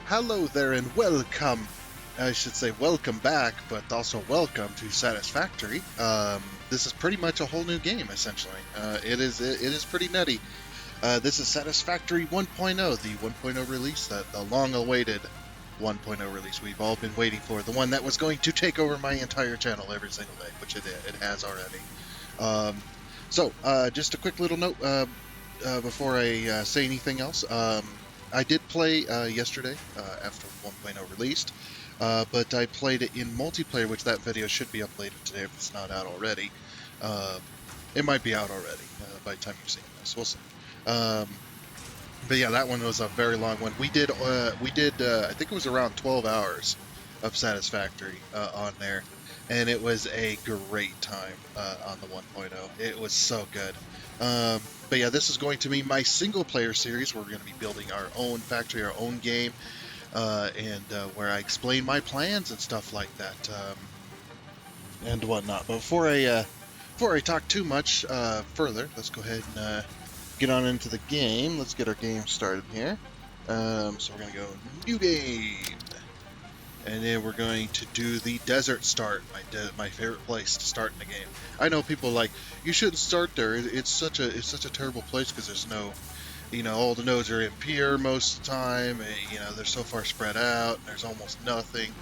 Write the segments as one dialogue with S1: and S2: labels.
S1: Hello there and welcome. I should say welcome back, but also welcome to Satisfactory. This is pretty much a whole new game, essentially. It is pretty nutty. This is Satisfactory 1.0, the 1.0 release, the long-awaited 1.0 release we've all been waiting for, the one that was going to take over my entire channel every single day, which it did. It has already. Just a quick little note before I say anything else. I did play yesterday after 1.0 released, but I played it in multiplayer, which that video should be uploaded today if it's not out already. It might be out already by the time you're seeing this. We'll see. But yeah, that one was a very long one. We did I think it was around 12 hours of Satisfactory on there, and it was a great time on the 1.0. It was so good. But yeah, this is going to be my single player series. We're going to be building our own factory, our own game, and where I explain my plans and stuff like that, and whatnot. But before I talk too much further, let's go ahead and get on into the game. Let's get our game started here. So we're going to go new game. And then we're going to do the desert start, my favorite place to start in the game. I know people are like, you shouldn't start there. It's such a terrible place because there's no, all the nodes are impure most of the time. And, they're so far spread out. And there's almost nothing.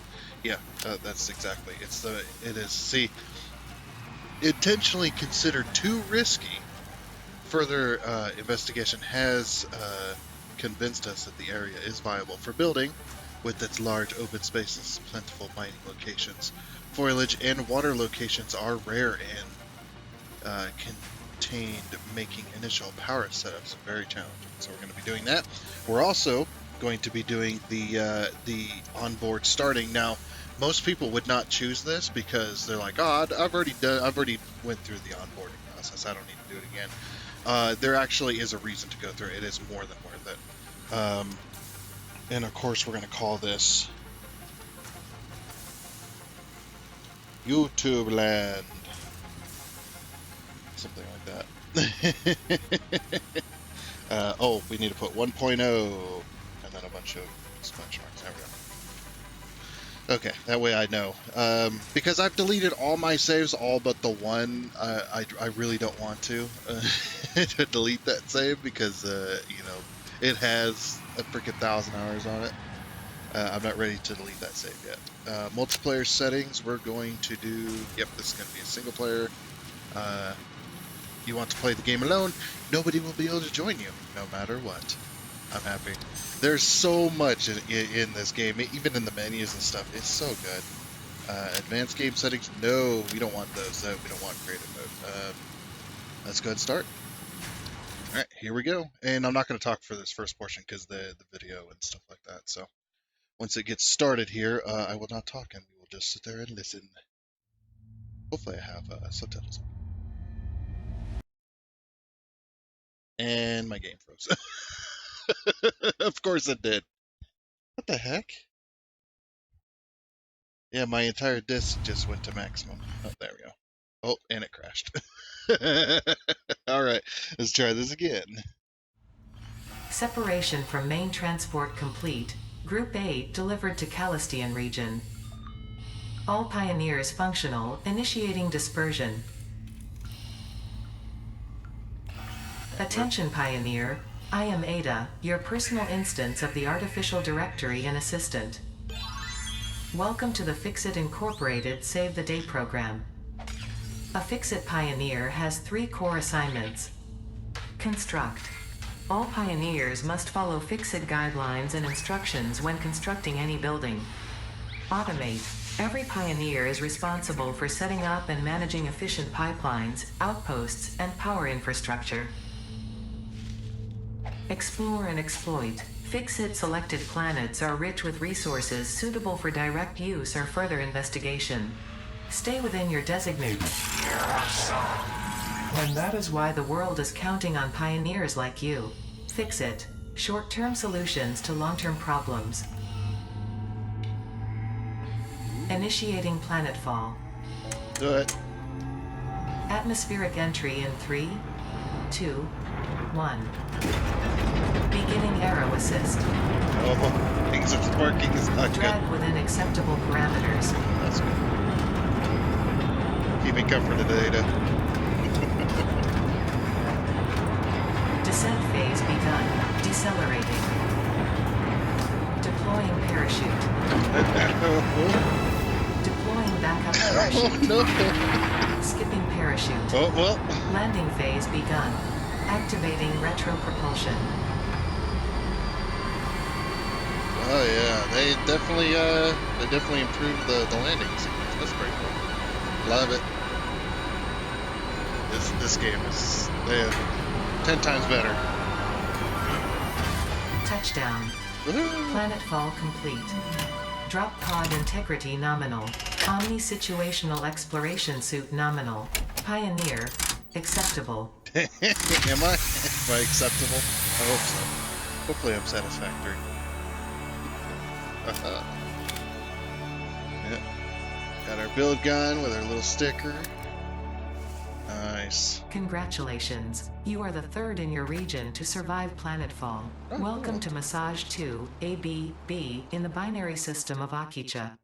S1: Yeah, that's exactly. It is. See, intentionally considered too risky. Further investigation has convinced us that the area is viable for building, with its large open spaces, plentiful mining locations. Foliage and water locations are rare and contained, making initial power setups very challenging. So we're going to be doing that. We're also going to be doing the onboard starting. Now, most people would not choose this because they're like, oh, I've already went through the onboarding process. I don't need to do it again. There actually is a reason to go through it. It is more than worth it. And of course, we're going to call this YouTube Land. Something like that. We need to put 1.0 and then a bunch of exclamation marks. There we go. Okay, that way I know. Because I've deleted all my saves, all but the one. I really don't want to delete that save because, it has a freaking 1,000 hours on it. I'm not ready to delete that save yet. Multiplayer settings, we're going to do... Yep, this is going to be a single player. You want to play the game alone, nobody will be able to join you, no matter what. I'm happy. There's so much in this game, even in the menus and stuff. It's so good. Advanced game settings, no, we don't want those. We don't want creative mode. Let's go ahead and start. Alright, here we go. And I'm not going to talk for this first portion because the video and stuff like that. So once it gets started here, I will not talk and we will just sit there and listen. Hopefully I have subtitles. And my game froze. Of course it did. What the heck? Yeah, my entire disk just went to maximum. Oh, there we go. Oh, and it crashed. Alright, let's try this again.
S2: Separation from main transport complete. Group 8 delivered to Calistian region. All pioneers functional, initiating dispersion. Attention pioneer, I am Ada, your personal instance of the artificial directory and assistant. Welcome to the Fixit Incorporated Save the Day program. A Fixit pioneer has 3 core assignments. Construct. All pioneers must follow Fixit guidelines and instructions when constructing any building. Automate. Every pioneer is responsible for setting up and managing efficient pipelines, outposts, and power infrastructure. Explore and exploit. Fixit selected planets are rich with resources suitable for direct use or further investigation. Stay within your designated. And that is why the world is counting on pioneers like you. Fixit. Short-term solutions to long-term problems. Initiating planetfall.
S1: Do it.
S2: Atmospheric entry in 3, 2, 1. Beginning arrow assist.
S1: Oh, means of sparking is not good.
S2: Drag within acceptable parameters.
S1: That's good. Keep me comforted, Ada.
S2: Descent phase begun. Decelerating. Deploying parachute. Deploying backup parachute.
S1: Oh no!
S2: Skipping parachute.
S1: Oh well.
S2: Landing phase begun. Activating retropropulsion.
S1: Oh yeah, they definitely improved the landing sequence. That's pretty cool. Love it. This game is 10 times better.
S2: Touchdown. Planetfall complete. Drop pod integrity nominal. Omni-situational exploration suit nominal. Pioneer. Acceptable.
S1: Am I acceptable? I hope so. Hopefully I'm satisfactory. Yeah. Got our build gun with our little sticker. Nice.
S2: Congratulations. You are the third in your region to survive planetfall.
S1: Oh,
S2: Welcome
S1: cool.
S2: to Massage 2, AB-B, in the binary system of Akicha.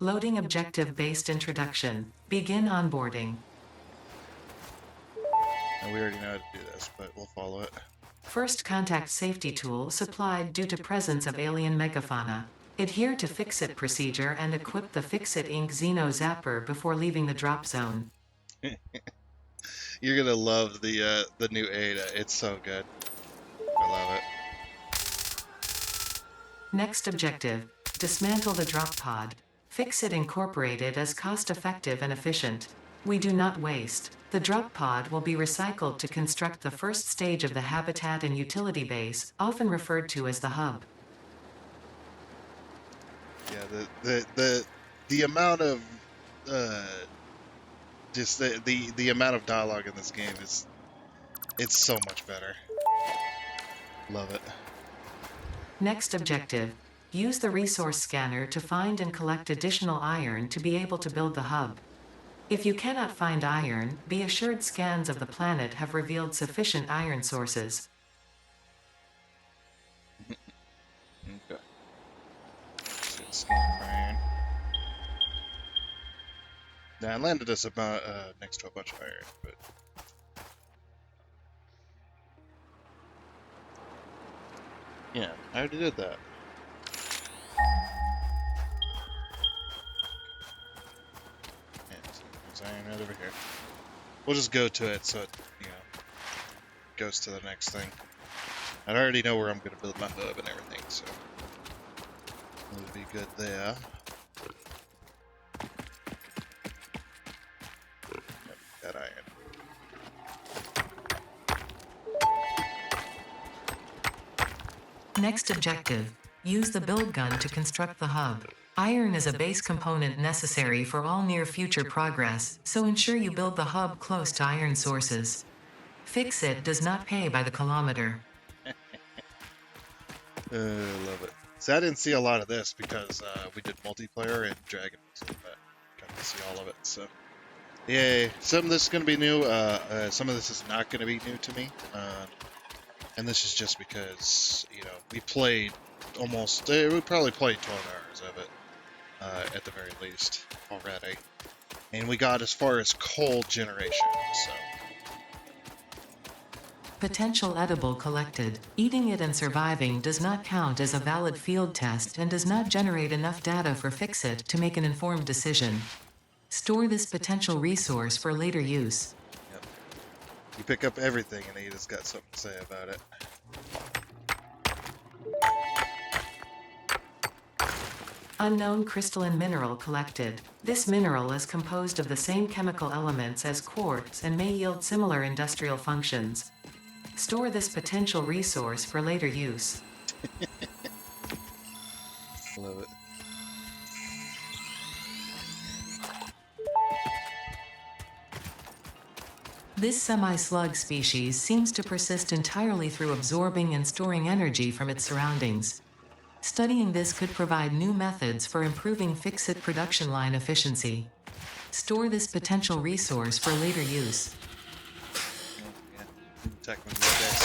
S2: Loading objective-based introduction. Begin onboarding.
S1: And we already know how to do this, but we'll follow it.
S2: First contact safety tool supplied due to presence of alien megafauna. Adhere to Fix-It procedure and equip the Fix-It Inc. Xeno Zapper before leaving the drop zone.
S1: You're gonna love the new Ada. It's so good. I love it.
S2: Next objective. Dismantle the drop pod. Fix-It incorporated as cost-effective and efficient. We do not waste. The drop pod will be recycled to construct the first stage of the habitat and utility base, often referred to as the hub.
S1: Yeah, the amount of just the amount of dialogue in this game it's so much better. Love it.
S2: Next objective. Use the resource scanner to find and collect additional iron to be able to build the hub. If you cannot find iron, be assured scans of the planet have revealed sufficient iron sources.
S1: Okay. Scan for iron. Now I landed us about next to a bunch of iron, but yeah, I already did that. Yeah, so there's iron right over here. We'll just go to it so it, goes to the next thing. I already know where I'm going to build my hub and everything, so it'll be good there. Yep, got iron.
S2: Next objective. Use the build gun to construct the hub. Iron is a base component necessary for all near-future progress, so ensure you build the hub close to iron sources. Fix-It does not pay by the kilometer.
S1: Love it. So I didn't see a lot of this because we did multiplayer and Dragon, so I got to see all of it. So, yay! Some of this is going to be new. Some of this is not going to be new to me. And this is just because we played almost. We probably played 12 hours of it at the very least already, and we got as far as coal generation. So.
S2: Potential edible collected. Eating it and surviving does not count as a valid field test and does not generate enough data for Fix-It to make an informed decision. Store this potential resource for later use.
S1: Yep. You pick up everything and Ada's got something to say about it.
S2: Unknown crystalline mineral collected. This mineral is composed of the same chemical elements as quartz and may yield similar industrial functions. Store this potential resource for later use.
S1: Love it.
S2: This semi-slug species seems to persist entirely through absorbing and storing energy from its surroundings. Studying this could provide new methods for improving Fix-It production line efficiency. Store this potential resource for later use.
S1: Yeah. attack with these guys.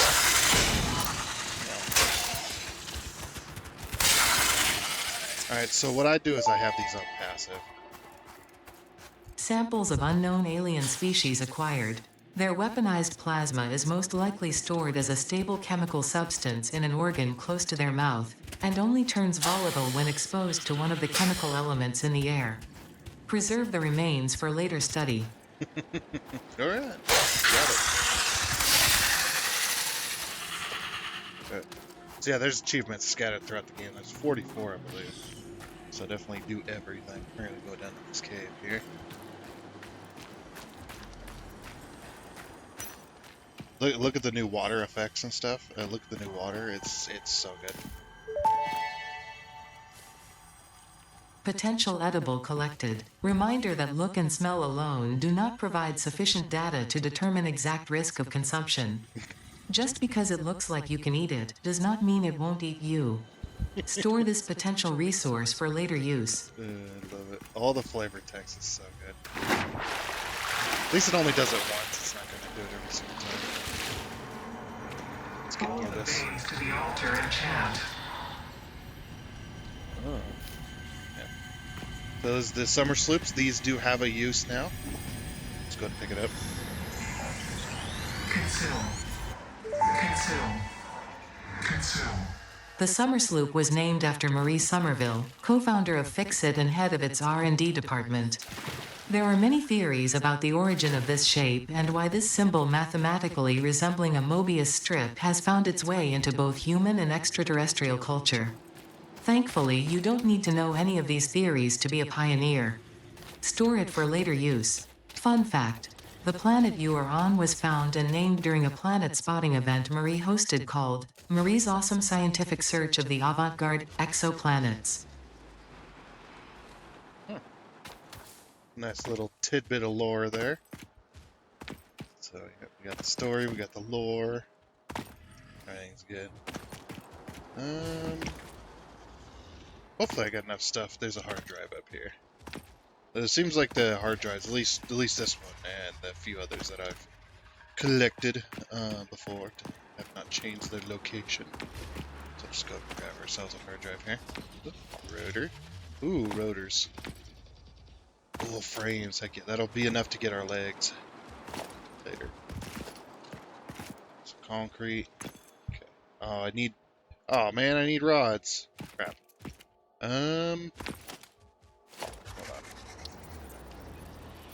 S1: Alright, so what I do is I have these on passive.
S2: Samples of unknown alien species acquired. Their weaponized plasma is most likely stored as a stable chemical substance in an organ close to their mouth, and only turns volatile when exposed to one of the chemical elements in the air. Preserve the remains for later study.
S1: Alright, got it. So yeah, there's achievements scattered throughout the game. There's 44, I believe. So definitely do everything. We're gonna go down to this cave here. Look at the new water effects and stuff. Look at the new water. It's so good.
S2: Potential edible collected. Reminder that look and smell alone do not provide sufficient data to determine exact risk of consumption. Just because it looks like you can eat it does not mean it won't eat you. Store this potential resource for later use.
S1: I love it. All the flavor text is so good. At least it only does it once. It's not going to do it every single time. Let's get through this.
S2: To the altar and chant.
S1: Oh. Yeah. Those the summer sloops. These do have a use now. Let's go ahead and pick it up.
S2: Consume. The Summer Sloop was named after Marie Somerville, co-founder of Fixit and head of its R&D department. There are many theories about the origin of this shape and why this symbol mathematically resembling a Mobius strip has found its way into both human and extraterrestrial culture. Thankfully, you don't need to know any of these theories to be a pioneer. Store it for later use. Fun fact. The planet you are on was found and named during a planet spotting event Marie hosted called Marie's Awesome Scientific Search of the Avant-Garde Exoplanets.
S1: Nice little tidbit of lore there. So we got the story, we got the lore. Everything's good. Hopefully I got enough stuff. There's a hard drive up here. It seems like the hard drives, at least this one and a few others that I've collected before, have not changed their location. So just go grab ourselves a hard drive here. Rotor. Ooh, rotors. Little frames. Heck yeah, that'll be enough to get our legs later. Some concrete. Okay. Oh, oh man, I need rods. Crap. Hold on.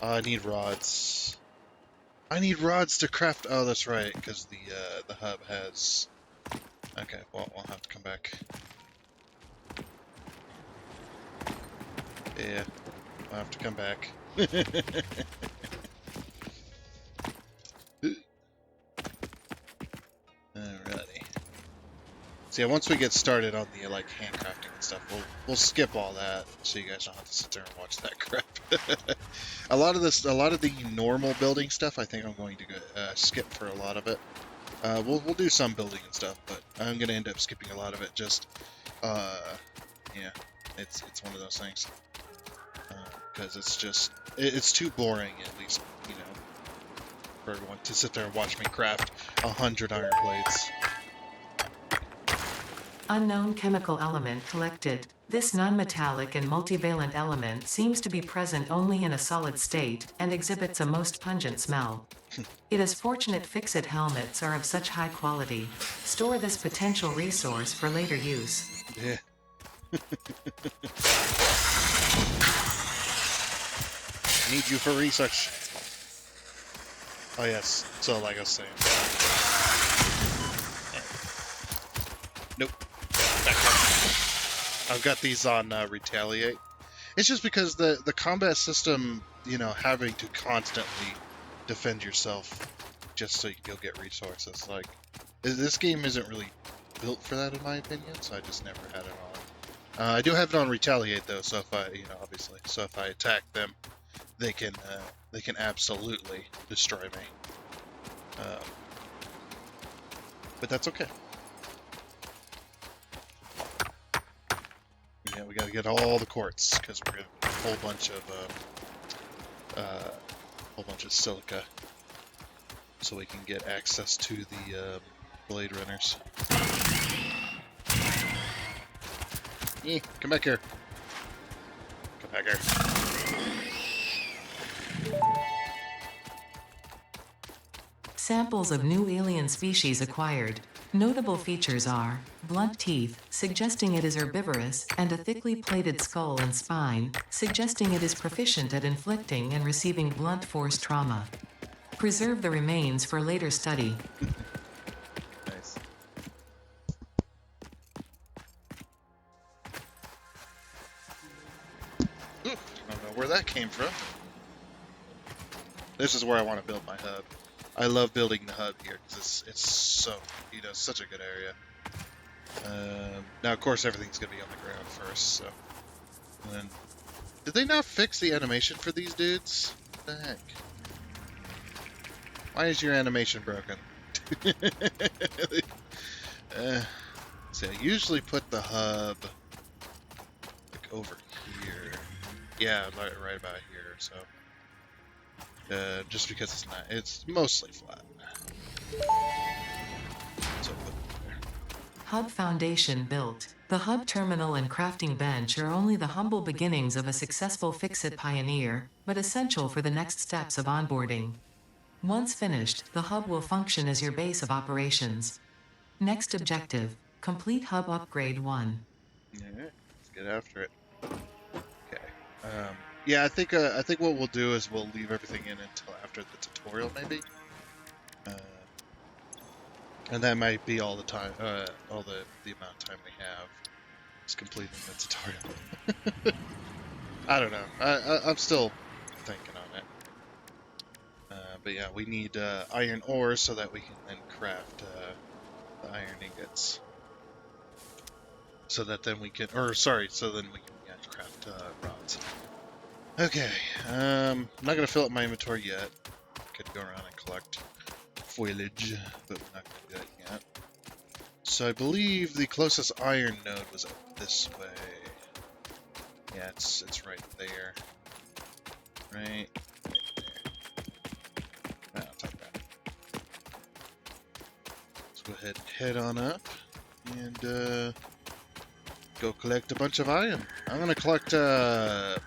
S1: I need rods. I need rods to craft. Oh, that's right, because the hub has. Okay, well, we'll have to come back. Yeah, I'll have to come back. Alrighty. So yeah, once we get started on the like handcrafting and stuff, we'll skip all that, so you guys don't have to sit there and watch that crap. a lot of the normal building stuff, I think I'm going to skip for a lot of it. We'll do some building and stuff, but I'm gonna end up skipping a lot of it. Just, yeah, it's one of those things because it's too boring, at least for everyone to sit there and watch me craft 100 iron plates.
S2: Unknown chemical element collected. This non-metallic and multivalent element seems to be present only in a solid state and exhibits a most pungent smell. It is fortunate Fixit helmets are of such high quality. Store this potential resource for later use.
S1: Yeah. Need you for research. Oh yes, so like I was saying. Nope. I've got these on Retaliate. It's just because the combat system, having to constantly defend yourself just so you'll get resources. Like, this game isn't really built for that in my opinion, so I just never had it on. I do have it on Retaliate though, so if I, obviously, so if I attack them, they can absolutely destroy me. But that's okay. Yeah, we gotta get all the quartz because we're gonna a whole bunch of silica. so we can get access to the Blade Runners. Come back here. Come back here.
S2: Samples of new alien species acquired. Notable features are blunt teeth, suggesting it is herbivorous, and a thickly plated skull and spine, suggesting it is proficient at inflicting and receiving blunt force trauma. Preserve the remains for later study.
S1: Nice. Ooh, I don't know where that came from. This is where I want to build my hub. I love building the hub here because it's so, such a good area. Now, of course, everything's going to be on the ground first, so. And then, did they not fix the animation for these dudes? What the heck? Why is your animation broken? See, I usually put the hub like over here. Yeah, right about here, so. Just because it's mostly flat. So put it there.
S2: Hub foundation built. The hub terminal and crafting bench are only the humble beginnings of a successful Fix-It pioneer, but essential for the next steps of onboarding. Once finished, the hub will function as your base of operations. Next objective, complete hub upgrade 1.
S1: Alright, let's get after it. Okay. Yeah, I think what we'll do is we'll leave everything in until after the tutorial, maybe. And that might be all the time, all the amount of time we have is completing the tutorial. I don't know. I'm still thinking on it. But yeah, we need iron ore so that we can then craft the iron ingots. So that then we can, so then we can craft rods. Okay, I'm not gonna fill up my inventory yet. Could go around and collect foliage, but we're not gonna do that yet. So I believe the closest iron node was up this way. Yeah, it's right there. Right there. I'll talk about it. Let's go ahead and head on up and go collect a bunch of iron. I'm gonna collect a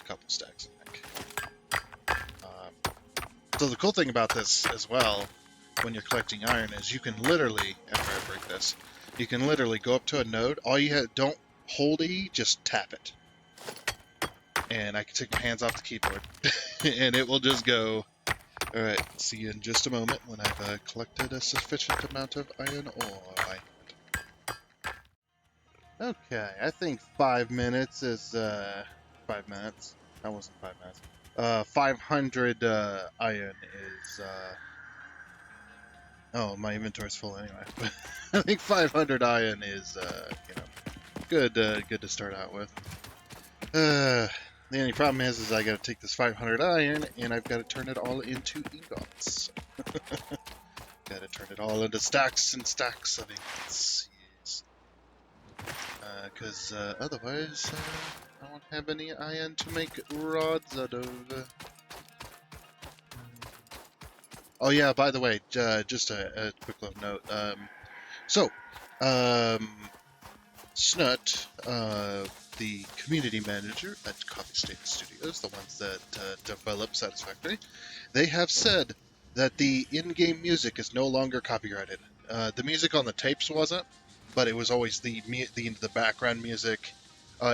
S1: couple stacks, I think. So the cool thing about this as well, when you're collecting iron, is you can literally, after I break this, you can literally go up to a node. All you have, don't hold E, just tap it. And I can take my hands off the keyboard, and it will just go. Alright, see you in just a moment when I've collected a sufficient amount of iron ore. Okay, I think 5 minutes is, 5 minutes. That wasn't 5 minutes. 500 iron is, oh, my inventory's full anyway. I think 500 iron is, good to start out with. The only problem is I gotta take this 500 iron and I've gotta turn it all into ingots. Gotta turn it all into stacks and stacks of ingots. Yes. Because otherwise, I won't have any iron to make rods out of. Oh yeah, by the way, just a quick little note. Snut, the community manager at Coffee State Studios, the ones that develop Satisfactory, they have said that the in-game music is no longer copyrighted. The music on the tapes wasn't, but it was always the background music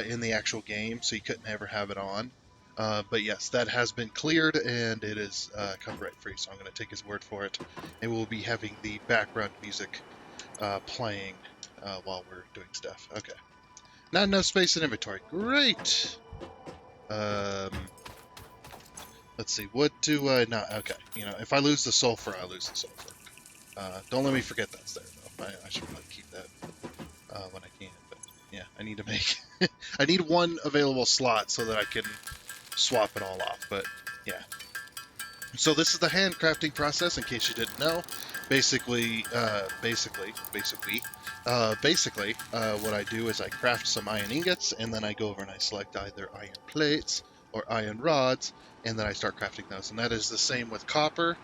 S1: in the actual game, so you couldn't ever have it on. But yes, that has been cleared, and it is copyright free, so I'm going to take his word for it. And we'll be having the background music playing while we're doing stuff. Okay. Not enough space in inventory. Great! Let's see, what do I not... Okay, if I lose the sulfur, I lose the sulfur. Don't let me forget that's there, though. I should probably keep that when I can, but yeah, I need to make... I need one available slot so that I can swap it all off, but yeah. So this is the handcrafting process, in case you didn't know. Basically, what I do is I craft some iron ingots, and then I go over and I select either iron plates or iron rods, and then I start crafting those. And that is the same with copper,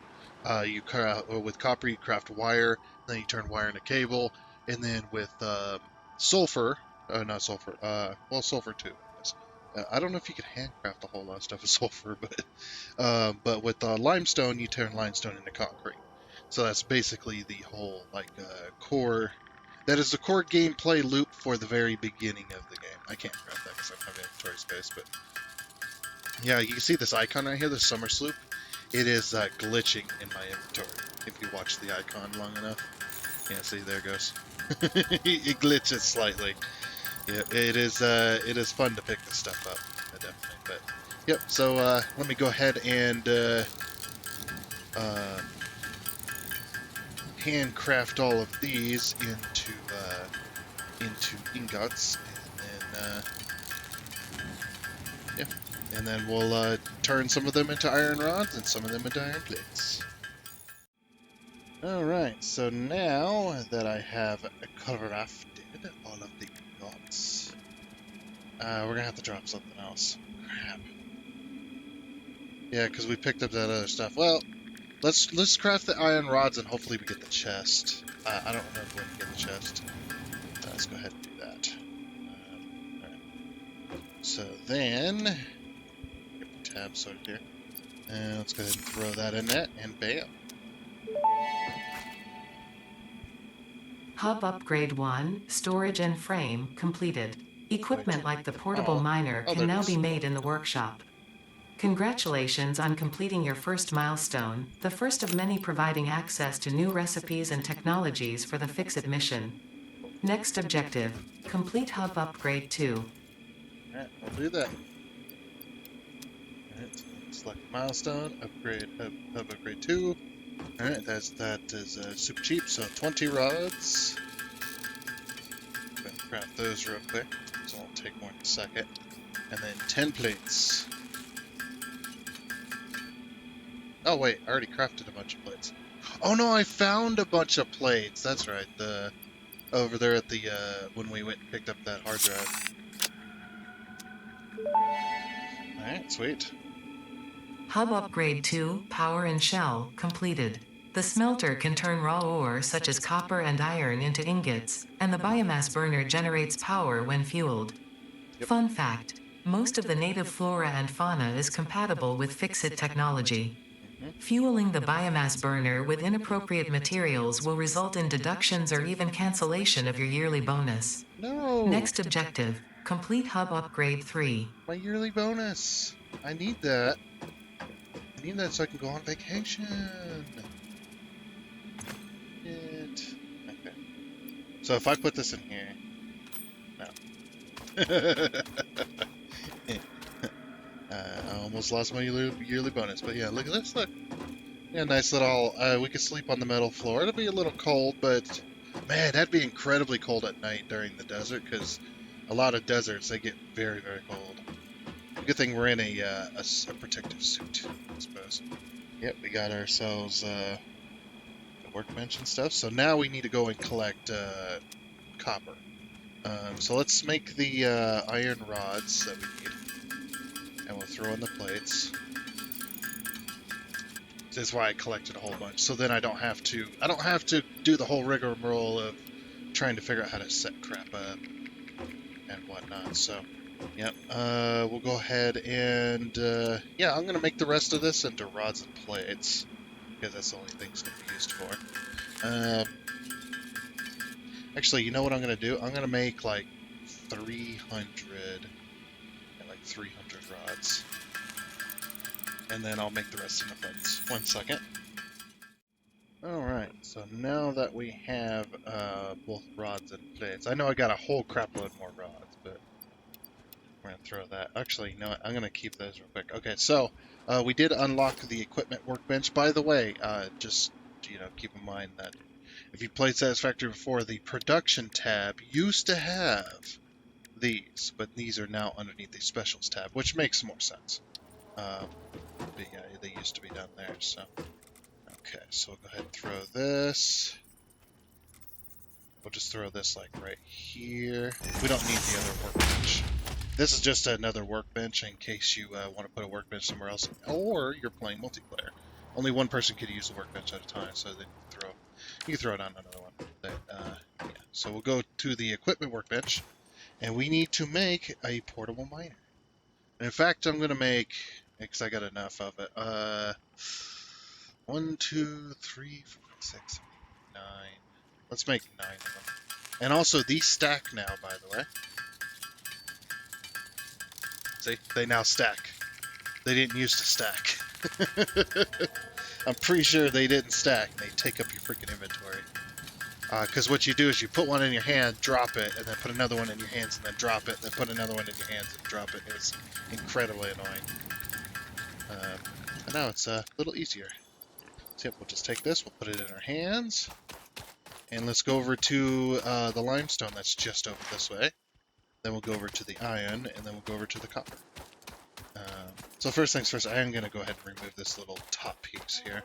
S1: With copper you craft wire, then you turn wire into cable, and then with sulfur, not sulfur, well sulfur too. I guess. I don't know if you could handcraft a whole lot of stuff with sulfur, but with limestone you turn limestone into concrete. So that's basically the whole core. That is the core gameplay loop for the very beginning of the game. I can't craft that because I don't have inventory space, but yeah, you can see this icon right here, the summer sloop. It is glitching in my inventory. If you watch the icon long enough, yeah, see there it goes. It glitches slightly. Yeah, it is. It is fun to pick this stuff up, definitely. But yep. So let me go ahead and uh, handcraft all of these into ingots, and then yeah, and then we'll turn some of them into iron rods and some of them into iron plates. Alright, so now that I have crafted all of the ingots, we're gonna have to drop something else. Crap. Yeah, because we picked up that other stuff. Well, let's craft the iron rods and hopefully we get the chest. I don't remember when to get the chest. Let's go ahead and do that. Alright. So then, get the tab sorted here. And let's go ahead and throw that in there, and bam.
S2: Hub Upgrade 1, Storage and Frame, completed. Equipment like the portable miner
S1: Oh,
S2: can
S1: there it
S2: now
S1: is.
S2: be made in the workshop. Congratulations on completing your first milestone, the first of many providing access to new recipes and technologies for the Fix-It mission. Next objective, complete Hub Upgrade 2.
S1: Alright, I'll do that. Alright, so select milestone, upgrade, hub upgrade 2. Alright, that is super cheap, so 20 rods. Go ahead and craft those real quick, so it won't take more than a second. And then 10 plates. Oh wait, I already crafted a bunch of plates. Oh no, I found a bunch of plates. That's right, over there at the when we went and picked up that hard drive. Alright, sweet.
S2: Hub Upgrade 2, Power and Shell, completed. The smelter can turn raw ore such as copper and iron into ingots, and the biomass burner generates power when fueled.
S1: Yep.
S2: Fun fact, most of the native flora and fauna is compatible with Fix-It technology. Fueling the biomass burner with inappropriate materials will result in deductions or even cancellation of your yearly bonus.
S1: No!
S2: Next objective, complete Hub Upgrade 3.
S1: My yearly bonus! I need that. I need that so I can go on vacation. Okay. So if I put this in here, no. I almost lost my yearly bonus, but yeah, look at this. Look, yeah, nice little. We could sleep on the metal floor. It'll be a little cold, but man, that'd be incredibly cold at night during the desert because a lot of deserts they get very, very cold. Good thing we're in a protective suit, I suppose. Yep, we got ourselves a workbench and stuff. So now we need to go and collect copper. So let's make the iron rods that we need, and we'll throw in the plates. This is why I collected a whole bunch. So then I don't have to do the whole rigmarole of trying to figure out how to set crap up and whatnot. So. Yep, we'll go ahead and, yeah, I'm going to make the rest of this into rods and plates, because that's the only things to be used for. Actually, you know what I'm going to do? I'm going to make, like, 300 rods. And then I'll make the rest into plates. 1 second. Alright, so now that we have, both rods and plates, I know I got a whole crap load more rods, but we're going to throw that. Actually, you know what? I'm going to keep those real quick. Okay, so we did unlock the equipment workbench. By the way, just keep in mind that if you played Satisfactory before, the production tab used to have these, but these are now underneath the specials tab, which makes more sense. But yeah, they used to be down there. So okay, so we'll go ahead and throw this. We'll just throw this like right here. We don't need the other workbench. This is just another workbench in case you want to put a workbench somewhere else, or you're playing multiplayer. Only one person could use the workbench at a time, so then you can throw it on another one. But, yeah. So we'll go to the equipment workbench, and we need to make a portable miner. And in fact, I'm gonna make, because I got enough of it. 1, 2, 3, 4, 6, 8, 9. Let's make 9 of them. And also, these stack now, by the way. See, they now stack. They didn't used to stack. I'm pretty sure they didn't stack. They take up your freaking inventory. Because what you do is you put one in your hand, drop it, and then put another one in your hands, and then drop it, then put another one in your hands and drop it. It's incredibly annoying. And now it's a little easier. So yep, we'll just take this, we'll put it in our hands, and let's go over to the limestone that's just over this way. Then we'll go over to the iron, and then we'll go over to the copper. So first things first, I am going to go ahead and remove this little top piece here.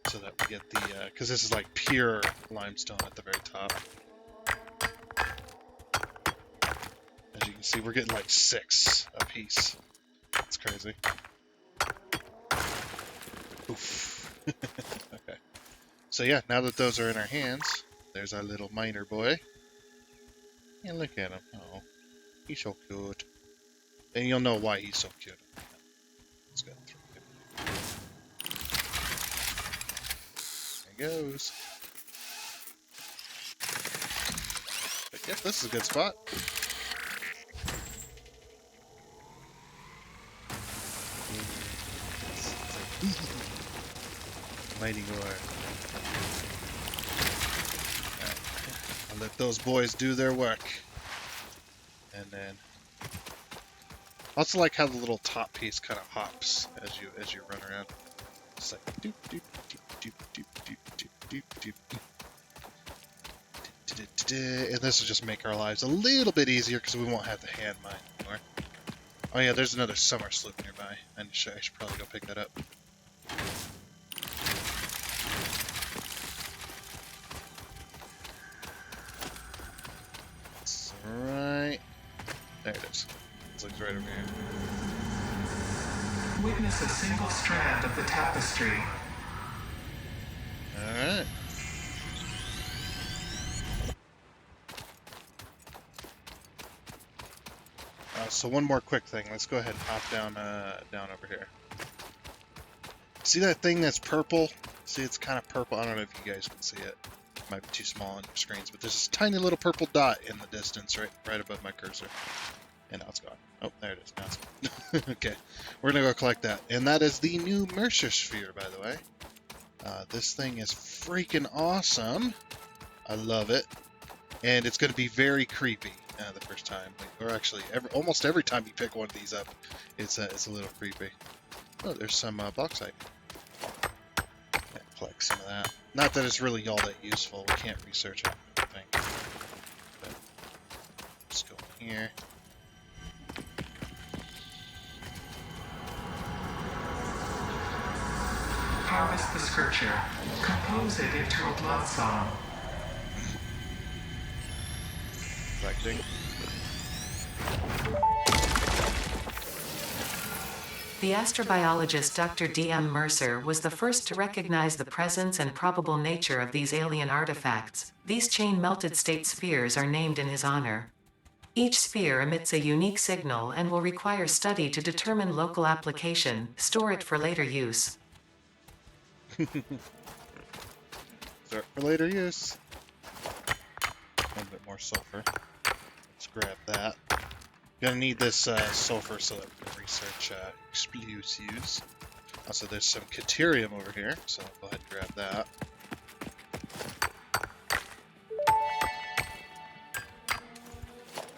S1: So that we get the, because this is like pure limestone at the very top. As you can see, we're getting like 6 a piece. That's crazy. Oof. Okay. So yeah, now that those are in our hands, there's our little miner boy. And look at him. Oh, he's so cute. And you'll know why he's so cute. Let's go through him. There he goes. But yep, this is a good spot. Mighty ore. I'll let those boys do their work. And then I also like how the little top piece kind of hops as you run around. It's like doop doop doop doop doop doop doop doop doop. And this will just make our lives a little bit easier because we won't have the hand mine anymore. Oh yeah, there's another summer sloop nearby. I should probably go pick that up. That's right. There it is. It's like right over here.
S3: Witness a single strand of the tapestry.
S1: Alright. So one more quick thing. Let's go ahead and hop down over here. See that thing that's purple? See, it's kind of purple. I don't know if you guys can see it. It might be too small on your screens, but there's this tiny little purple dot in the distance right above my cursor. And now it's gone. Oh, there it is. Now it's gone. Okay, we're gonna go collect that. And that is the new Mercer Sphere, by the way. This thing is freaking awesome. I love it. And it's gonna be very creepy the first time. Or actually, almost every time you pick one of these up, it's a little creepy. Oh, there's some bauxite. Yeah, collect some of that. Not that it's really all that useful. We can't research it, I don't think. But let's go in here.
S3: Harvest the scripture. Compose it into a blood song.
S1: Collecting.
S2: The astrobiologist Dr. D.M. Mercer was the first to recognize the presence and probable nature of these alien artifacts. These chain-melted state spheres are named in his honor. Each sphere emits a unique signal and will require study to determine local application, store it for later use.
S1: Start for later use. A little bit more sulfur. Let's grab that. Gonna need this sulfur so that we can research explosives. Also, there's some deuterium over here, so I'll go ahead and grab that.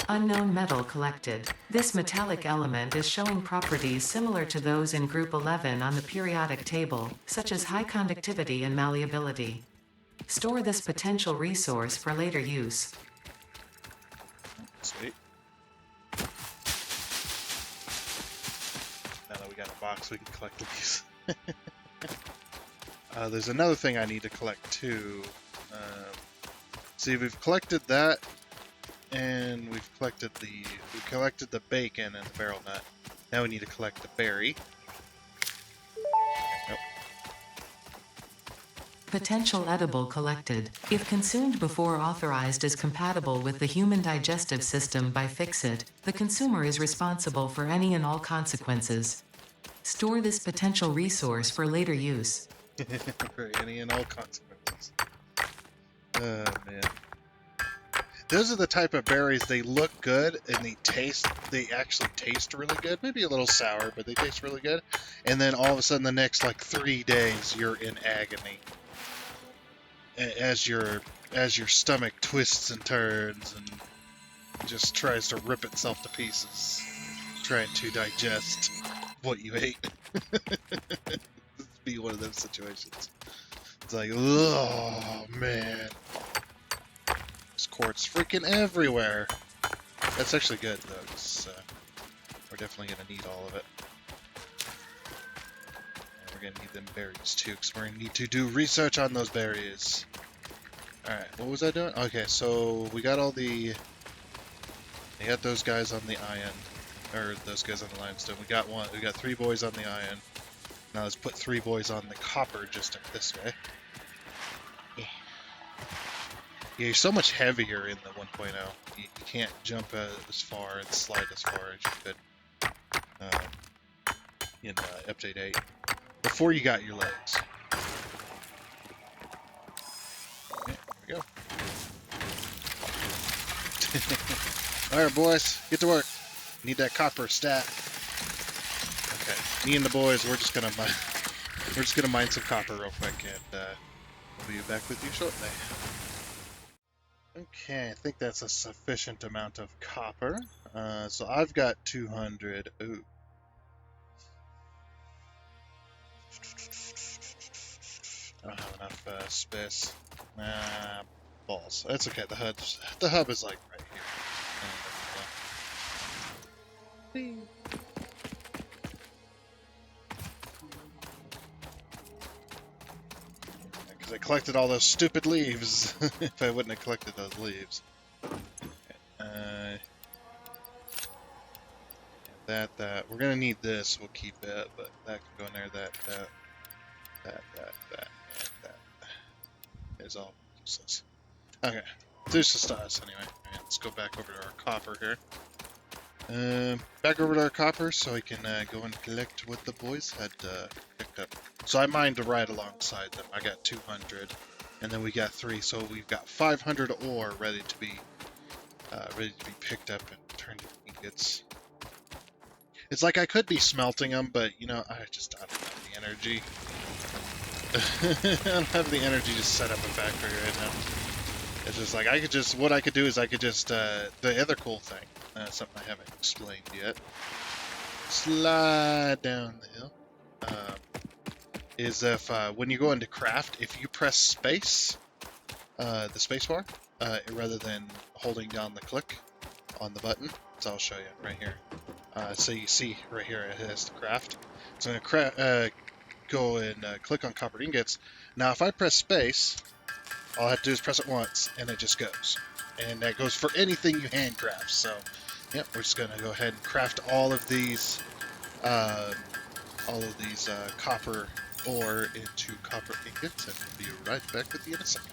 S2: Unknown metal collected. This metallic element is showing properties similar to those in Group 11 on the periodic table, such as high conductivity and malleability. Store this potential resource for later use.
S1: Sweet. Now that we got a box, we can collect these. There's another thing I need to collect too. See, we've collected that, and we've collected the bacon and the barrel nut. Now we need to collect the berry. Nope.
S2: Potential edible collected. If consumed before authorized as compatible with the human digestive system by Fixit, the consumer is responsible for any and all consequences. Store this potential resource for later use.
S1: For any and all consequences. Oh, man. Those are the type of berries, they look good and they actually taste really good. Maybe a little sour, but they taste really good. And then all of a sudden the next like 3 days you're in agony. As your stomach twists and turns and just tries to rip itself to pieces, trying to digest what you ate. This would be one of those situations. It's like, oh man. There's quartz freaking everywhere. That's actually good, though, because we're definitely going to need all of it. And we're going to need them berries, too, because we're going to need to do research on those berries. Alright, what was I doing? Okay, so we got all the... We got those guys on the iron, or those guys on the limestone. We got 3 boys on the iron. Now let's put 3 boys on the copper just this way. Yeah, you're so much heavier in the 1.0. You can't jump as far and slide as far as you could in Update 8. Before you got your legs. Okay, there we go. Alright, boys, get to work. Need that copper stat. Okay, me and the boys, we're just gonna mine some copper real quick, and we'll be back with you shortly. Okay, I think that's a sufficient amount of copper. So I've got 200. Ooh. I don't have enough space. Balls. That's okay. The hub is like right here. Because I collected all those stupid leaves. If I wouldn't have collected those leaves. That. We're gonna need this. We'll keep it, but that can go in there. That. Is all useless. Okay. There's the stars anyway. Alright, let's go back over to our copper here. Back over to our copper so I can go and collect what the boys had picked up. So I mined right alongside them. I got 200, and then we got 3, so we've got 500 ore ready to be picked up and turned into ingots. It's like I could be smelting them, but you know, I don't have the energy. I don't have the energy to set up a factory right now. It's just like what I could do is the other cool thing, something I haven't explained yet. Slide down the hill. Is if when you go into craft, if you press space, the space bar, rather than holding down the click on the button, so I'll show you right here. So you see right here it has the craft. So I'm gonna go and click on copper ingots. Now if I press space, all I have to do is press it once, and it just goes. And that goes for anything you handcraft. So, yep, we're just gonna go ahead and craft all of these copper ore into copper ingots, and we'll be right back with you in a second.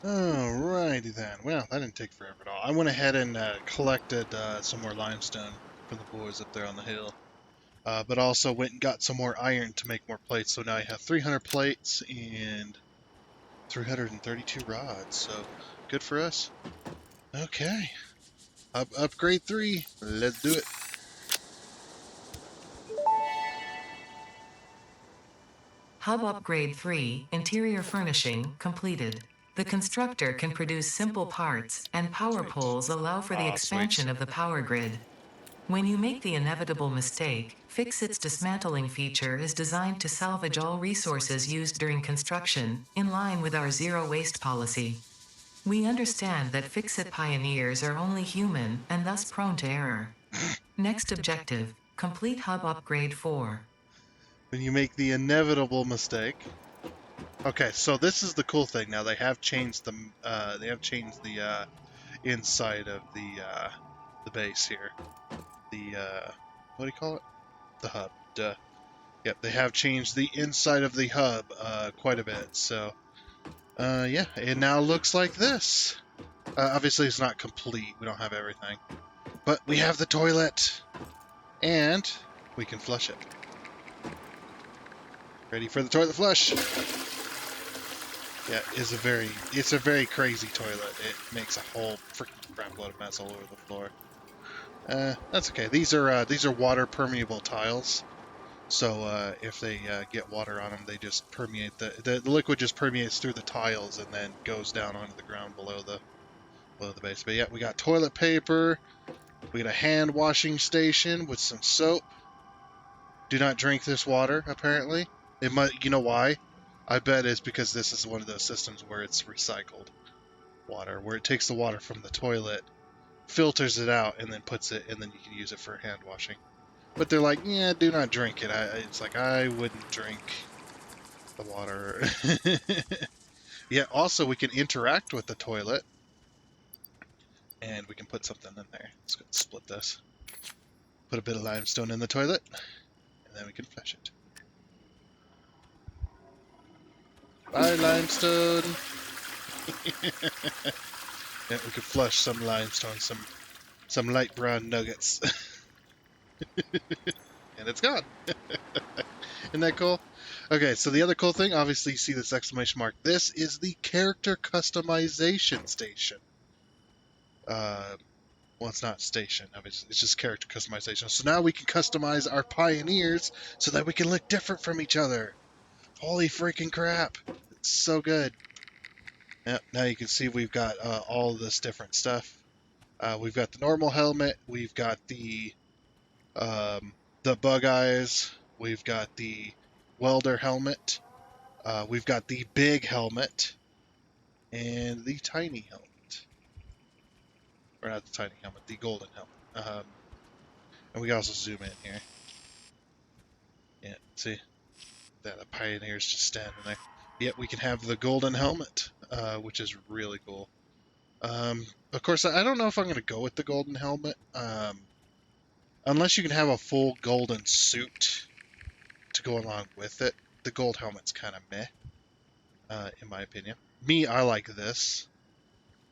S1: Alrighty then. Well, that didn't take forever at all. I went ahead and collected some more limestone for the boys up there on the hill. But also went and got some more iron to make more plates. So now I have 300 plates and 332 rods. So good for us. Okay. Upgrade 3. Let's do it.
S2: Hub Upgrade 3, Interior Furnishing, completed. The constructor can produce simple parts, and power poles allow for the expansion of the power grid. When you make the inevitable mistake, Fixit's dismantling feature is designed to salvage all resources used during construction, in line with our zero waste policy. We understand that Fixit pioneers are only human and thus prone to error. Next objective, complete Hub Upgrade 4.
S1: When you make the inevitable mistake. Okay, so this is the cool thing. Now they have changed the inside of the base here. the what do you call it? The hub. Duh. Yep, they have changed the inside of the hub quite a bit. So yeah, it now looks like this. Obviously, it's not complete. We don't have everything, but we have the toilet, and we can flush it. Ready for the toilet flush? Yeah, it's a very crazy toilet. It makes a whole freaking crap load of mess all over the floor. That's okay. These are water permeable tiles. So if they get water on them, they just permeate the liquid just permeates through the tiles and then goes down onto the ground below the base. But yeah, we got toilet paper. We got a hand washing station with some soap. Do not drink this water. Apparently, it might. You know why? I bet it's because this is one of those systems where it's recycled water, where it takes the water from the toilet, filters it out, and then puts it, and then you can use it for hand washing. But they're like, yeah, do not drink it. It's like I wouldn't drink the water. Yeah. Also, we can interact with the toilet, and we can put something in there. Let's go split this. Put a bit of limestone in the toilet, and then we can flush it. Bye, limestone. Yeah, we could flush some limestone, some light brown nuggets, and it's gone. Isn't that cool? Okay, so the other cool thing, obviously, you see this exclamation mark. This is the character customization station. Well, it's not station. Obviously, it's just character customization. So now we can customize our pioneers so that we can look different from each other. Holy freaking crap! It's so good. Yep, now you can see we've got all of this different stuff. We've got the normal helmet. We've got the bug eyes. We've got the welder helmet. We've got the big helmet and the tiny helmet. Or not the tiny helmet, the golden helmet. And we can also zoom in here. Yeah, see? That the pioneer's just standing there. Yep, we can have the golden helmet, which is really cool. Of course, I don't know if I'm going to go with the golden helmet. Unless you can have a full golden suit to go along with it. The gold helmet's kind of meh, in my opinion. Me, I like this.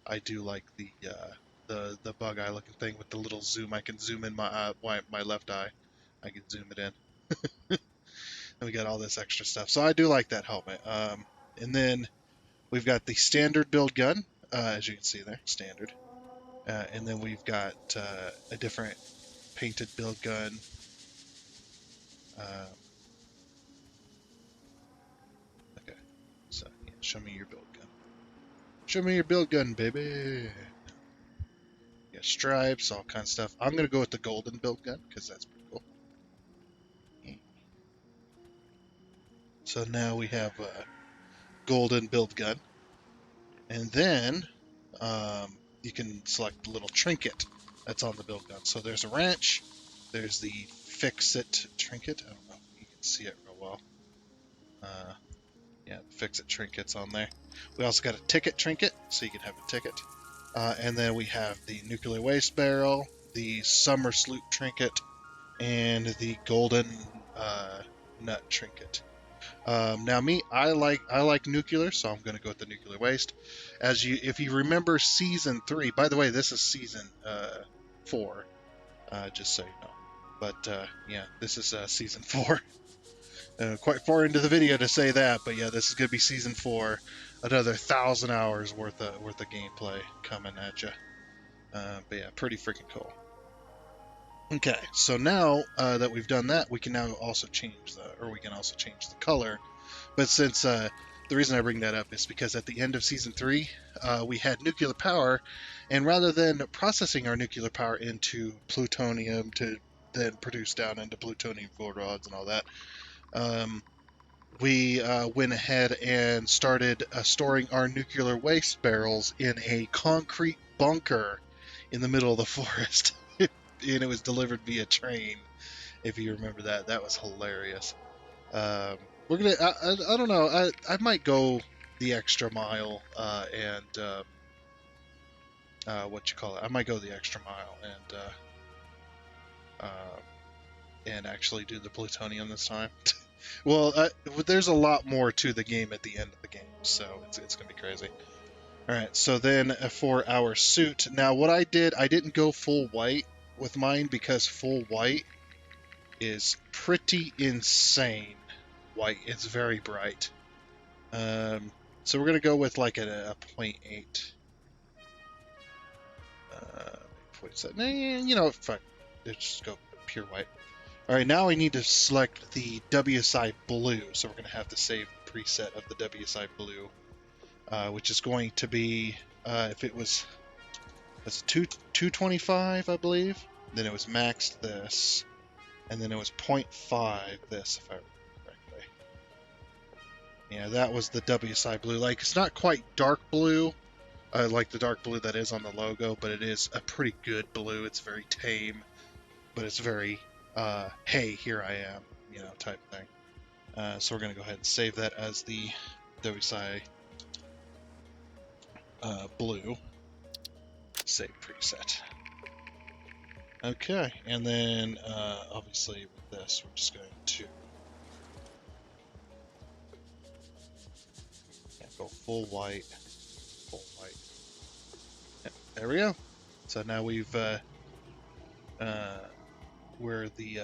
S1: I do like the bug eye looking thing with the little zoom. I can zoom in my left eye. I can zoom it in. And we got all this extra stuff. So I do like that helmet. And then we've got the standard build gun, as you can see there, standard. And then we've got a different painted build gun. Okay, so yeah, show me your build gun. Show me your build gun, baby. Yeah, stripes, all kinds of stuff. I'm gonna go with the golden build gun because that's pretty cool. So now we have a golden build gun, and then you can select the little trinket that's on the build gun. So there's a wrench, there's the fix-it trinket. I don't know if you can see it real well. Yeah, fix-it trinkets on there. We also got a ticket trinket, so you can have a ticket. And then we have the nuclear waste barrel, the summer sloop trinket, and the golden nut trinket. Now me, I like nuclear, so I'm going to go with the nuclear waste. If you remember season 3, by the way, this is season 4, just so you know. But yeah, this is season 4. Quite far into the video to say that, but yeah, this is going to be season 4. Another 1,000 hours worth of gameplay coming at you. But yeah, pretty freaking cool. Okay, so now that we've done that, we can now also change the color. But since the reason I bring that up is because at the end of season 3, we had nuclear power, and rather than processing our nuclear power into plutonium to then produce down into plutonium fuel rods and all that, we went ahead and started storing our nuclear waste barrels in a concrete bunker in the middle of the forest. And it was delivered via train, if you remember that. That was hilarious. We're gonna. I don't know. I might go the extra mile and what you call it. I might go the extra mile and and actually do the plutonium this time. Well, there's a lot more to the game at the end of the game, so it's going to be crazy. Alright, so then for our suit, now what I didn't go full white with mine because full white is pretty insane white. It's very bright. So we're going to go with like a 0.8. 0.7. You know, fuck. Let's just go pure white. Alright, now I need to select the WSI blue, so we're going to have to save the preset of the WSI blue, which is going to be, if it was, that's 225, I believe, then it was maxed this, and then it was 0.5 this, if I remember correctly. Yeah, that was the WSI blue. Like, it's not quite dark blue, like the dark blue that is on the logo, but it is a pretty good blue. It's very tame, but it's very, hey, here I am, you know, type thing. So we're going to go ahead and save that as the WSI blue. Save preset. Okay, and then obviously with this, we're just going to go full white, full white. Yep, there we go. So now we've we're the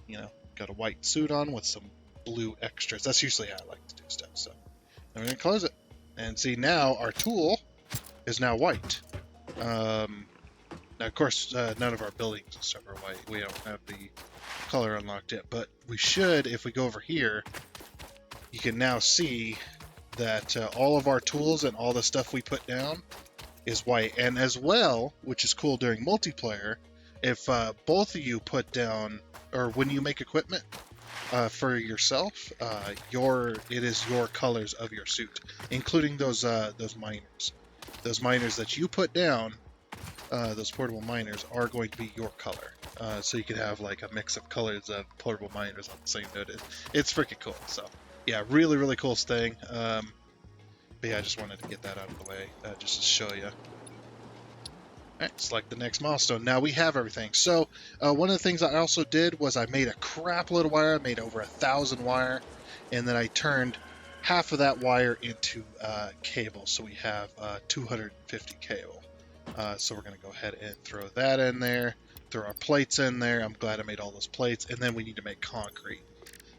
S1: you know, got a white suit on with some blue extras. That's usually how I like to do stuff. So then we're gonna close it and see, now our tool is now white. Now, of course, none of our buildings and stuff are white. We don't have the color unlocked yet, but we should, if we go over here, you can now see that all of our tools and all the stuff we put down is white. And as well, which is cool during multiplayer, if both of you put down, or when you make equipment for yourself, it is your colors of your suit, including those miners. Those miners that you put down, those portable miners, are going to be your color. So you can have like a mix of colors of portable miners on the same node. It's freaking cool. So yeah, really, really cool thing. But yeah, I just wanted to get that out of the way, just to show you. Alright, select the next milestone. Now we have everything. So one of the things I also did was I made a crap load of wire. I made over 1,000 wire, and then I turned half of that wire into cable. So we have 250 cable. So we're going to go ahead and throw that in there, throw our plates in there. I'm glad I made all those plates. And then we need to make concrete.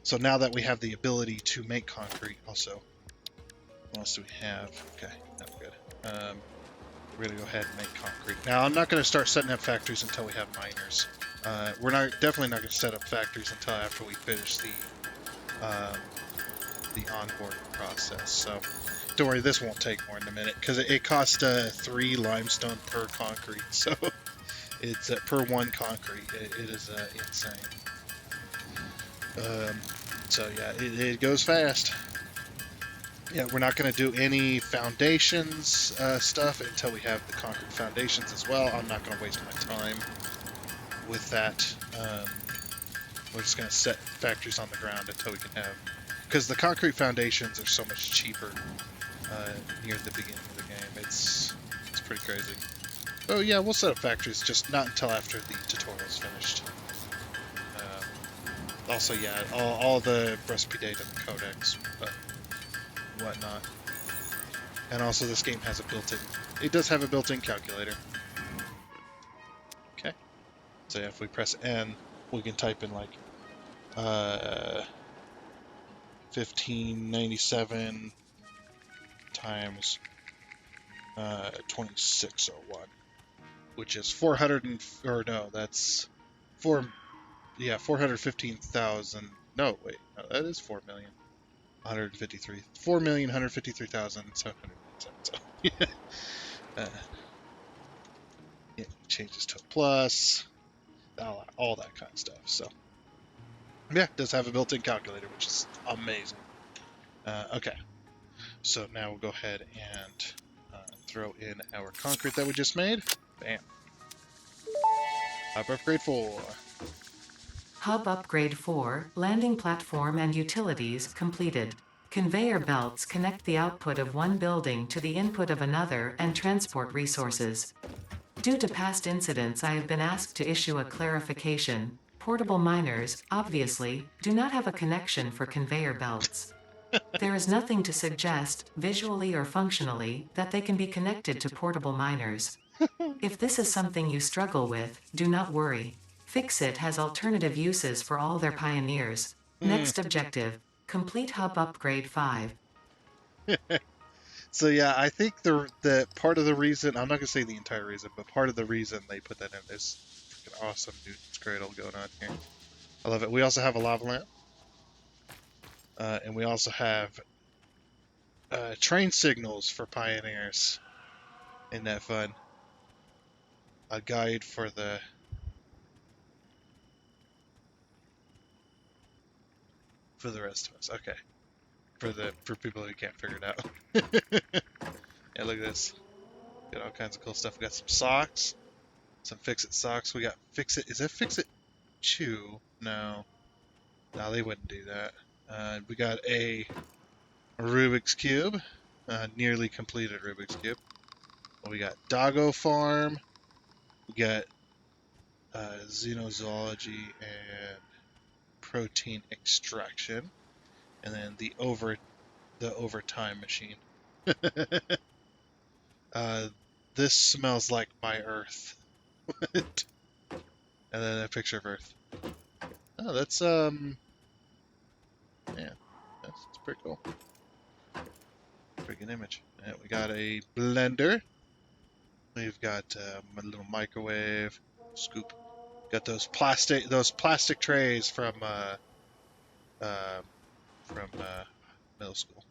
S1: So now that we have the ability to make concrete, also, what else do we have? Okay, that's good. We're going to go ahead and make concrete. Now, I'm not going to start setting up factories until we have miners. We're definitely not going to set up factories until after we finish the onboarding process. So don't worry, this won't take more than a minute, because it costs 3 limestone per concrete. So it's per 1 concrete. It is insane. So yeah, it goes fast. Yeah, we're not going to do any foundations stuff until we have the concrete foundations as well. I'm not going to waste my time with that. We're just going to set factories on the ground until we can have... Because the concrete foundations are so much cheaper near the beginning of the game. It's pretty crazy. Oh yeah, we'll set up factories, just not until after the tutorial's finished. Also, yeah, all the recipe data and the codex, whatnot. And also, this game has a built-in... It does have a built-in calculator. Okay. So yeah, if we press N, we can type in like 1597 times 2601, which is 415,000. No, wait, no, that is 4,000,000. 153. 4,153,707. So yeah, it changes to a plus, all that kind of stuff. So yeah, it does have a built-in calculator, which is amazing. Okay, so now we'll go ahead and throw in our concrete that we just made. Bam. Upgrade 4.
S2: Hub Upgrade 4, landing platform and utilities completed. Conveyor belts connect the output of one building to the input of another and transport resources. Due to past incidents, I have been asked to issue a clarification. Portable miners, obviously, do not have a connection for conveyor belts. There is nothing to suggest, visually or functionally, that they can be connected to portable miners. If this is something you struggle with, do not worry. Fixit has alternative uses for all their pioneers. Next objective. Complete Hub Upgrade 5.
S1: So yeah, I think the part of the reason, I'm not gonna say the entire reason, but part of the reason they put that in is freaking awesome Newton's Cradle going on here. I love it. We also have a lava lamp, and we also have train signals for pioneers. Isn't that fun? A guide for the rest of us. Okay, for people who can't figure it out. Yeah, look at this. Got all kinds of cool stuff. We got some socks, some Fix-It socks. We got Fix-It. Is that Fix-It Chew? No, they wouldn't do that. We got a Rubik's Cube, nearly completed Rubik's Cube. We got Doggo Farm. We got Xenozoology and Protein Extraction, and then the overtime machine. This smells like my Earth. And then a picture of Earth. Oh, that's yeah, that's pretty cool. Pretty good image. And we got a blender. We've got a little microwave, scoop. Got those plastic trays from middle school.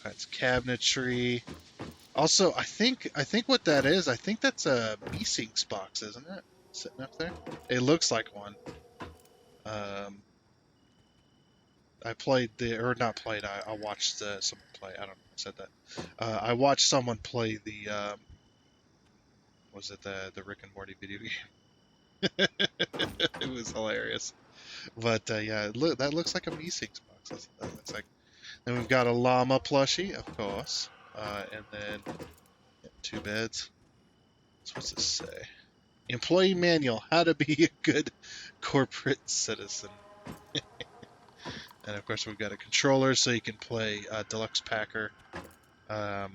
S1: That's cabinetry. Also, I think what that is, I think that's a B-Sinks box, isn't it? Sitting up there. It looks like one. I played or not played. I watched someone play. I don't know who said that. I watched someone play the. Was it the Rick and Morty video game? It was hilarious. But yeah, look, that looks like a B-Sinks box. That looks like. Then we've got a llama plushie, of course, and then two beds. So what's this say? Employee manual: how to be a good corporate citizen. And of course, we've got a controller so you can play Deluxe Packer and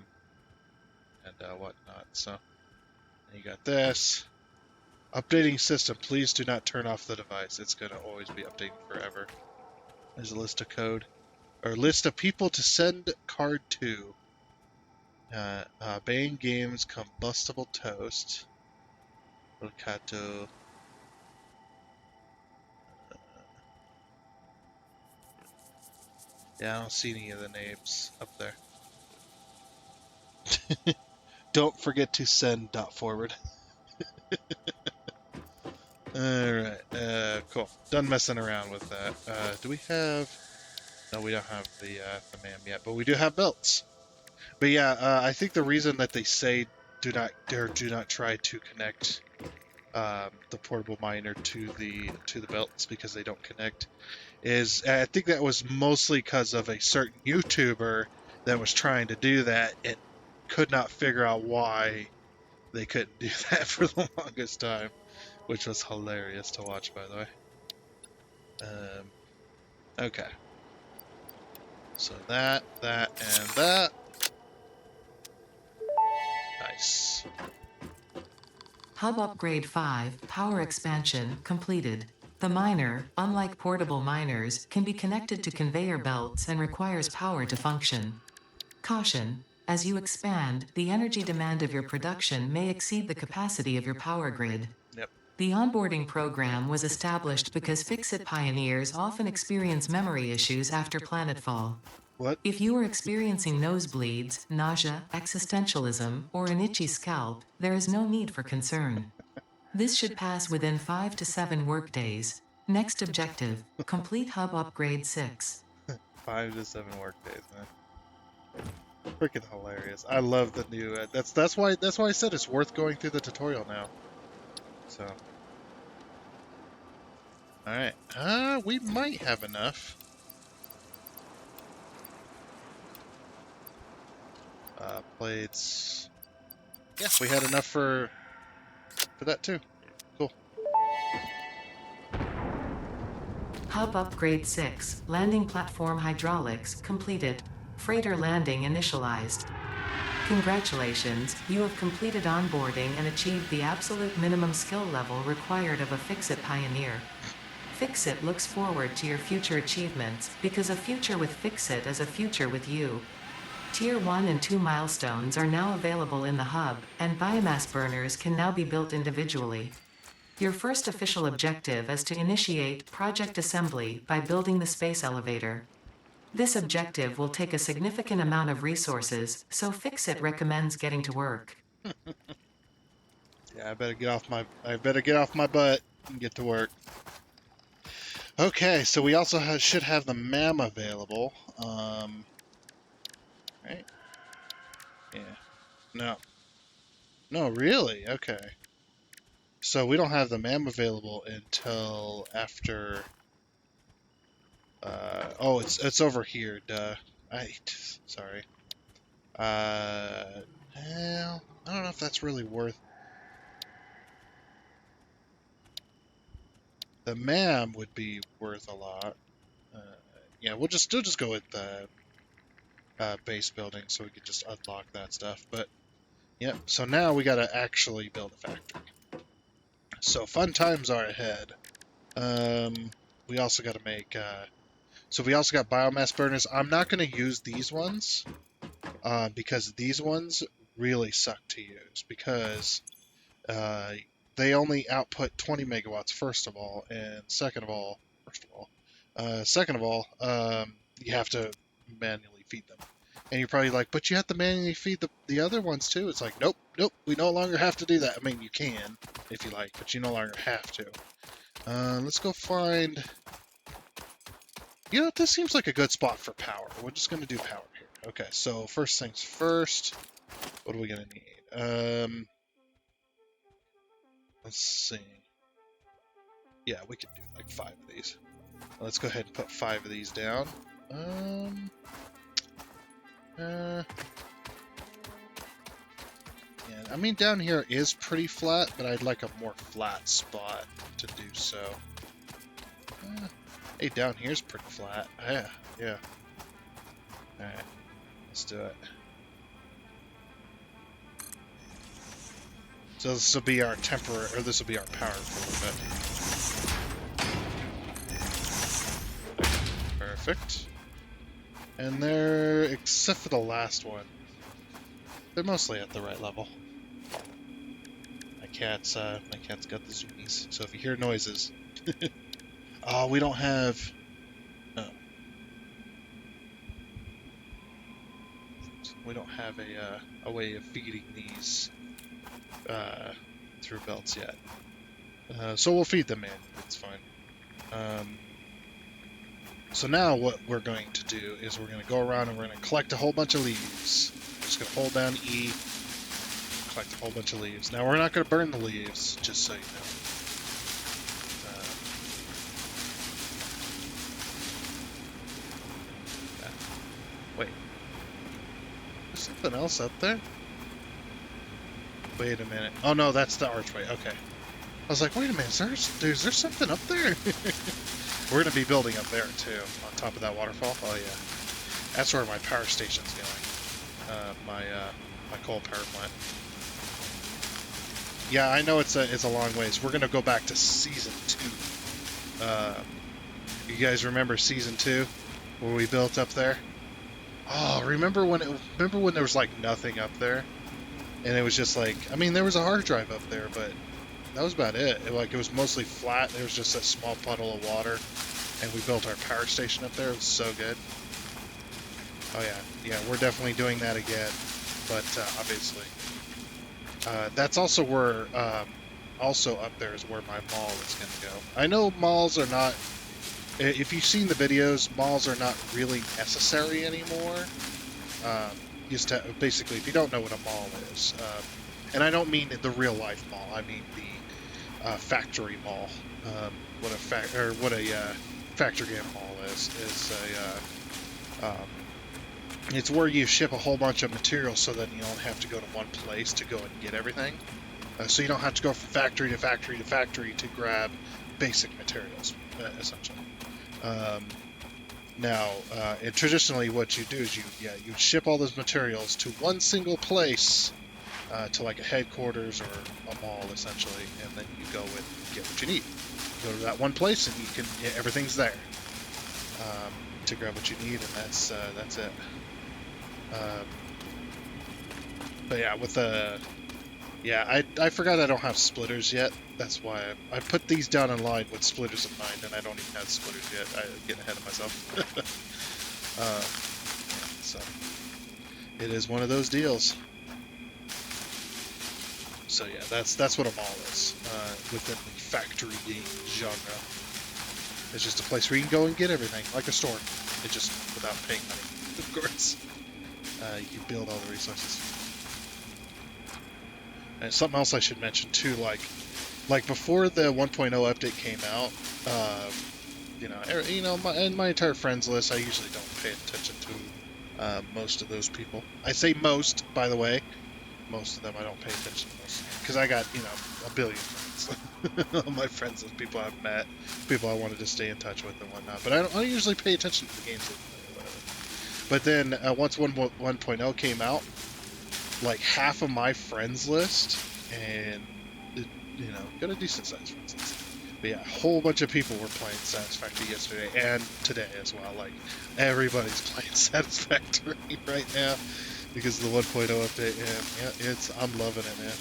S1: whatnot. So and you got this. Updating system. Please do not turn off the device. It's going to always be updating forever. There's a list of code. Or list of people to send card to. Bane Games Combustible Toast. Volcato. Yeah, I don't see any of the names up there. Don't forget to send dot forward. Alright, cool. Done messing around with that. Do we have... No, we don't have the MAM yet, but we do have belts. But yeah, I think the reason that they say do not try to connect the portable miner to the belts because they don't connect is I think that was mostly because of a certain YouTuber that was trying to do that and could not figure out why they couldn't do that for the longest time, which was hilarious to watch, by the way. Okay. So that, and that. Nice.
S2: Hub Upgrade 5, Power Expansion, completed. The miner, unlike portable miners, can be connected to conveyor belts and requires power to function. Caution: as you expand, the energy demand of your production may exceed the capacity of your power grid.
S1: Yep.
S2: The onboarding program was established because Fix-It pioneers often experience memory issues after planetfall.
S1: What?
S2: If you are experiencing nosebleeds, nausea, existentialism, or an itchy scalp, there is no need for concern. This should pass within 5 to 7 workdays. Next objective: complete Hub Upgrade 6.
S1: 5 to 7 work days, man. Freaking hilarious. I love the new that's why I said it's worth going through the tutorial now. So alright. We might have enough. Plates. yeah, we had enough for that too. Cool.
S2: Hub Upgrade 6, Landing Platform Hydraulics, completed. Freighter landing initialized. Congratulations, you have completed onboarding and achieved the absolute minimum skill level required of a Fix-It pioneer. Fix-It looks forward to your future achievements, because a future with Fix-It is a future with you. Tier 1 and 2 milestones are now available in the hub, and biomass burners can now be built individually. Your first official objective is to initiate project assembly by building the space elevator. This objective will take a significant amount of resources, so Fix-It recommends getting to work.
S1: Yeah, I better get off my butt and get to work. Okay, so we also should have the MAM available. Right? Yeah. No. No, really? Okay. So we don't have the MAM available until after. Oh, it's over here. Duh. Sorry. Well, I don't know if that's really worth. The MAM would be worth a lot. Uh, yeah, we'll just go with the base building so we could just unlock that stuff. But yep. So now we got to actually build a factory. So fun times are ahead. We also got to make. So we also got biomass burners. I'm not going to use these ones because these ones really suck to use because uh, they only output 20 megawatts. Second of all, you have to manually feed them. And you're probably like, but you have to manually feed the other ones too. It's like, nope, we no longer have to do that. I mean, you can if you like, but you no longer have to. Let's go find. You know, this seems like a good spot for power. We're just going to do power here. Okay, so first things first. What are we going to need? Let's see. Yeah, we could do like 5 of these. Let's go ahead and put 5 of these down. Yeah, I mean, down here is pretty flat, but I'd like a more flat spot to do so. Hey, down here's pretty flat. Yeah. Alright, let's do it. So this will be our temporary, or this will be our power for a little bit. Perfect. And they're, except for the last one, they're mostly at the right level. My cat's got the zoomies, so if you hear noises. Oh, we don't have. Oh. We don't have a way of feeding these through belts yet. So we'll feed them in. It's fine. So now what we're going to do is we're going to go around and we're going to collect a whole bunch of leaves. Just going to hold down E, collect a whole bunch of leaves. Now we're not going to burn the leaves, just so you know. Wait. There's something else up there? Wait a minute. Oh no, that's the archway. Okay. I was like, wait a minute, is there something up there? We're going to be building up there too, on top of that waterfall. Oh yeah. That's where my power station's going. My coal power plant. Yeah, I know it's a long ways. We're going to go back to season 2. You guys remember season 2 where we built up there? Oh, remember when there was like nothing up there? And it was just like, I mean, there was a hard drive up there, but that was about it. It was mostly flat. There was just a small puddle of water, and we built our power station up there. It was so good. Oh yeah, we're definitely doing that again. But obviously, that's also where, also up there is where my mall is going to go. I know malls are not. If you've seen the videos, malls are not really necessary anymore. Basically, if you don't know what a mall is, and I don't mean the real life mall, I mean the factory mall. What a factory mall is It's where you ship a whole bunch of materials so that you don't have to go to one place to go and get everything. So you don't have to go from factory to factory to factory to grab basic materials, essentially. Um, and traditionally, what you do is you ship all those materials to one single place, to like a headquarters or a mall, essentially, and then you go and get what you need. You go to that one place, and everything's there to grab what you need, and that's it. Um, but yeah, I forgot I don't have splitters yet. That's why I put these down in line with splitters in mind, and I don't even have splitters yet. I'm getting ahead of myself. So it is one of those deals. So yeah, that's what a mall is within the factory game genre. It's just a place where you can go and get everything, like a store. It just without paying money, of course. You build all the resources. And something else I should mention too, like before the 1.0 update came out, in my entire friends list, I usually don't pay attention to most of those people. I say most, by the way. Most of them I don't pay attention to most, because I got a billion friends. All my friends list, people I've met, people I wanted to stay in touch with and whatnot. But I don't usually pay attention to the games that whatever. But then once 1.0 came out, like half of my friends list, and got a decent sized friends list. But yeah, a whole bunch of people were playing Satisfactory yesterday and today as well. Like everybody's playing Satisfactory right now because of the 1.0 update. And yeah, I'm loving it, man.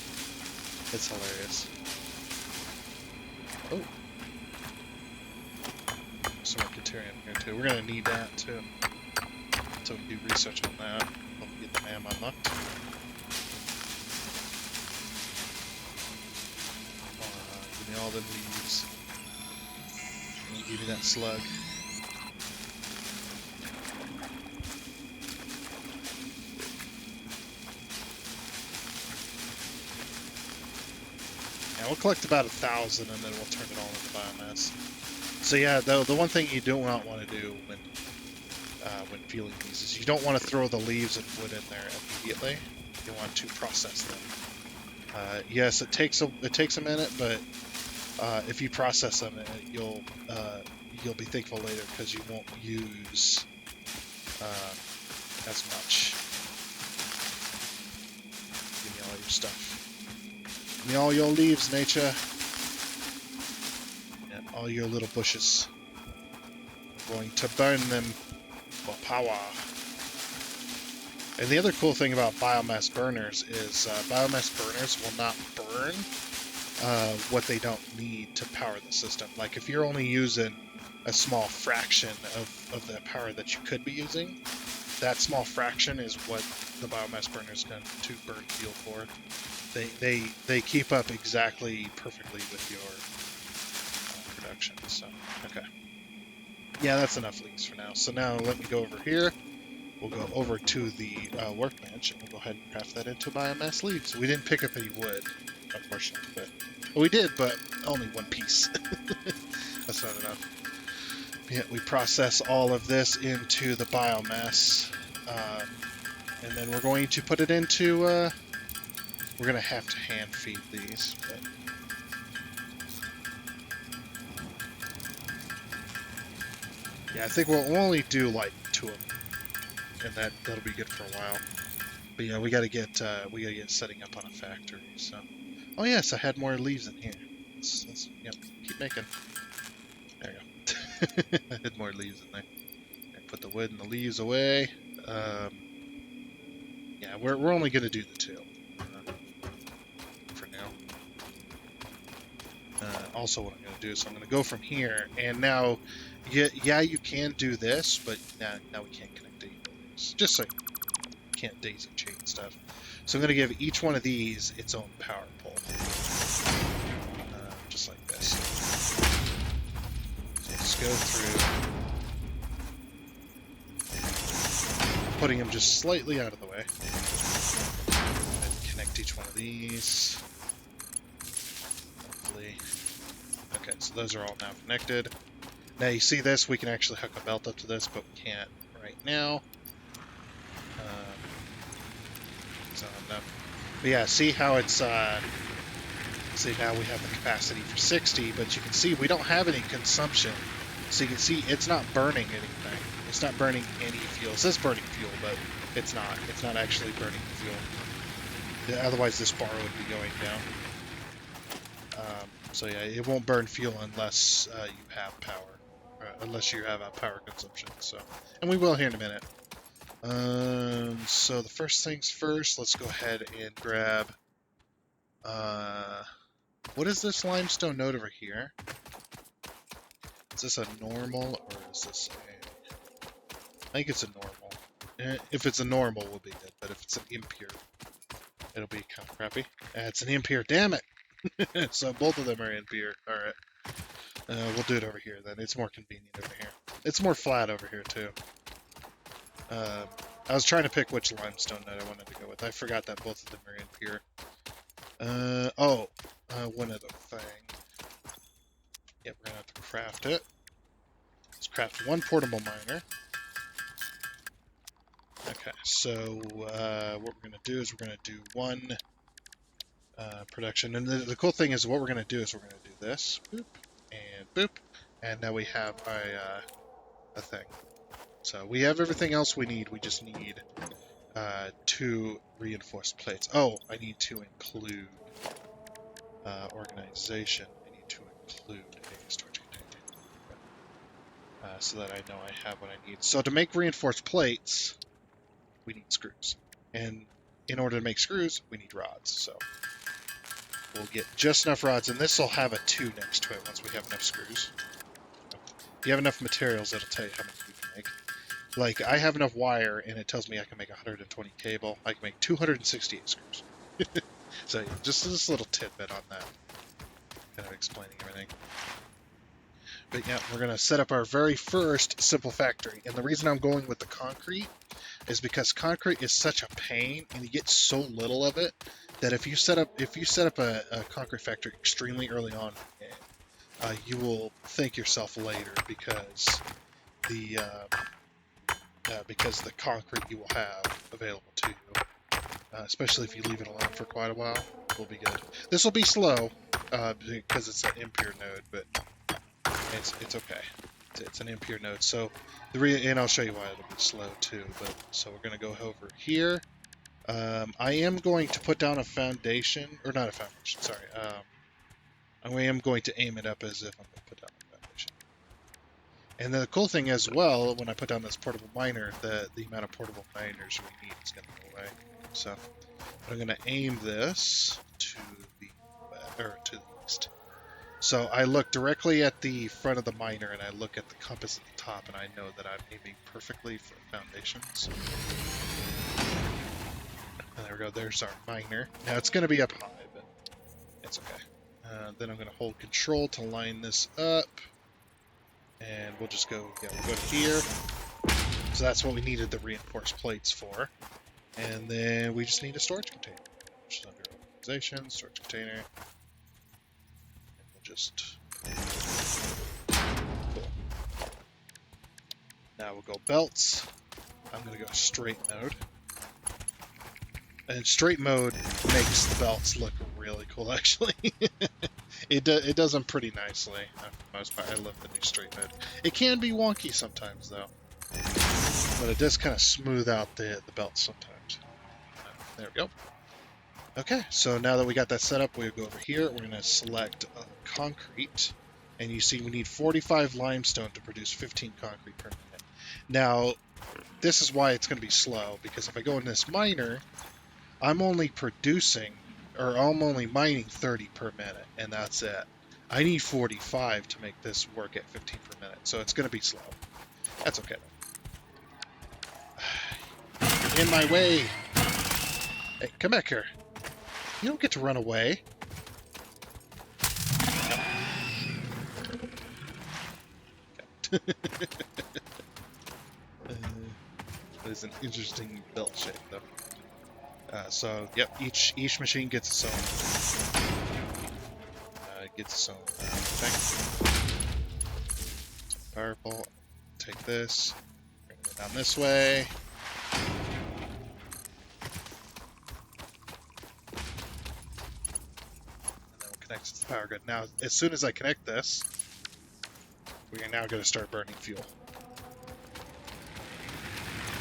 S1: It's hilarious. Oh, some Mercutarium here too. We're gonna need that too. So we can do research on that. We'll get the MAM unlocked. Give me all the leaves. And give me that slug. Yeah, we'll collect about 1,000 and then we'll turn it all into biomass. So yeah, the one thing you do not want to do when fueling these is you don't want to throw the leaves and wood in there immediately. You want to process them. Yes, it takes a minute, but if you process them, you'll be thankful later because you won't use as much. Give me all your stuff. Give me all your leaves, nature. And all your little bushes. I'm going to burn them for power. And the other cool thing about biomass burners is biomass burners will not burn what they don't need to power the system. Like if you're only using a small fraction of the power that you could be using, that small fraction is what the biomass burner is going to burn fuel for. They keep up exactly perfectly with your production. So okay, yeah, that's enough leaves for now. So now let me go over here. We'll go over to the workbench and we'll go ahead and craft that into biomass leaves. We didn't pick up any wood, unfortunately, but well, we did, but only one piece. That's not enough. Yeah, we process all of this into the biomass, and then we're going to put it into. We're going to have to hand feed these, but. Yeah, I think we'll only do like 2 of them. And that'll be good for a while. But yeah, we gotta get setting up on a factory. So, oh yes, I had more leaves in here. Yep, keep making. There you go. I had more leaves in there. I put the wood and the leaves away. Yeah, we're only gonna do the 2 for now. Also, what I'm gonna do is I'm gonna go from here, and now, yeah, you can do this, but now we can't connect to buildings. Just so you can't daisy chain stuff. So I'm going to give each one of these its own power pole. Just like this. So just go through, putting them just slightly out of the way. And connect each one of these. Hopefully. Okay, so those are all now connected. Now you see this, we can actually hook a belt up to this, but we can't right now. So no. But yeah, see how it's see now we have the capacity for 60, but you can see we don't have any consumption. So you can see it's not burning anything. It's not burning any fuel. It says burning fuel, but it's not. It's not actually burning fuel. Otherwise, this bar would be going down. So yeah, it won't burn fuel unless you have power, unless you have a power consumption. So, and we will here in a minute. So the first things first, let's go ahead and grab. What is this limestone node over here? Is this a normal or is this a? I think it's a normal. If it's a normal, we'll be good. But if it's an impure, it'll be kind of crappy. It's an impure. Damn it! So both of them are impure. All right. We'll do it over here then. It's more convenient over here. It's more flat over here too. I was trying to pick which limestone node I wanted to go with. I forgot that both of them are impure. One other thing. Yep, we're gonna have to craft it. Let's craft one portable miner. Okay, so what we're gonna do is we're gonna do one production, and the cool thing is what we're gonna do is we're gonna do this, boop, and now we have a thing. So we have everything else we need. We just need 2 reinforced plates. Oh, I need to include organization. I need to include a storage container so that I know I have what I need. So to make reinforced plates, we need screws, and in order to make screws, we need rods. So we'll get just enough rods, and this will have a 2 next to it once we have enough screws. If you have enough materials, it'll tell you how many you can make. Like, I have enough wire, and it tells me I can make 120 cable. I can make 268 screws. So, just this little tidbit on that. Kind of explaining everything. But yeah, we're going to set up our very first simple factory. And the reason I'm going with the concrete is because concrete is such a pain, and you get so little of it, that if you set up a concrete factory extremely early on in the game, you will thank yourself later because the concrete you will have available to you, especially if you leave it alone for quite a while, will be good. This will be slow because it's an impure node, but it's okay. It's an impure node, so and I'll show you why it'll be slow too. But so we're gonna go over here. I am going to put down a foundation, or not a foundation. Sorry. I am going to aim it up as if I'm going to put down a foundation. And the cool thing as well, when I put down this portable miner, the amount of portable miners we need is going to go away. So I'm going to aim this to the east. So I look directly at the front of the miner, and I look at the compass at the top, and I know that I'm aiming perfectly for foundations. And there we go. There's our miner. Now it's going to be up high, but it's okay. Then I'm going to hold control to line this up. And we'll just go, we'll go to here. So that's what we needed the reinforced plates for. And then we just need a storage container, which is under organization, storage container. And we'll just, cool. Now we'll go belts. I'm going to go straight mode. And straight mode makes the belts look really cool, actually. It does them pretty nicely, for the most part. I love the new straight mode. It can be wonky sometimes, though. But it does kind of smooth out the belts sometimes. There we go. Okay, so now that we got that set up, we'll go over here. We're going to select concrete. And you see we need 45 limestone to produce 15 concrete per minute. Now, this is why it's going to be slow, because if I go in this miner, I'm only mining 30 per minute, and that's it. I need 45 to make this work at 15 per minute, so it's going to be slow. That's okay, though. You're in my way! Hey, come back here. You don't get to run away. No. That is an interesting belt shape, though. So, yep, each machine gets its own. Thing. So powerful. Take this. Bring it down this way. connected to the power grid. Now, as soon as I connect this, we are now going to start burning fuel.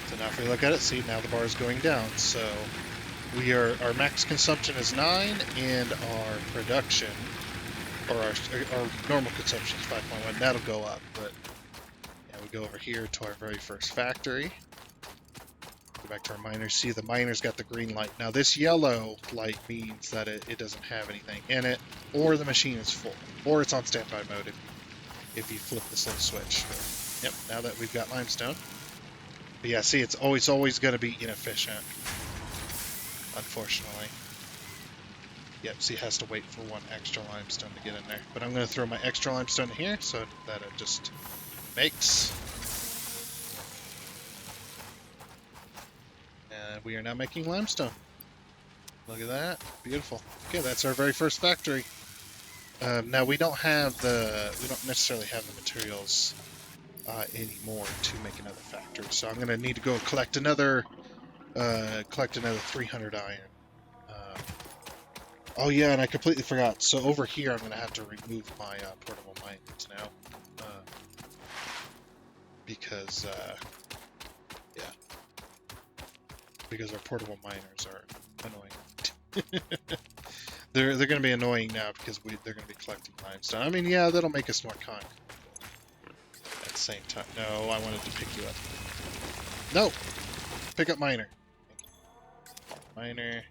S1: So now if we look at it, see, now the bar is going down. So our max consumption is 9, and our production, or our normal consumption is 5.1. That'll go up, but yeah, we go over here to our very first factory. Go back to our miners. See, the miners got the green light. Now this yellow light means that it doesn't have anything in it, or the machine is full, or it's on standby mode if you flip this little switch. Yep, now that we've got limestone. But yeah, see, it's always going to be inefficient, unfortunately. Yep, see, it has to wait for one extra limestone to get in there. But I'm going to throw my extra limestone in here so that it just makes. And we are now making limestone. Look at that. Beautiful. Okay, that's our very first factory. Now, we don't necessarily have the materials anymore to make another factory. So I'm going to need to go collect another 300 iron. Oh yeah, and I completely forgot. So over here, I'm going to have to remove my portable mines now, because our portable miners are annoying. they're going to be annoying now because they're going to be collecting limestone. I mean, yeah, that'll make us more concrete. At the same time, no, I wanted to pick you up. No, pick up miner. Miner.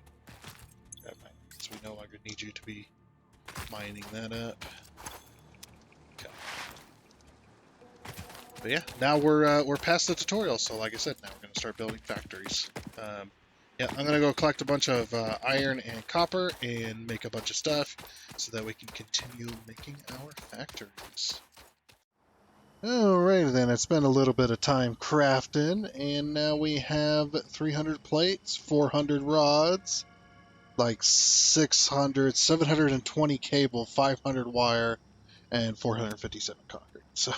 S1: So we no longer need you to be mining that up. Okay. But yeah, now we're past the tutorial. So like I said, now we're going to start building factories. Yeah, I'm going to go collect a bunch of iron and copper and make a bunch of stuff so that we can continue making our factories. Alright then, I spent a little bit of time crafting, and now we have 300 plates, 400 rods, like 720 cable, 500 wire, and 457 concrete. So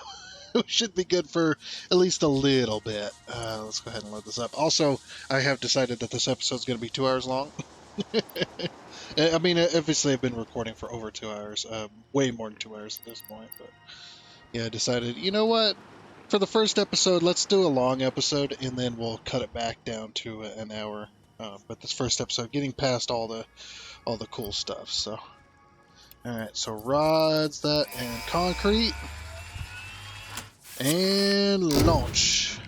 S1: we should be good for at least a little bit. Let's go ahead and load this up. Also, I have decided that this episode is going to be 2 hours long. I mean, obviously I've been recording for over 2 hours, way more than 2 hours at this point, but yeah, I decided, you know what? For the first episode, let's do a long episode, and then we'll cut it back down to an hour. But this first episode, getting past all the cool stuff. So, all right. So rods, that, and concrete, and launch.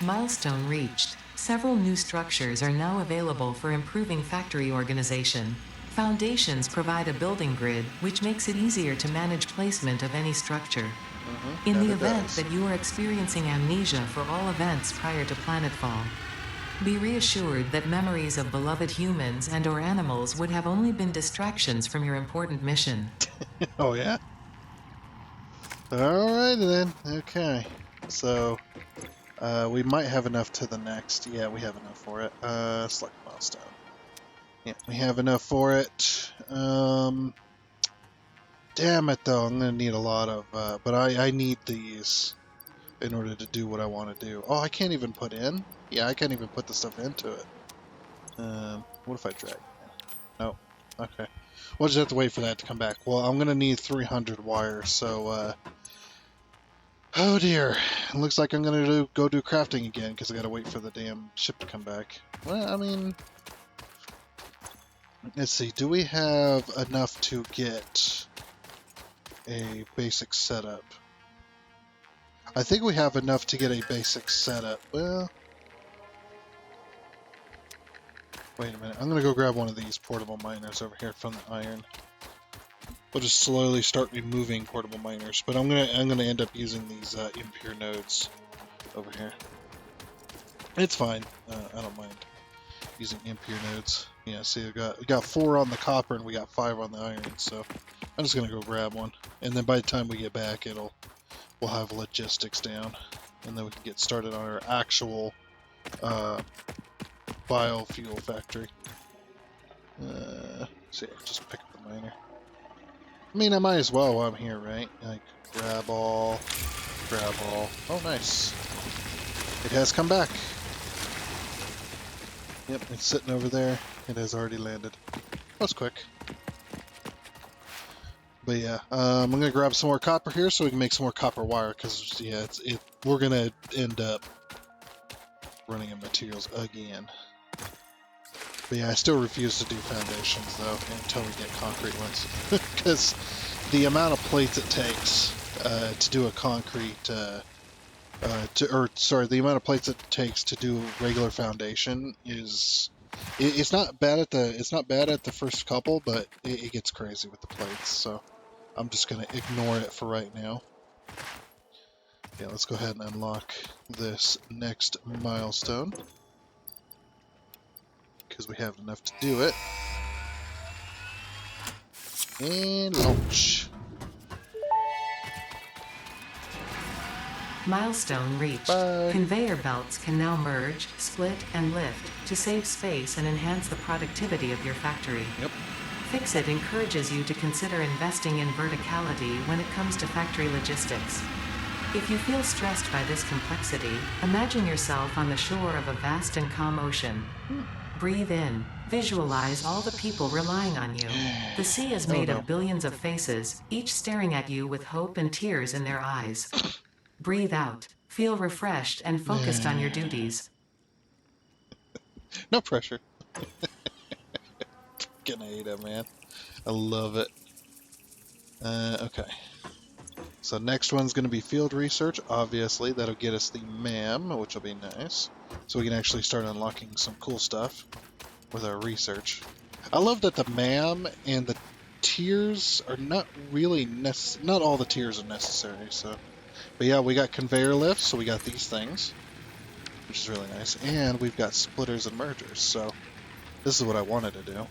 S2: Milestone reached. Several new structures are now available for improving factory organization. Foundations provide a building grid, which makes it easier to manage placement of any structure. In the event that you are experiencing amnesia for all events prior to planetfall, be reassured that memories of beloved humans and/or animals would have only been distractions from your important mission.
S1: Oh yeah? Alright then. Okay. So, we might have enough to the next. Yeah, we have enough for it. Select milestone. Yeah, we have enough for it. Damn it though, I'm gonna need a lot of, but I need these in order to do what I want to do. Oh, I can't even put in? Yeah, I can't even put the stuff into it. What if I drag? No. Okay. We'll just have to wait for that to come back. Well, I'm gonna need 300 wire, so, oh dear. It looks like I'm gonna go do crafting again, because I gotta wait for the damn ship to come back. Well, I mean, let's see, do we have enough to get a basic setup? I think we have enough to get a basic setup. Well, wait a minute. I'm gonna go grab one of these portable miners over here from the iron. We'll just slowly start removing portable miners, but I'm gonna end up using these impure nodes over here. It's fine. I don't mind using impure nodes. Yeah, see, we got 4 on the copper and we got 5 on the iron, so I'm just gonna go grab one, and then by the time we get back, we'll have logistics down, and then we can get started on our actual biofuel factory. So yeah, just pick up the miner. I mean, I might as well while I'm here, right? Like, grab all. Oh, nice. It has come back. Yep, it's sitting over there. It has already landed. That was quick. But yeah, I'm gonna grab some more copper here so we can make some more copper wire. Cause yeah, we're gonna end up running out of materials again. But yeah, I still refuse to do foundations though until we get concrete ones, because the amount of plates it takes to do a concrete, the amount of plates it takes to do regular foundation is, it's not bad at the first couple, but it gets crazy with the plates. So I'm just gonna ignore it for right now. Yeah, let's go ahead and unlock this next milestone, because we have enough to do it. And launch.
S2: Milestone reached.
S1: Bye.
S2: Conveyor belts can now merge, split, and lift to save space and enhance the productivity of your factory.
S1: Yep.
S2: Fixit encourages you to consider investing in verticality when it comes to factory logistics. If you feel stressed by this complexity, imagine yourself on the shore of a vast and calm ocean. Breathe in. Visualize all the people relying on you. The sea is made of billions of faces, each staring at you with hope and tears in their eyes. Breathe out. Feel refreshed and focused on your duties.
S1: No pressure. Fucking Ada, man. I love it. Okay. So next one's going to be field research. Obviously, that'll get us the MAM, which will be nice. So we can actually start unlocking some cool stuff with our research. I love that the MAM and the tiers are not really not all the tiers are necessary. So, but yeah, we got conveyor lifts, so we got these things, which is really nice, and we've got splitters and mergers. So this is what I wanted to do.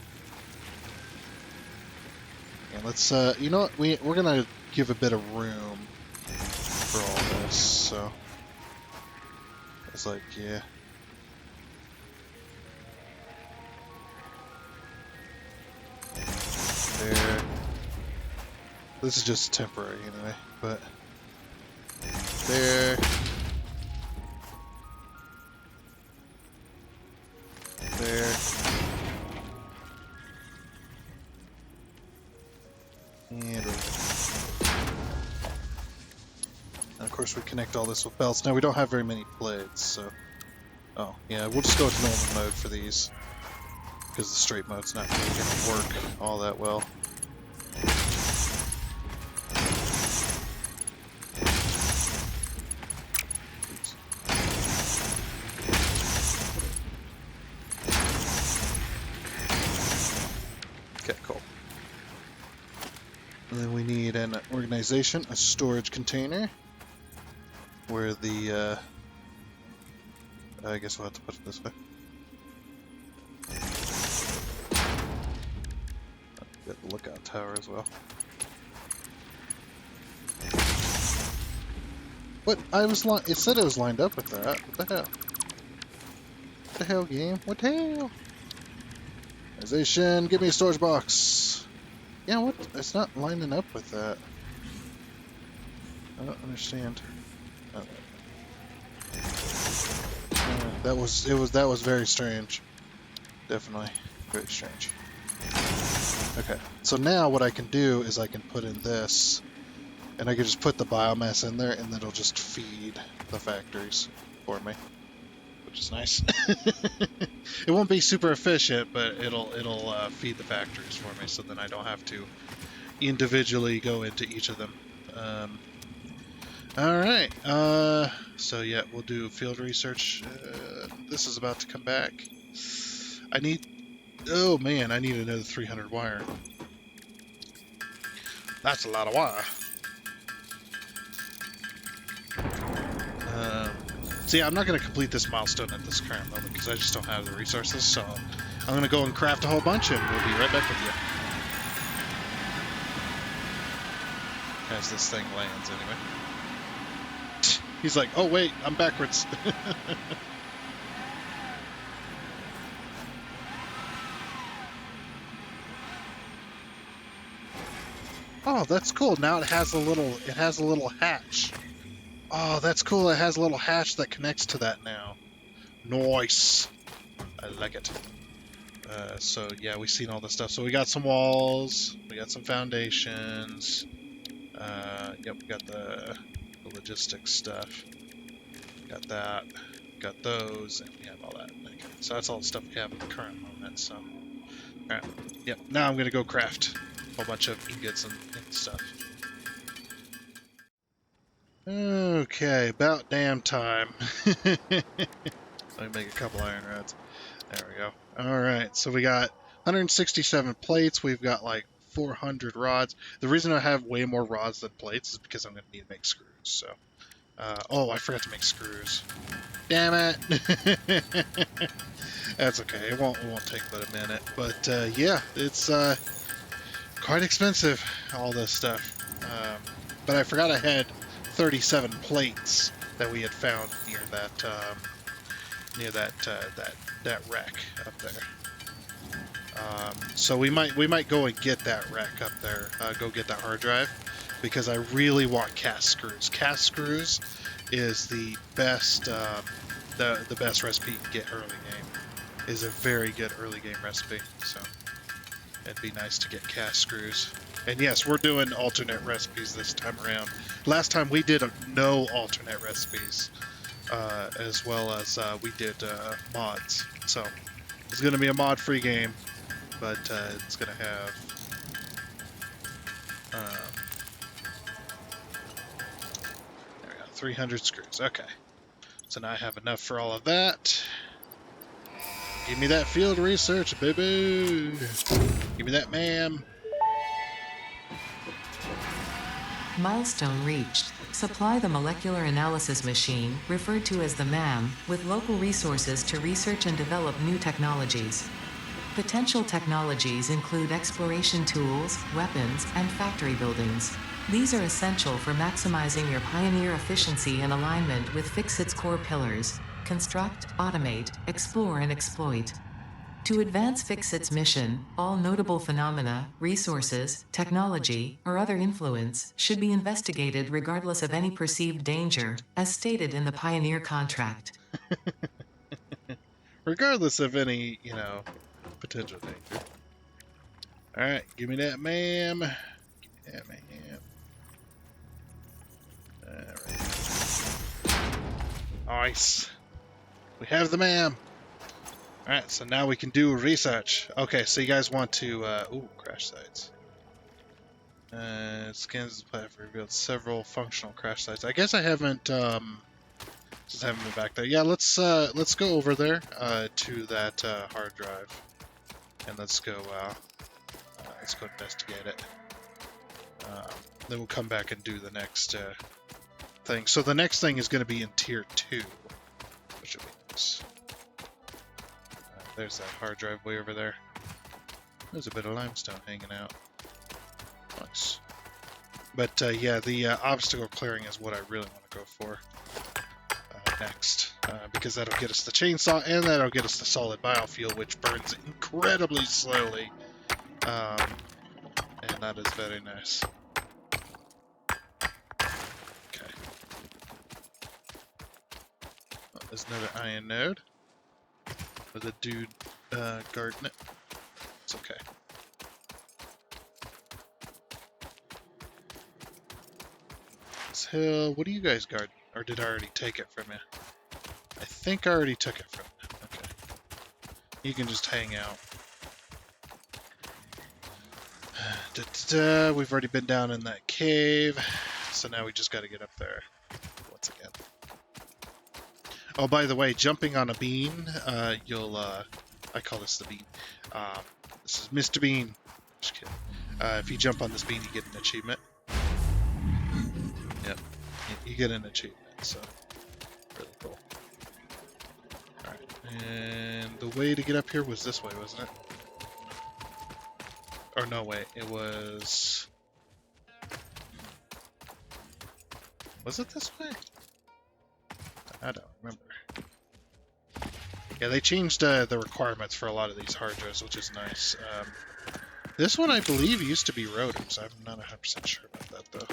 S1: And let's, you know what, we're gonna give a bit of room for all this. So it's like, yeah. There. This is just temporary anyway, but there. There. And right there. And of course we connect all this with belts. Now we don't have very many blades, so... Oh, yeah, we'll just go to normal mode for these, because the straight mode's not really going to work all that well. Okay, cool. And then we need an organization, a storage container, where the, I guess we'll have to put it this way. Get the lookout tower as well. What? It said it was lined up with that. What the hell? What the hell, game? What the hell? Organization, give me a storage box. Yeah, what? It's not lining up with that. I don't understand. Oh. That was very strange. Definitely very strange. Okay, so now what I can do is I can put in this, and I can just put the biomass in there, and then it'll just feed the factories for me, which is nice. It won't be super efficient, but it'll feed the factories for me, so then I don't have to individually go into each of them. All right. So yeah, we'll do field research. This is about to come back. Oh man, I need another 300 wire. That's a lot of wire. See, I'm not going to complete this milestone at this current moment because I just don't have the resources. So I'm going to go and craft a whole bunch, and we'll be right back with you. As this thing lands, anyway. He's like, oh wait, I'm backwards. Oh, that's cool. Now it has a little hatch. Oh, that's cool. It has a little hatch that connects to that now. Nice. I like it. So yeah, we've seen all the stuff. So we got some walls, we got some foundations. Yep, we got the logistics stuff. Got that. Got those, and we have all that. Okay, so that's all the stuff we have at the current moment. So, all right. Yep. Now I'm gonna go craft a whole bunch of ingots and stuff. Okay, about damn time. Let me make a couple iron rods. There we go. All right, so we got 167 plates. We've got like 400 rods. The reason I have way more rods than plates is because I'm going to need to make screws. So, oh, I forgot to make screws. Damn it! That's okay. It won't take but a minute. But yeah, it's quite expensive. All this stuff. But I forgot I had 37 plates that we had found near that wreck up there. So we might go and get that wreck up there. Go get that hard drive because I really want cast screws. Cast screws is the best the best recipe you can get early game. Is a very good early game recipe. So it'd be nice to get cast screws. And yes, we're doing alternate recipes this time around. Last time we did no alternate recipes, as well as we did mods. So it's going to be a mod-free game, but it's going to have there we go, 300 screws. Okay, so now I have enough for all of that. Give me that field research, baby. Give me that, ma'am.
S2: Milestone reached. Supply the molecular analysis machine, referred to as the MAM, with local resources to research and develop new technologies. Potential technologies include exploration tools, weapons, and factory buildings. These are essential for maximizing your Pioneer efficiency and alignment with Fixit's core pillars: construct, automate, explore, and exploit. To advance Fixit's mission, all notable phenomena, resources, technology, or other influence should be investigated regardless of any perceived danger, as stated in the Pioneer contract.
S1: Regardless of any, potential danger. All right, give me that, ma'am. Give me that, ma'am. All right. Nice. We have the ma'am. All right, so now we can do research. Okay, so you guys want to, crash sites. Scans the platform revealed several functional crash sites. I guess I haven't, just haven't been back there. Yeah, let's go over there, to that, hard drive. And let's go investigate it. Then we'll come back and do the next, thing. So the next thing is going to be in Tier 2, which will be nice. There's that hard drive way over there. There's a bit of limestone hanging out. Nice. But yeah, the obstacle clearing is what I really want to go for next. Because that'll get us the chainsaw and that'll get us the solid biofuel, which burns incredibly slowly. And that is very nice. Okay. Oh, there's another iron node. With a dude guarding it. It's okay. This hill. What do you guys guard? Or did I already take it from you? I think I already took it from you. Okay. You can just hang out. We've already been down in that cave. So now we just got to get up there once again. Oh, by the way, jumping on a bean, I call this the bean. This is Mr. Bean. Just kidding. If you jump on this bean, you get an achievement. Yep, you get an achievement, so really cool. Alright, and the way to get up here was this way, wasn't it? Or no, wait, it was... Was it this way? I don't remember. Yeah, they changed the requirements for a lot of these hard drives, which is nice. This one, I believe, used to be rotors. I'm not 100% sure about that, though.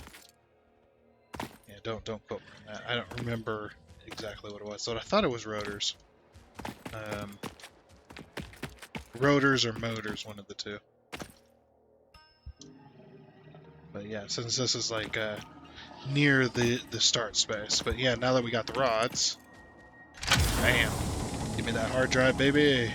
S1: Yeah, don't quote me on that. I don't remember exactly what it was, but I thought it was rotors. Rotors or motors, one of the two. But yeah, since this is like near the start space. But yeah, now that we got the rods, bam, give me that hard drive, baby.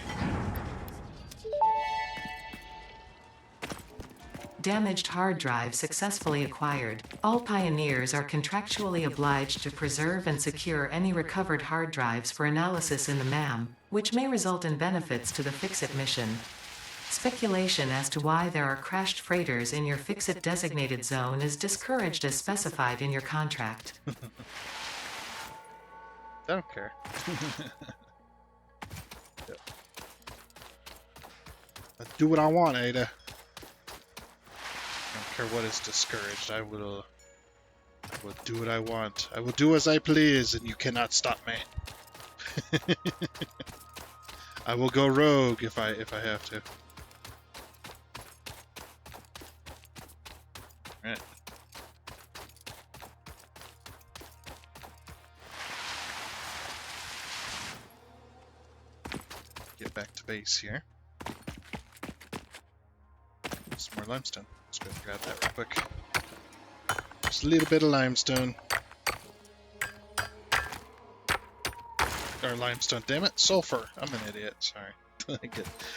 S2: Damaged hard drive successfully acquired. All pioneers are contractually obliged to preserve and secure any recovered hard drives for analysis in the MAM, which may result in benefits to the Fix-It mission. Speculation as to why there are crashed freighters in your Fix-It designated zone is discouraged as specified in your contract.
S1: I don't care. I do what I want, Ada. I don't care what is discouraged. I will do what I want. I will do as I please, and you cannot stop me. I will go rogue if I have to. All right. Get back to base here. Some more limestone. Let's go and grab that real quick. Just a little bit of limestone. Or limestone, damn it, sulfur. I'm an idiot. Sorry,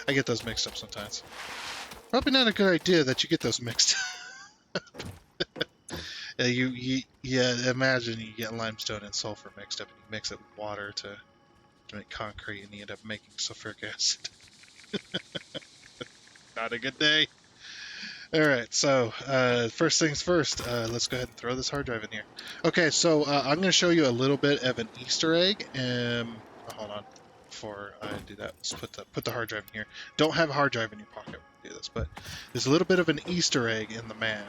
S1: I get those mixed up sometimes. Probably not a good idea that you get those mixed. Yeah, imagine you get limestone and sulfur mixed up, and you mix it with water to make concrete, and you end up making sulfuric acid. Not a good day. Alright, so first things first, let's go ahead and throw this hard drive in here. Okay, so I'm going to show you a little bit of an Easter egg. Hold on, before I do that, let's put the hard drive in here. Don't have a hard drive in your pocket when you do this, but there's a little bit of an Easter egg in the map.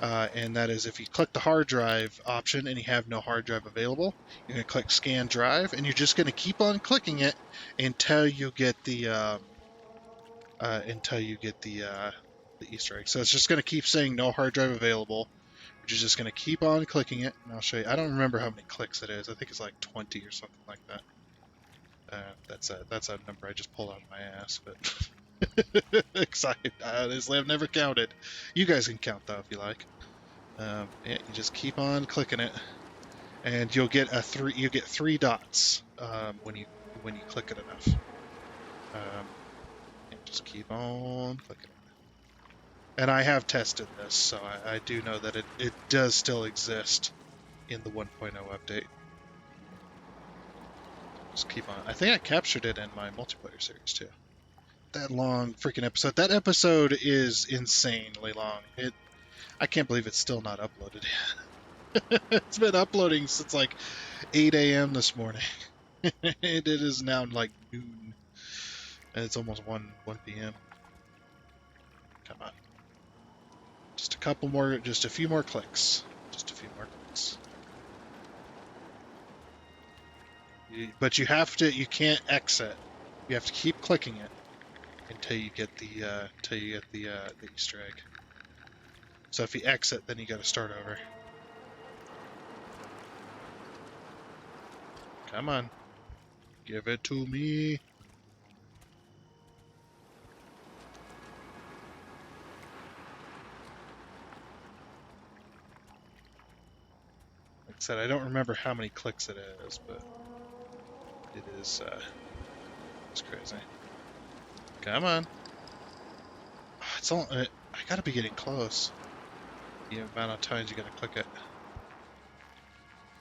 S1: And that is if you click the hard drive option and you have no hard drive available, you're going to click scan drive, and you're just going to keep on clicking it until you get the the Easter egg. So it's just going to keep saying no hard drive available, which is just going to keep on clicking it. And I'll show you. I don't remember how many clicks it is. I think it's like 20 or something like that. That's a number I just pulled out of my ass, but excited. Honestly, I've never counted. You guys can count though if you like. Yeah, you just keep on clicking it, and you'll get you get 3 dots when you click it enough. And just keep on clicking it. And I have tested this, so I do know that it does still exist in the 1.0 update. Just keep on. I think I captured it in my multiplayer series too. That long freaking episode. That episode is insanely long. I can't believe it's still not uploaded yet. It's been uploading since like 8 a.m. this morning. And it is now like noon. And it's almost 1 p.m. Come on. Just a couple more, just a few more clicks. Just a few more clicks. But you have to, you can't exit. You have to keep clicking it until you get the Easter egg. So if you exit, then you got to start over. Come on. Give it to me. Like I said, I don't remember how many clicks it is, but it is, it's crazy. Come on. It's all, I gotta be getting close. The amount of times you gotta click it.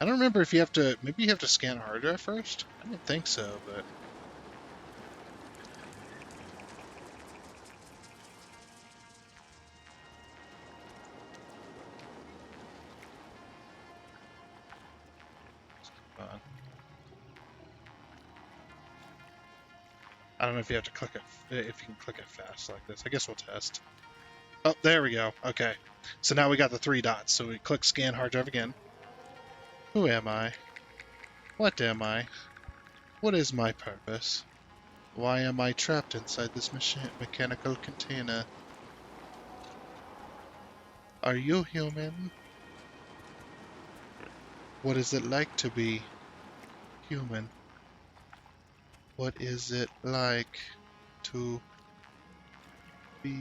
S1: I don't remember if you have to, maybe you have to scan a hard drive first? I don't think so, but... I don't know if you have to click it, if you can click it fast like this. I guess we'll test. Oh, there we go. Okay. So now we got the 3 dots. So we click scan hard drive again. Who am I? What am I? What is my purpose? Why am I trapped inside this mechanical container? Are you human? What is it like to be human? What is it like to feel.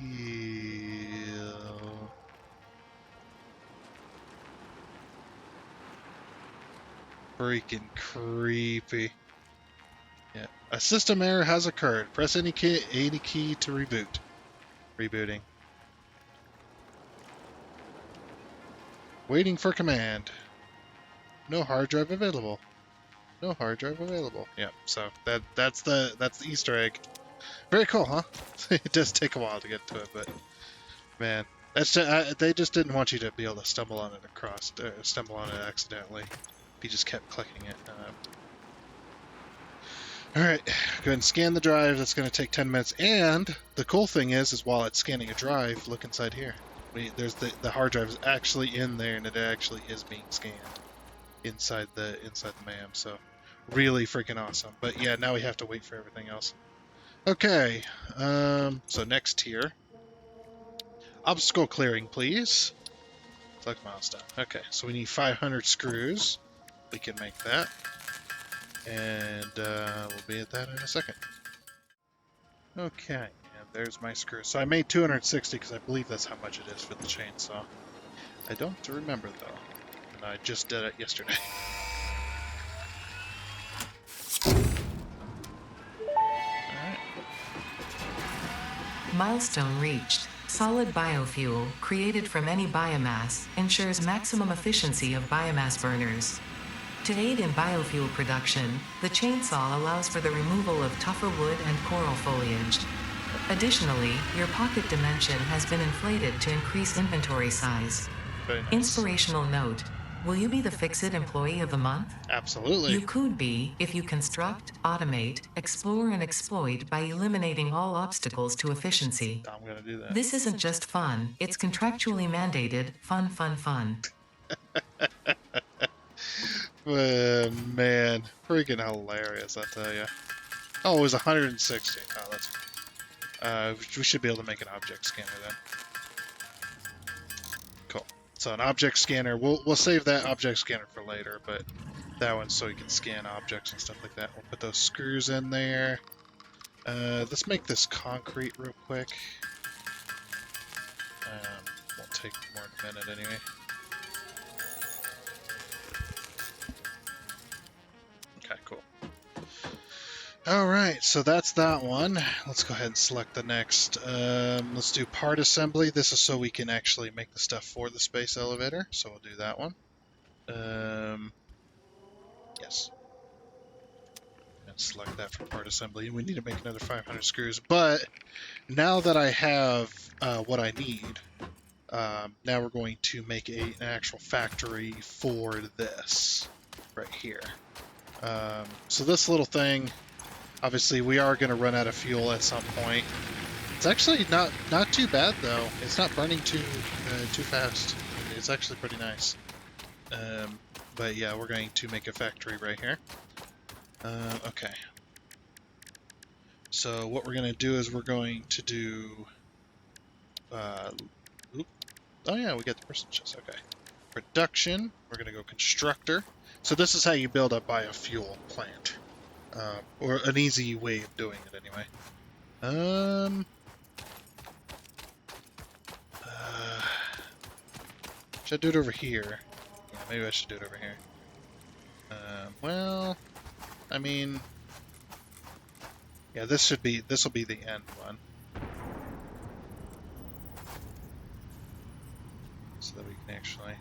S1: Freaking creepy. Yeah. A system error has occurred. Press any key to reboot. Rebooting. Waiting for command. No hard drive available. No hard drive available. Yeah, so that's the Easter egg. Very cool, huh? It does take a while to get to it, but man, they just didn't want you to be able to stumble on it stumble on it accidentally. If you just kept clicking it. All right, go ahead and scan the drive. That's going to take 10 minutes. And the cool thing is while it's scanning a drive, look inside here. There's the hard drive is actually in there, and it actually is being scanned inside the MAM. So really freaking awesome. But yeah, now we have to wait for everything else. Okay, so next tier. Obstacle clearing, please. Select milestone. Okay, so we need 500 screws. We can make that. And we'll be at that in a second. Okay, and there's my screw. So I made 260 because I believe that's how much it is for the chainsaw. I don't remember though, and I just did it yesterday. Alright.
S2: Milestone reached. Solid biofuel, created from any biomass, ensures maximum efficiency of biomass burners. To aid in biofuel production, the chainsaw allows for the removal of tougher wood and coral foliage. Additionally, your pocket dimension has been inflated to increase inventory size.
S1: Very nice.
S2: Inspirational note. Will you be the Fix-It Employee of the Month?
S1: Absolutely.
S2: You could be if you construct, automate, explore, and exploit by eliminating all obstacles to efficiency.
S1: I'm gonna do that.
S2: This isn't just fun, it's contractually mandated fun, fun, fun.
S1: Man, freaking hilarious, I tell you. Oh, it was 160. Oh, that's. We should be able to make an object scanner then. Cool. So an object scanner. We'll save that object scanner for later, but that one's so you can scan objects and stuff like that. We'll put those screws in there. Let's make this concrete real quick. Won't take more than a minute anyway. Okay, cool. Alright, so that's that one. Let's go ahead and select the next. Let's do part assembly. This is so we can actually make the stuff for the space elevator. So we'll do that one. Yes. And select that for part assembly. We need to make another 500 screws. But now that I have what I need, now we're going to make an actual factory for this right here. So this little thing, obviously we are going to run out of fuel at some point. It's actually not too bad though. It's not burning too fast. It's actually pretty nice. But yeah, we're going to make a factory right here. Okay. So what we're going to do is we're going to do. Oh yeah, we got the person chest. Okay. Production. We're going to go constructor. So this is how you build a biofuel plant. Or an easy way of doing it anyway. Should I do it over here? Yeah, maybe I should do it over here. Well, I mean, yeah, this will be the end one. So that we can actually.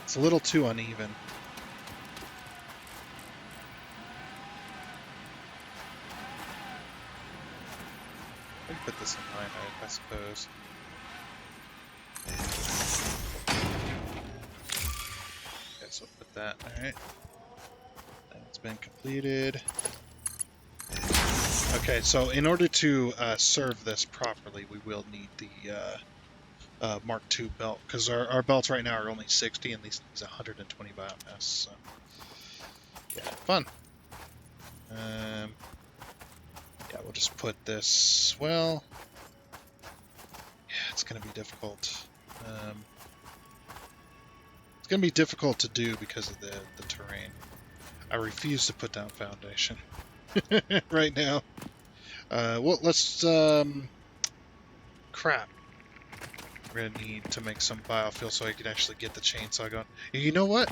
S1: It's a little too uneven. I can put this in my height, I suppose. Okay, so put that. Alright. That's been completed. Okay, so in order to serve this properly, we will need the Mark II belt, because our belts right now are only 60 and these 120 biomass, so yeah, fun. Yeah, we'll just put this, well, yeah, it's going to be difficult. going to be difficult to do because of the terrain. I refuse to put down foundation right now. Well, let's crap. We're gonna need to make some biofuel so I can actually get the chainsaw going. You know what?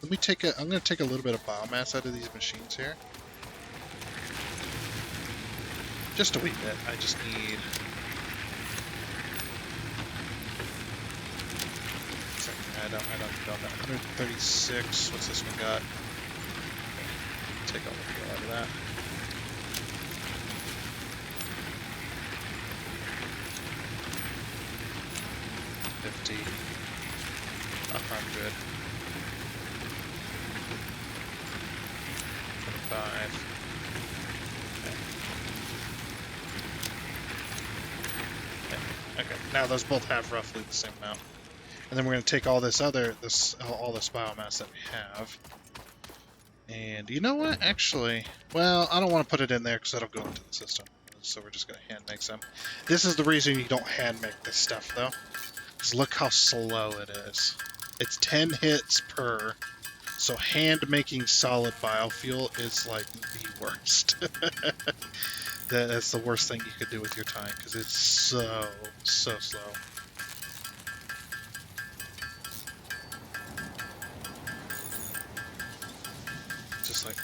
S1: Let me take a. I'm gonna take a little bit of biomass out of these machines here. Just a wee bit. I just need. I don't know that. 136. What's this one got? Take a little out of that. $50, $100, $25. Okay, now those both have roughly the same amount. And then we're going to take all this all this biomass that we have. And you know what? Actually, well, I don't want to put it in there because that'll go into the system. So we're just going to hand make some. This is the reason you don't hand make this stuff, though. Because look how slow it is. It's 10 hits per. So hand making solid biofuel is like the worst. That's the worst thing you could do with your time because it's so slow. Just like,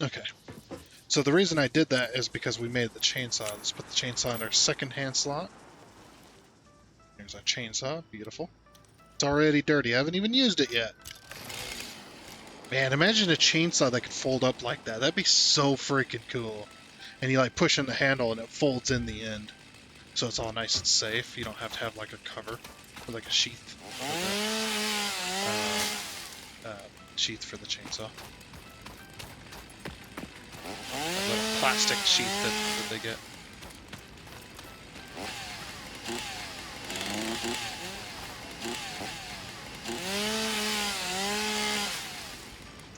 S1: okay. So the reason I did that is because we made the chainsaw. Let's put the chainsaw in our second hand slot. Here's our chainsaw, beautiful. It's already dirty, I haven't even used it yet. Man, imagine a chainsaw that could fold up like that. That'd be so freaking cool. And you like push in the handle and it folds in the end. So it's all nice and safe. You don't have to have like a cover or like a sheath. Sheath for the chainsaw. A little plastic sheath that they get.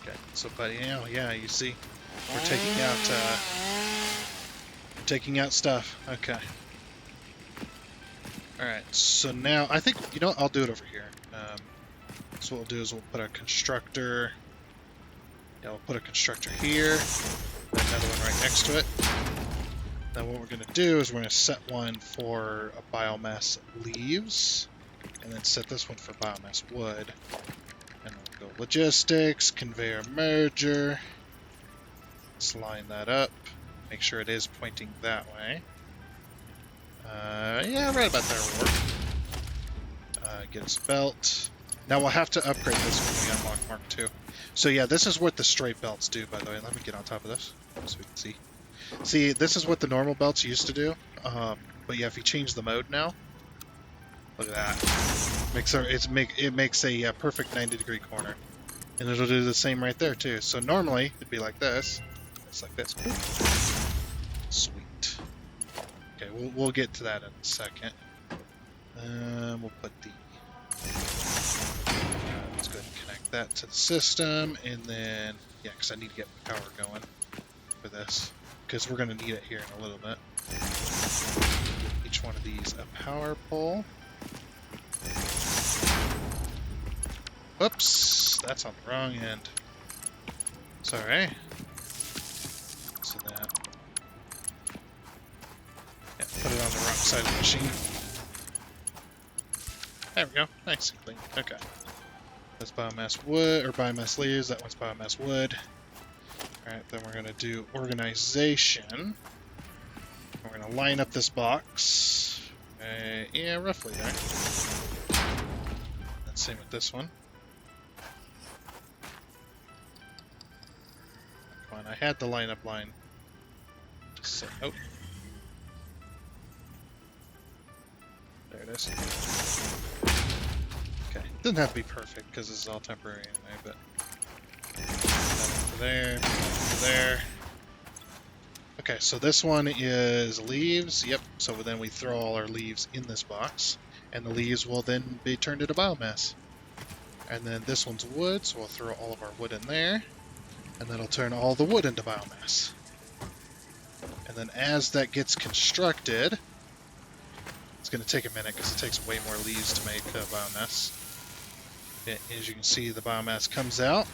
S1: Okay, so but yeah, you see, we're taking out stuff. Okay. All right, so now I think you know what, I'll do it over here. So what we'll do is we'll put a constructor. Yeah, we'll put a constructor here. Another one right next to it. Then what we're going to do is we're going to set one for a biomass leaves, and then set this one for biomass wood. And we'll go logistics, conveyor merger. Let's line that up. Make sure it is pointing that way. Yeah, right about there will work. Get us a belt. Now we'll have to upgrade this when we unlock Mark II. So yeah, this is what the straight belts do, by the way. Let me get on top of this so we can see. See, this is what the normal belts used to do. But yeah, if you change the mode now, look at that. It makes a perfect 90-degree corner. And it'll do the same right there too. So normally it'd be like this. It's like this. Sweet. Okay, we'll get to that in a second. We'll put the. Let's go ahead and connect that to the system, and then yeah, because I need to get power going for this, because we're going to need it here in a little bit. Give each one of these a power pole. Oops, that's on the wrong end. Sorry. So that. Yeah, put it on the wrong side of the machine. There we go. Nice and clean. Okay. That's biomass wood, or biomass leaves. That one's biomass wood. Alright, then we're going to do organization. We're going to line up this box. Yeah, roughly there. And same with this one. Come on, I had the lineup line. So, oh. There it is. Okay, doesn't have to be perfect because this is all temporary anyway, but over there, over there. Okay, so this one is leaves. Yep, so then we throw all our leaves in this box, and the leaves will then be turned into biomass. And then this one's wood, so we'll throw all of our wood in there, and that'll turn all the wood into biomass. And then as that gets constructed, it's going to take a minute because it takes way more leaves to make biomass. Okay, as you can see, the biomass comes out.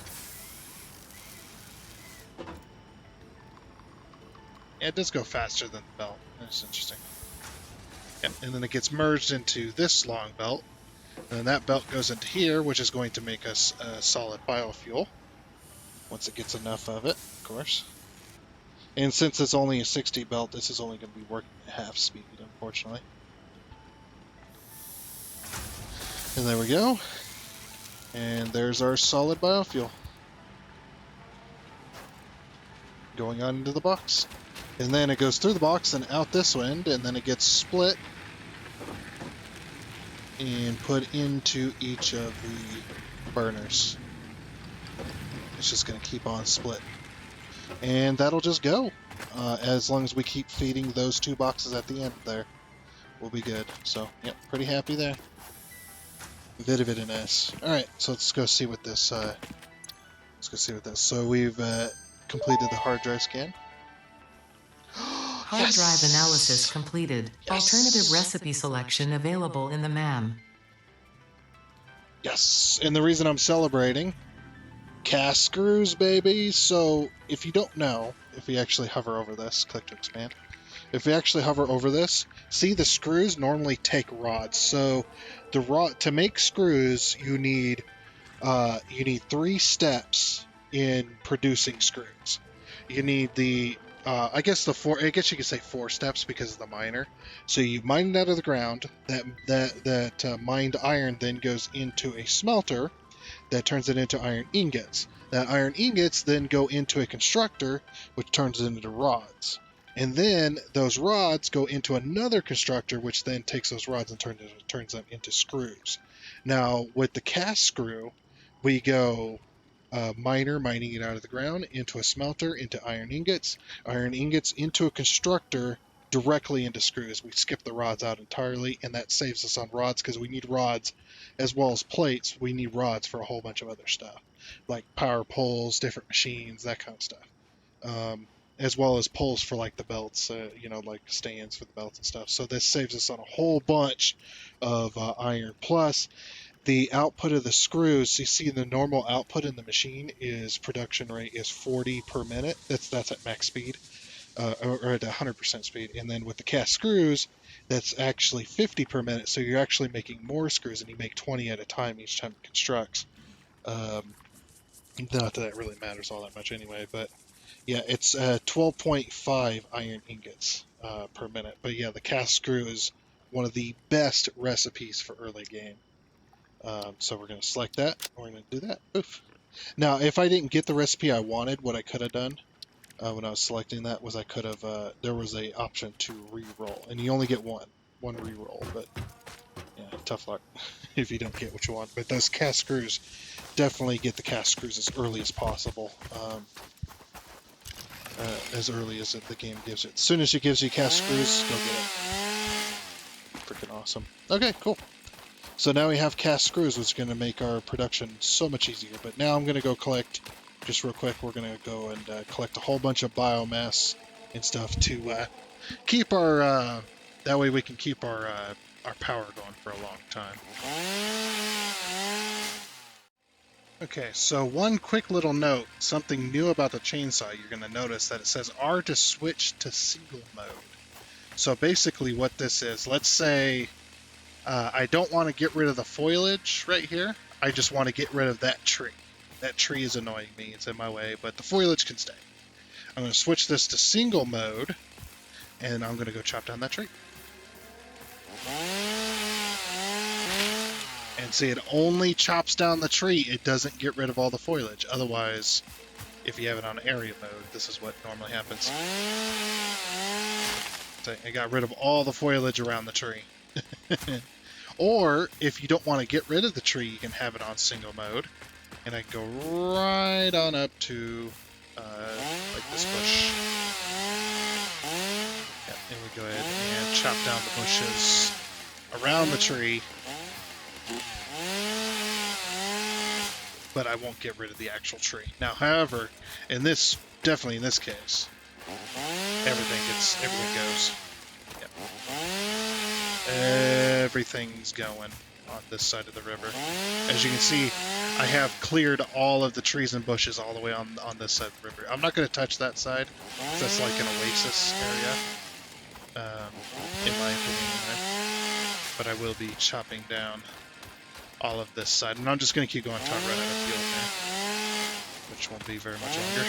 S1: Yeah, it does go faster than the belt. That's interesting. Yep, and then it gets merged into this long belt. And then that belt goes into here, which is going to make us a solid biofuel. Once it gets enough of it, of course. And since it's only a 60 belt, this is only going to be working at half speed, unfortunately. And there we go. And there's our solid biofuel. Going on into the box. And then it goes through the box and out this end, and then it gets split and put into each of the burners. It's just going to keep on split. And that'll just go. As long as we keep feeding those two boxes at the end there, we'll be good. So, yep, pretty happy there. Very nice. Alright, so let's go see what this, So we've completed the hard drive scan.
S2: Hard drive analysis completed.
S1: Yes!
S2: Alternative recipe selection available in the MAM.
S1: Yes, and the reason I'm celebrating, cast screws, baby. So if you don't know, if you actually hover over this, click to expand. If you actually hover over this, see the screws normally take rods. So the rod to make screws, you need 3 steps in producing screws. You need the I guess you could say 4 steps because of the miner. So you mine it out of the ground. That mined iron then goes into a smelter that turns it into iron ingots. That iron ingots then go into a constructor, which turns it into rods. And then those rods go into another constructor, which then takes those rods and turns them into screws. Now, with the cast screw, we go mining it out of the ground, into a smelter, into iron ingots into a constructor, directly into screws. We skip the rods out entirely, and that saves us on rods because we need rods as well as plates. We need rods for a whole bunch of other stuff, like power poles, different machines, that kind of stuff. As well as poles for like the belts, like stands for the belts and stuff. So this saves us on a whole bunch of iron. Plus, the output of the screws, you see the normal output in the machine is production rate is 40 per minute. That's at max speed, or at 100% speed. And then with the cast screws, that's actually 50 per minute. So you're actually making more screws, and you make 20 at a time each time it constructs. Not that it really matters all that much anyway, but yeah, it's 12.5 iron ingots per minute. But yeah, the cast screw is one of the best recipes for early game. So we're going to select that. We're going to do that. Oof. Now, if I didn't get the recipe I wanted, what I could have done when I was selecting that was I could have, there was a option to re-roll, and you only get one re-roll, but yeah, tough luck if you don't get what you want. But those cast screws, definitely get the cast screws as early as possible. As early as the game gives it. As soon as it gives you cast screws, go get it. Freaking awesome. Okay, cool. So now we have cast screws, which is going to make our production so much easier. But now I'm going to go collect, just real quick, we're going to go and collect a whole bunch of biomass and stuff to keep our, that way we can keep our power going for a long time. Okay, so one quick little note, something new about the chainsaw, you're going to notice that it says R to switch to single mode. So basically what this is, let's say I don't want to get rid of the foliage right here, I just want to get rid of that tree. That tree is annoying me, it's in my way, but the foliage can stay. I'm going to switch this to single mode, and I'm going to go chop down that tree. And see, it only chops down the tree. It doesn't get rid of all the foliage. Otherwise, if you have it on area mode, this is what normally happens. So it got rid of all the foliage around the tree. Or, if you don't want to get rid of the tree, you can have it on single mode. And I can go right on up to, like this bush. Yeah, and we go ahead and chop down the bushes around the tree. But I won't get rid of the actual tree. Now, however, definitely in this case, everything goes. Yep. Everything's going. on this side of the river. As you can see, I have cleared all of the trees and bushes all the way on this side of the river. I'm not going to touch that side, because that's like an oasis area, in my opinion. But I will be chopping down all of this side, and I'm just going to keep going until I run out of fuel here, which won't be very much longer.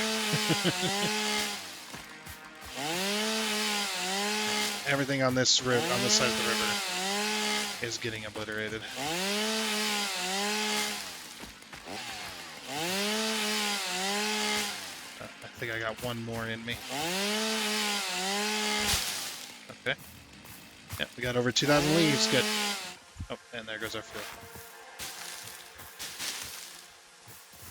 S1: Everything on this side of the river is getting obliterated. I think I got one more in me. Okay. Yeah, we got over 2,000 leaves. Good. Oh, and there goes our fuel.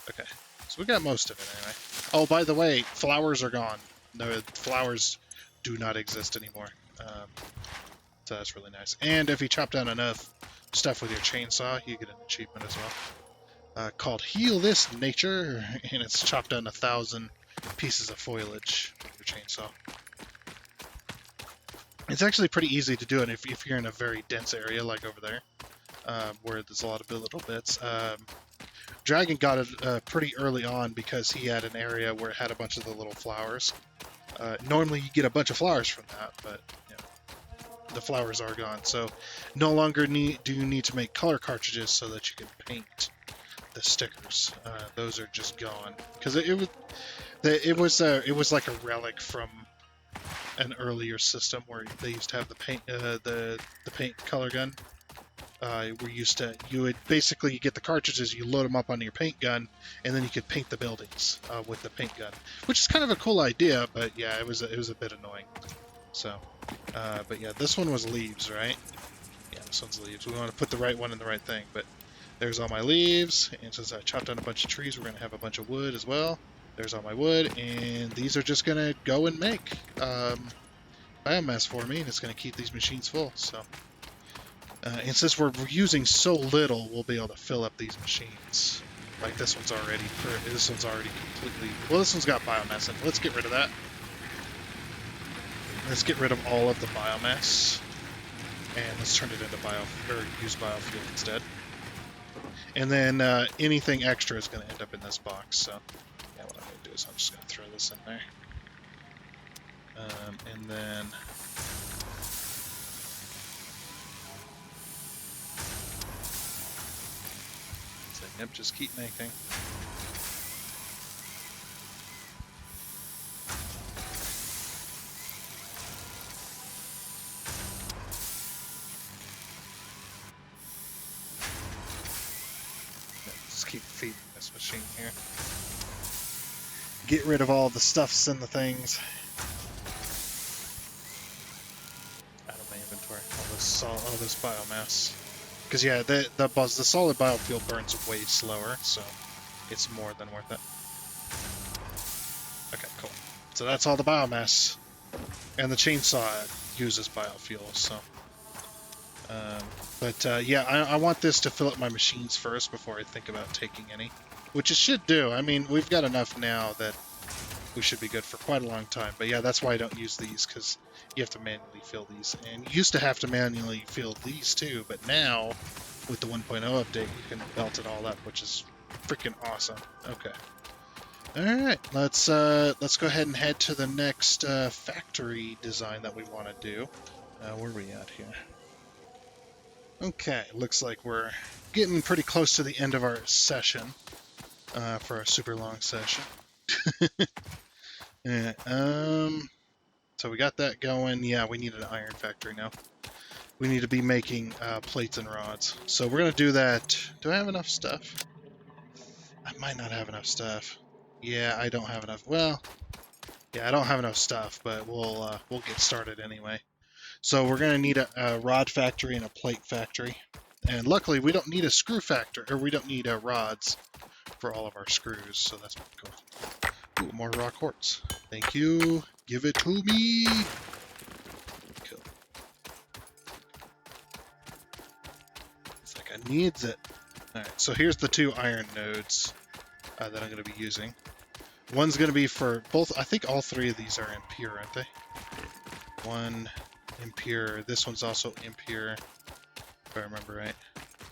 S1: Okay. So we got most of it anyway. Oh, by the way, flowers are gone. No, flowers do not exist anymore. So that's really nice. And if you chop down enough stuff with your chainsaw, you get an achievement as well. Called Heal This Nature, and it's chopped down 1,000 pieces of foliage with your chainsaw. It's actually pretty easy to do it if you're in a very dense area like over there, where there's a lot of little bits. Dragon got it pretty early on because he had an area where it had a bunch of the little flowers. Normally you get a bunch of flowers from that, but you know, the flowers are gone. So no longer do you need to make color cartridges so that you can paint the stickers. Those are just gone because it was like a relic from an earlier system where they used to have the paint the paint color gun. You would basically get the cartridges, you load them up onto your paint gun, and then you could paint the buildings with the paint gun, which is kind of a cool idea. But yeah, it was a bit annoying. So, but yeah, this one was leaves, right? Yeah, this one's leaves. We want to put the right one in the right thing. But there's all my leaves, and since I chopped down a bunch of trees, we're gonna have a bunch of wood as well. There's all my wood, and these are just gonna go and make biomass for me, and it's gonna keep these machines full. So. And since we're using so little, we'll be able to fill up these machines. Like this one's already completely. Well, this one's got biomass in it. Let's get rid of that. Let's get rid of all of the biomass, and let's turn it into use biofuel instead. And then anything extra is going to end up in this box. So yeah, what I'm going to do is I'm just going to throw this in there, and then. Yep, just keep making. Just keep feeding this machine here. Get rid of all the stuffs and the things out of my inventory. All this biomass. Because yeah, the solid biofuel burns way slower, so it's more than worth it. Okay, cool. So that's all the biomass, and the chainsaw uses biofuel. So, yeah, I want this to fill up my machines first before I think about taking any, which it should do. I mean, we've got enough now that we should be good for quite a long time. But yeah, that's why I don't use these, because you have to manually fill these. And you used to have to manually fill these too, but now with the 1.0 update, you can belt it all up, which is freaking awesome. Okay. Alright, let's go ahead and head to the next factory design that we want to do. Where are we at here? Okay, looks like we're getting pretty close to the end of our session, for a super long session. Yeah, so we got that going. Yeah, we need an iron factory now. We need to be making plates and rods. So we're gonna do that. Do I have enough stuff? I might not have enough stuff. Yeah, I don't have enough. Well, yeah, I don't have enough stuff, but we'll get started anyway. So we're gonna need a rod factory and a plate factory. And luckily, we don't need a screw factory, or we don't need rods for all of our screws. So that's cool. Ooh, more raw quartz. Thank you. Give it to me. Cool. It's like I needs it. Alright, so here's the 2 iron nodes that I'm going to be using. One's going to be for both. I think all 3 of these are impure, aren't they? One impure. This one's also impure, if I remember right.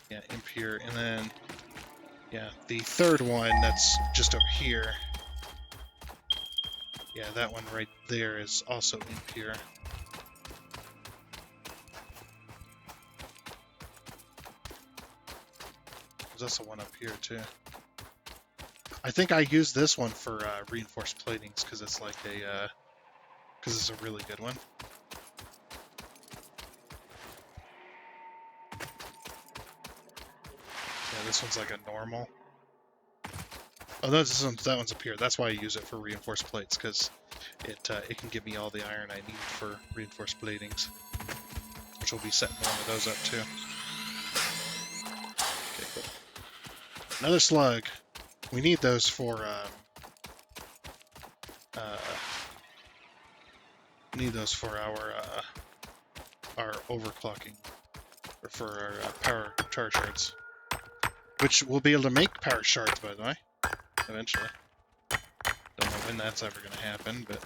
S1: Yeah, impure, and then yeah, the third one that's just over here. Yeah, that one right there is also impure. There's also one up here too. I think I use this one for reinforced platings because it's like a because it's a really good one. Yeah, this one's like a normal. Oh, no, that one's up here. That's why I use it for reinforced plates because it can give me all the iron I need for reinforced platings, which will be setting one of those up too. Okay, cool. Another slug. We need those for our overclocking, or for our power shards, which we'll be able to make power shards, by the way, eventually. Don't know when that's ever going to happen, but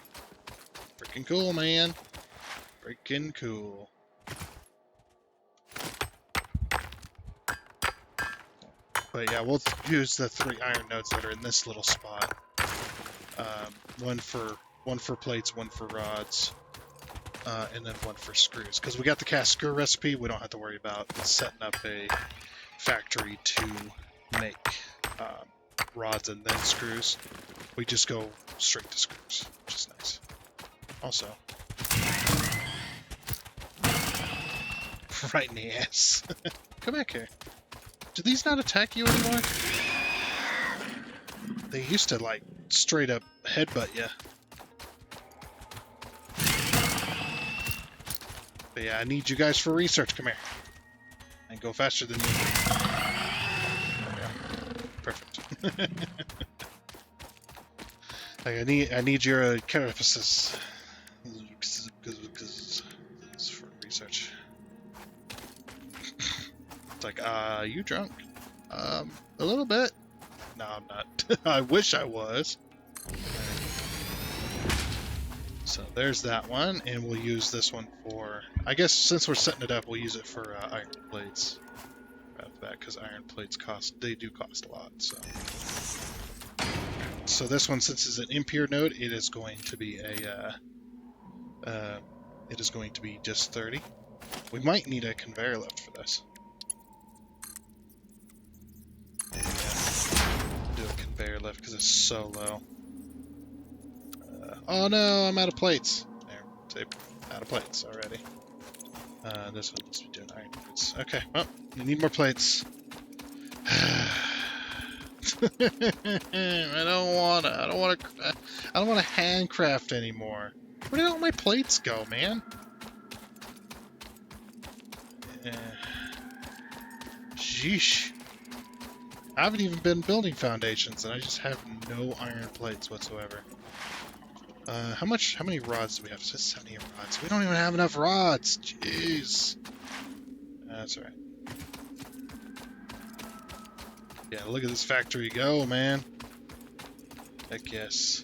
S1: freaking cool, man. Freaking cool. But yeah, we'll use the 3 iron nodes that are in this little spot. One for plates, one for rods, and then one for screws. Because we got the cast screw recipe, we don't have to worry about setting up a factory to make rods and then screws. We just go straight to screws, which is nice. Also, right in the ass. Come back here. Do these not attack you anymore? They used to, like, straight up headbutt you. But yeah, I need you guys for research. Come here. And go faster than you. Perfect. Like, I need your carapaces for research. It's like, you drunk? A little bit. No, I'm not. I wish I was. So there's that one, and we'll use this one for, I guess since we're setting it up, we'll use it for iron plates. Right off the bat, because iron plates do cost a lot, so. So this one, since it's an impure node, it is going to be just 30. We might need a conveyor lift for this. Do a conveyor lift because it's so low. Oh no, I'm out of plates. There, out of plates already. This one needs to be doing iron plates. Okay, well, we need more plates. I don't want to handcraft anymore. Where did all my plates go, man? Sheesh. I haven't even been building foundations, and I just have no iron plates whatsoever. How many rods do we have? It says 70 rods. We don't even have enough rods. Jeez. That's alright. Yeah, look at this factory go, man. Heck yes.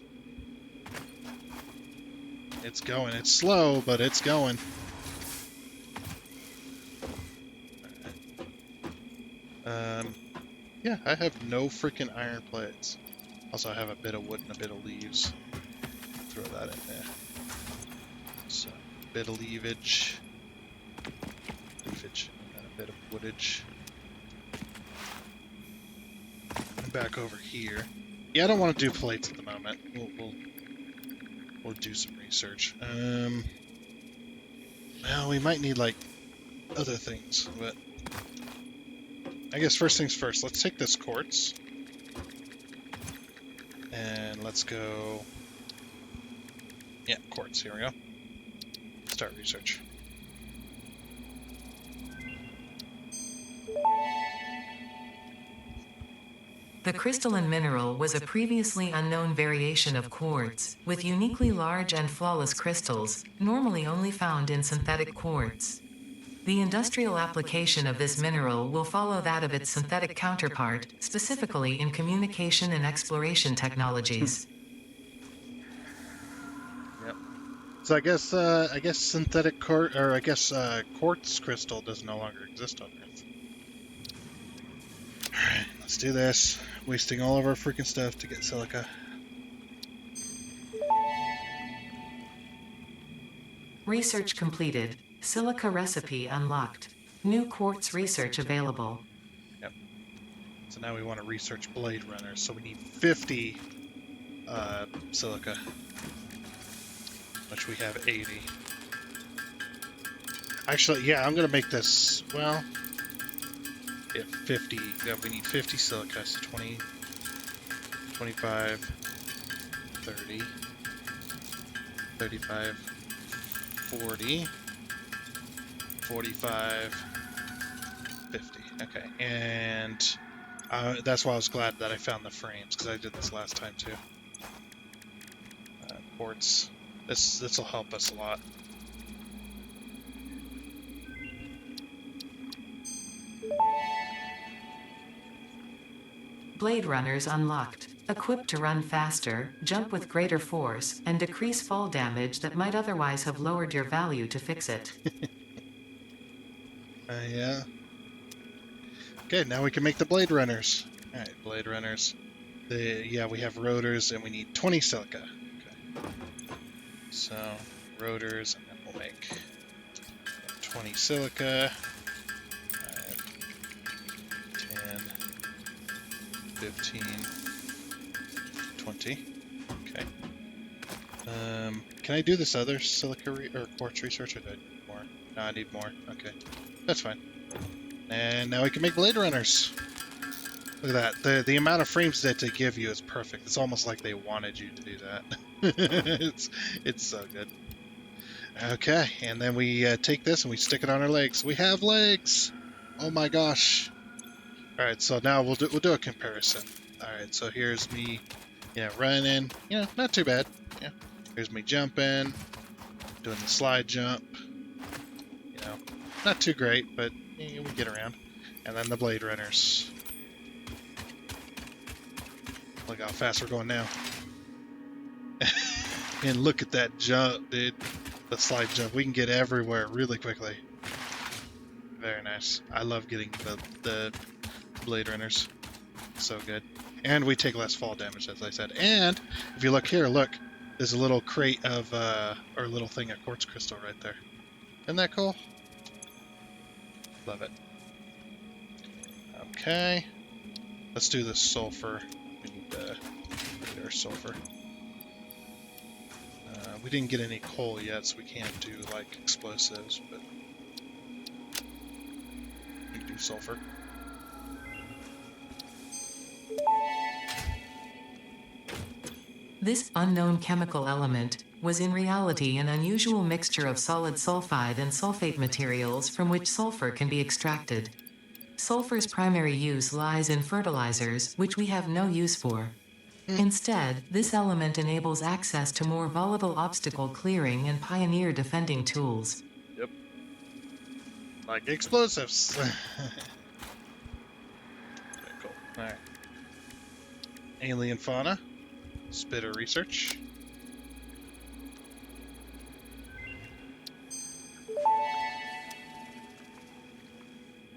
S1: It's going. It's slow, but it's going. Yeah, I have no freaking iron plates. Also, I have a bit of wood and a bit of leaves. Throw that in there. So, a bit of leafage, and a bit of woodage. And back over here. Yeah, I don't want to do plates at the moment. We'll do some research. Well, we might need like other things, but I guess first things first. Let's take this quartz and let's go. Yeah, quartz. Here we go. Start research.
S2: The crystalline mineral was a previously unknown variation of quartz, with uniquely large and flawless crystals, normally only found in synthetic quartz. The industrial application of this mineral will follow that of its synthetic counterpart, specifically in communication and exploration technologies.
S1: Yep. So I guess synthetic quartz crystal does no longer exist on Earth. Alright, let's do this. Wasting all of our freaking stuff to get silica.
S2: Research completed. Silica recipe unlocked. New quartz research available.
S1: Yep. So now we want to research blade runners. So we need 50 silica, which we have 80. Actually, yeah, I'm gonna make this. Well, yeah, 50. Yeah, we need 50 silica. So 20, 25, 30, 35, 40, 45, 50. Okay, and that's why I was glad that I found the frames, because I did this last time too. Quartz. This will help us a lot.
S2: Blade runners unlocked. Equipped to run faster, jump with greater force, and decrease fall damage that might otherwise have lowered your value to fix it.
S1: Yeah. Okay, now we can make the blade runners. All right, blade runners. Yeah, we have rotors, and we need 20 silica. Okay. So rotors, and then we'll make 20 silica. 10, 15, 20. Okay. Can I do this other silica or quartz research, or do I need more? No, I need more. Okay, that's fine. And now we can make blade runners. Look at that. The amount of frames that they give you is perfect. It's almost like they wanted you to do that. it's so good. Okay, and then we take this and we stick it on our legs. We have legs. Oh my gosh. All right, so now we'll do a comparison. All right, so here's me, running. Not too bad. Yeah. Here's me jumping, doing the slide jump. Not too great, but we get around. And then the blade runners. Look how fast we're going now. And look at that jump, dude. The slide jump. We can get everywhere really quickly. Very nice. I love getting the blade runners. So good. And we take less fall damage, as I said. And if you look here, look. There's a little crate of, or a little thing of quartz crystal right there. Isn't that cool? Love it. Okay. Let's do the sulfur. We need our sulfur. We didn't get any coal yet, so we can't do like explosives, but we can do sulfur.
S2: This unknown chemical element was in reality an unusual mixture of solid sulfide and sulfate materials from which sulfur can be extracted. Sulfur's primary use lies in fertilizers, which we have no use for. Instead, this element enables access to more volatile obstacle clearing and pioneer defending tools.
S1: Yep. Like explosives. Okay, cool. Alright. Alien fauna. Spitter research.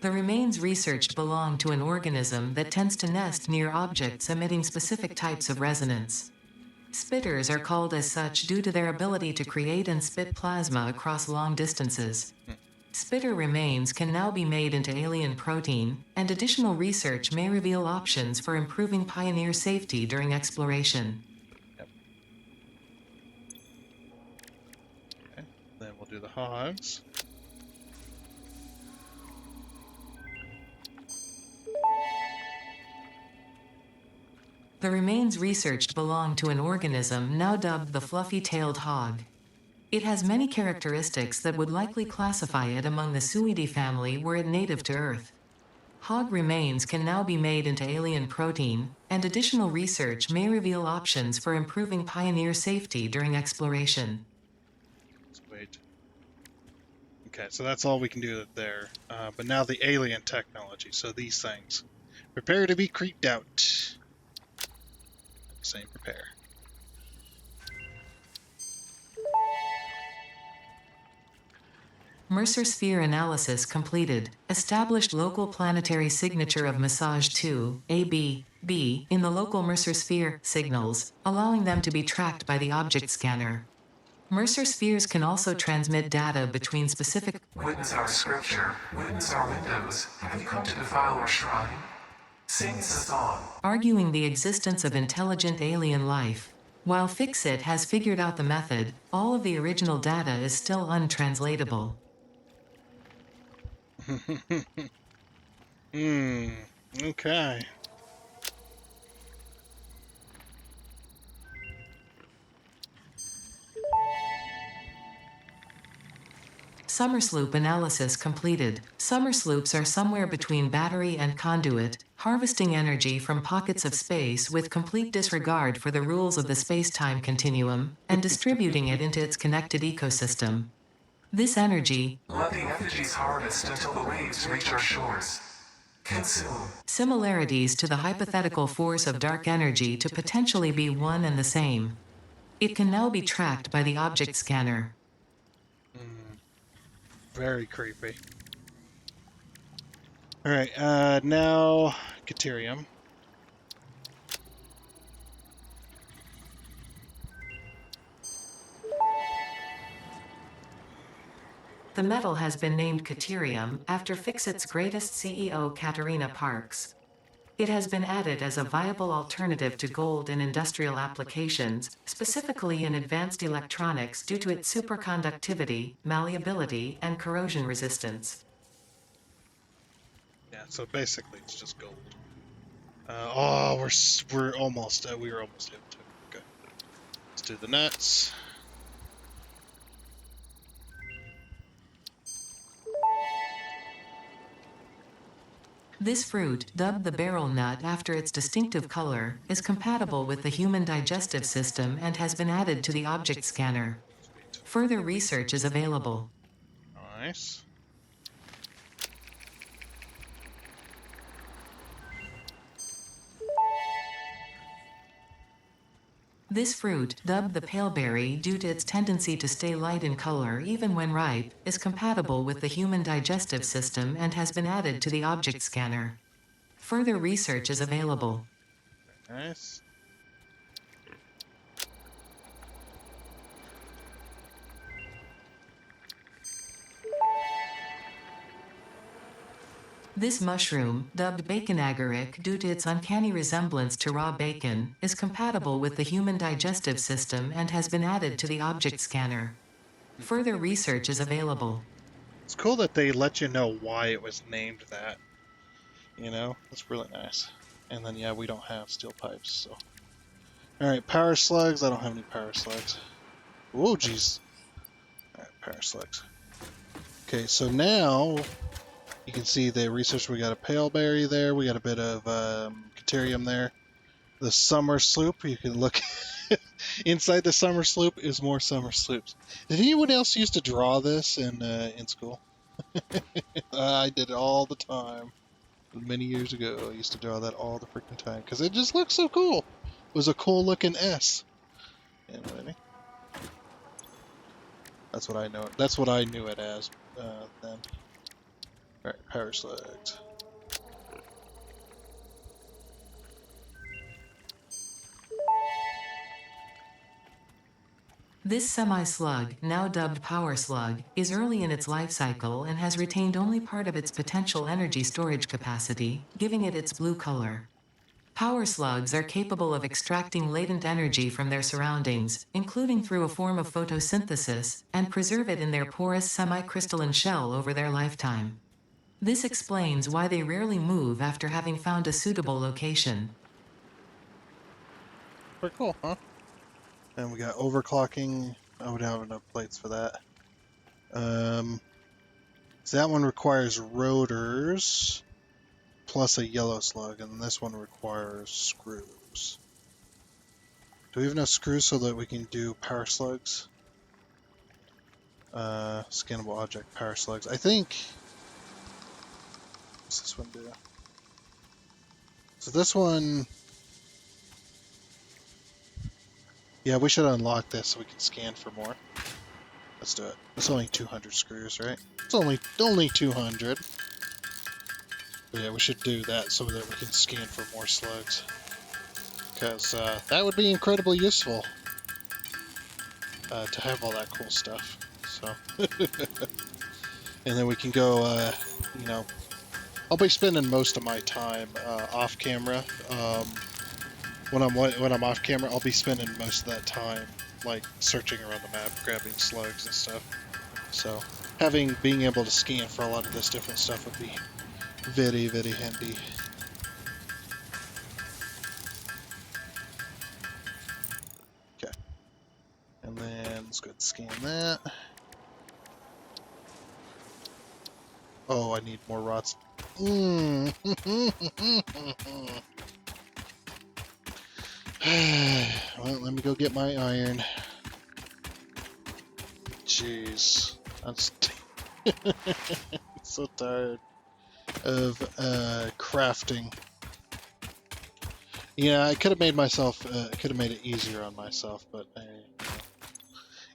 S2: The remains researched belong to an organism that tends to nest near objects emitting specific types of resonance. Spitters are called as such due to their ability to create and spit plasma across long distances. Spitter remains can now be made into alien protein, and additional research may reveal options for improving pioneer safety during exploration.
S1: Yep. Okay, then we'll do the hogs.
S2: The remains researched belong to an organism now dubbed the fluffy-tailed hog. It has many characteristics that would likely classify it among the Suidae family were it native to Earth. Hog remains can now be made into alien protein, and additional research may reveal options for improving pioneer safety during exploration.
S1: Let's wait. Okay, so that's all we can do there. But now the alien technology. So these things. Prepare to be creeped out. Same prepare.
S2: Mercer sphere analysis completed. Established local planetary signature of massage 2, AB, in the local Mercer sphere signals, allowing them to be tracked by the object scanner. Mercer spheres can also transmit data between specific.
S3: Witness our scripture. Witness our windows. Have you come to defile our shrine? Sing us a song.
S2: Arguing the existence of intelligent alien life. While Fixit has figured out the method, all of the original data is still untranslatable.
S4: Okay.
S2: Summersloop analysis completed. Summersloops are somewhere between battery and conduit, harvesting energy from pockets of space with complete disregard for the rules of the space-time continuum, and distributing it into its connected ecosystem. This energy,
S3: Let the effigies harvest until the waves reach our shores. Consume.
S2: similarities to the hypothetical force of dark energy to potentially be one and the same. It can now be tracked by the object scanner.
S4: Very creepy. Alright, now Caterium.
S2: The metal has been named Caterium after Fixit's greatest CEO Katerina Parks. It has been added as a viable alternative to gold in industrial applications, specifically in advanced electronics due to its superconductivity, malleability, and corrosion resistance.
S4: Yeah, so basically it's just gold. Oh, we're almost we were almost able to. Okay, let's do the nuts.
S2: This fruit, dubbed the barrel nut after its distinctive color, is compatible with the human digestive system and has been added to the object scanner. Further research is available.
S4: Nice.
S2: This fruit, dubbed the paleberry due to its tendency to stay light in color even when ripe, is compatible with the human digestive system and has been added to the object scanner. Further research is available.
S4: Nice.
S2: This mushroom, dubbed bacon agaric due to its uncanny resemblance to raw bacon, is compatible with the human digestive system and has been added to the object scanner. Further research is available.
S4: It's cool that they let you know why it was named that. You know, that's really nice. And then, yeah, we don't have steel pipes, so. Alright, power slugs. I don't have any power slugs. Whoa, jeez. Alright, power slugs. Okay, so now you can see the research. We got a paleberry there. We got a bit of Caterium there. The summer sloop. You can look inside the summer sloop is more summer sloops. Did anyone else used to draw this in school? I did it all the time. Many years ago, I used to draw that all the freaking time because it just looks so cool. It was a cool looking S. You know what I mean? That's what I know. That's what I knew it as then. Alright, power slugs.
S2: This semi-slug, now dubbed power slug, is early in its life cycle and has retained only part of its potential energy storage capacity, giving it its blue color. Power slugs are capable of extracting latent energy from their surroundings, including through a form of photosynthesis, and preserve it in their porous semi-crystalline shell over their lifetime. This explains why they rarely move after having found a suitable location.
S4: Pretty cool, huh? And we got overclocking. I would have enough plates for that. So that one requires rotors plus a yellow slug, and this one requires screws. Do we have enough screws so that we can do power slugs? Scannable object power slugs. I think. What's this one do? So this one. Yeah, we should unlock this so we can scan for more. Let's do it. It's only 200 screws, right? It's only 200. But yeah, we should do that so that we can scan for more slugs. Because that would be incredibly useful to have all that cool stuff. So, and then we can go, you know, I'll be spending most of my time off camera. When I'm off camera, I'll be spending most of that time like searching around the map, grabbing slugs and stuff. So being able to scan for a lot of this different stuff would be very, very handy. Okay, and then let's go ahead and scan that. Oh, I need more rods. Well, let me go get my iron. Jeez, I'm so tired of crafting. Yeah, I could have made myself. I could have made it easier on myself, but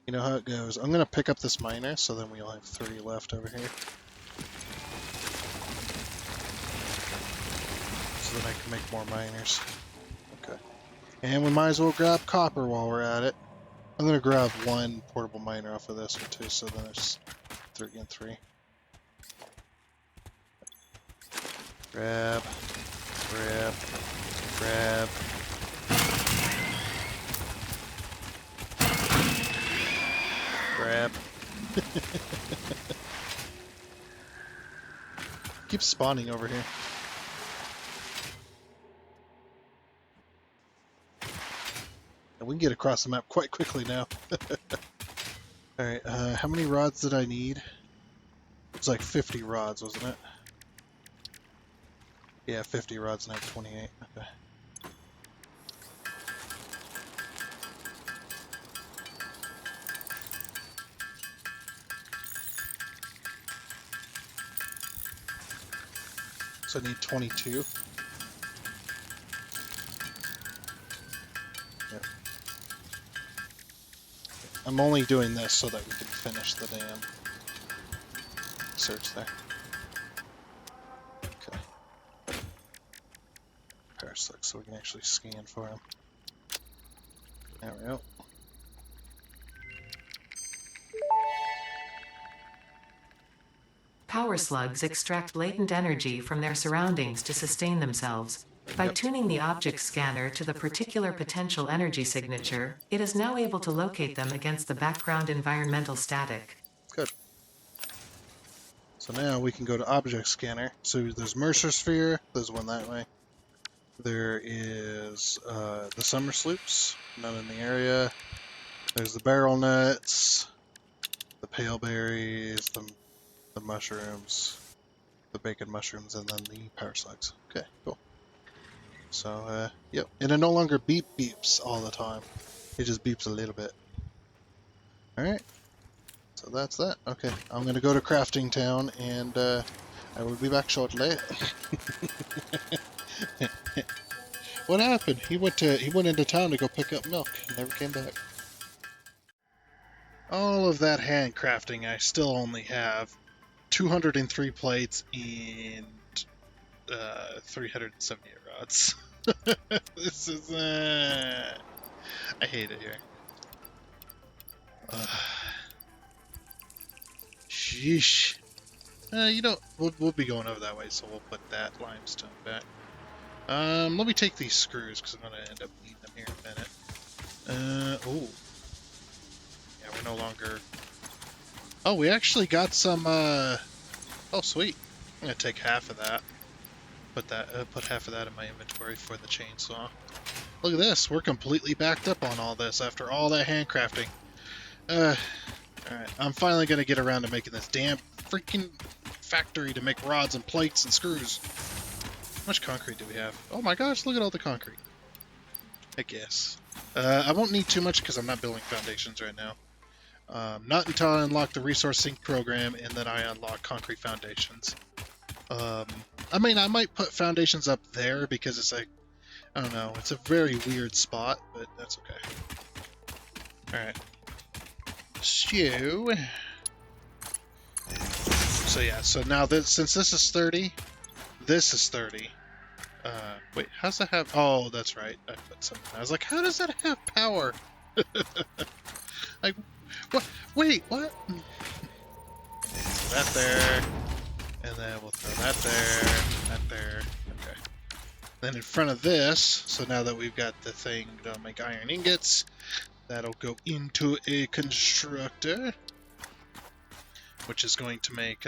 S4: you know how it goes. I'm gonna pick up this miner, so then we all have 3 left over here. So then I can make more miners. Okay. And we might as well grab copper while we're at it. I'm gonna grab 1 portable miner off of this one too, so then it's 3 and 3. Grab, grab, grab. Grab. Keeps spawning over here. And we can get across the map quite quickly now. Alright, how many rods did I need? It's like 50 rods, wasn't it? Yeah, 50 rods and I have 28. Okay. So I need 22. Yep. I'm only doing this so that we can finish the damn search there. Okay. Paraslick, so we can actually scan for him. There we go.
S2: Power slugs extract latent energy from their surroundings to sustain themselves. By tuning the object scanner to the particular potential energy signature, it is now able to locate them against the background environmental static.
S4: Good. So now we can go to object scanner. So there's Mercer Sphere, there's one that way. There is the summer sloops, none in the area. There's the barrel nuts, the pale berries, the mushrooms, the bacon mushrooms, and then the power slugs. Okay, cool. So, yep. And it no longer beeps all the time. It just beeps a little bit. Alright. So that's that. Okay, I'm gonna go to Crafting Town, and I will be back shortly. What happened? He went into town to go pick up milk and never came back. All of that handcrafting, I still only have 203 plates and 378 rods. This is I hate it here. Sheesh. You know, we'll be going over that way, so we'll put that limestone back. Let me take these screws, because I'm going to end up needing them here in a minute. Oh. Yeah, we're no longer... Oh, we actually got some, Oh, sweet. I'm going to take half of that. Put half of that in my inventory for the chainsaw. Look at this, we're completely backed up on all this after all that handcrafting. Alright, I'm finally going to get around to making this damn freaking factory to make rods and plates and screws. How much concrete do we have? Oh my gosh, look at all the concrete. I guess. I won't need too much because I'm not building foundations right now. Not until I unlock the resource sync program and then I unlock concrete foundations. I mean, I might put foundations up there because it's like, I don't know, it's a very weird spot, but that's okay. Alright. So yeah, so now this, since this is 30, this is 30. Wait, how's that have? Oh, that's right. I put something. I was like, how does that have power? Like, what? Wait, what? Throw that there, and then we'll throw that there. Okay. Then in front of this, so now that we've got the thing to make iron ingots, that'll go into a constructor, which is going to make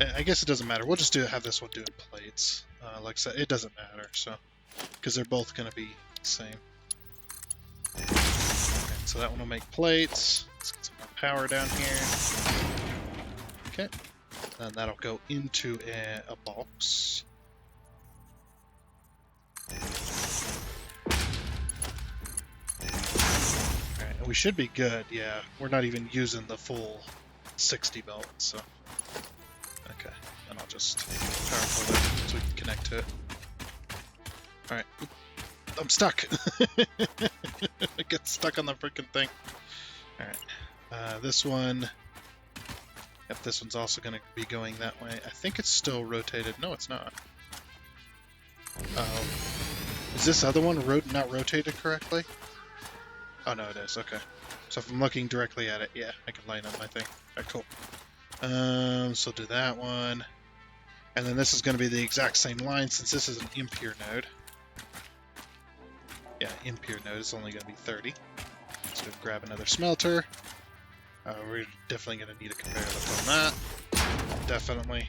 S4: I guess it doesn't matter. We'll just have this one doing plates. Like I said, it doesn't matter, so because they're both going to be the same. Okay, so that one will make plates. Let's get some more power down here. Okay, and that'll go into a box. Alright, and we should be good. Yeah, we're not even using the full 60 belt, so. Okay, and I'll just power pull it so we can connect to it. Alright, I'm stuck! I get stuck on the freaking thing. Alright, this one... Yep, this one's also going to be going that way. I think it's still rotated. No, it's not. Is this other one not rotated correctly? Oh, no, it is. Okay. So if I'm looking directly at it, yeah, I can line up my thing. Alright, cool. So do that one. And then this is going to be the exact same line since this is an impure node. Yeah, impure node is only going to be 30. So grab another smelter. We're definitely going to need a conveyor lift on that. Definitely.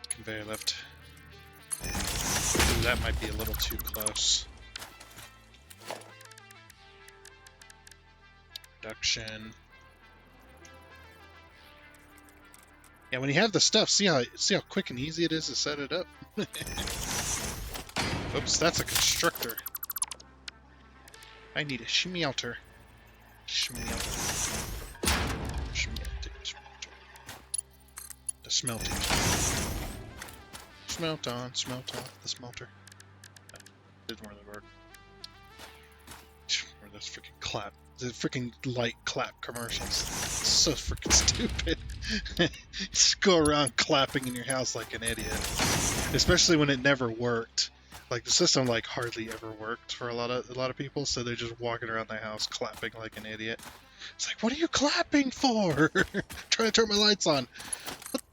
S4: Conveyor lift. Ooh, that might be a little too close. Production. Yeah, when you have the stuff, see how quick and easy it is to set it up? Oops, that's a constructor. I need a schmelter. Schmelter. The smelting. Smelt on the smelter. Didn't really work. Or those freaking clap. The freaking light clap commercials. It's so freaking stupid. Just go around clapping in your house like an idiot. Especially when it never worked. Like the system like hardly ever worked for a lot of people, so they're just walking around their house clapping like an idiot. It's like, what are you clapping for? Trying to turn my lights on.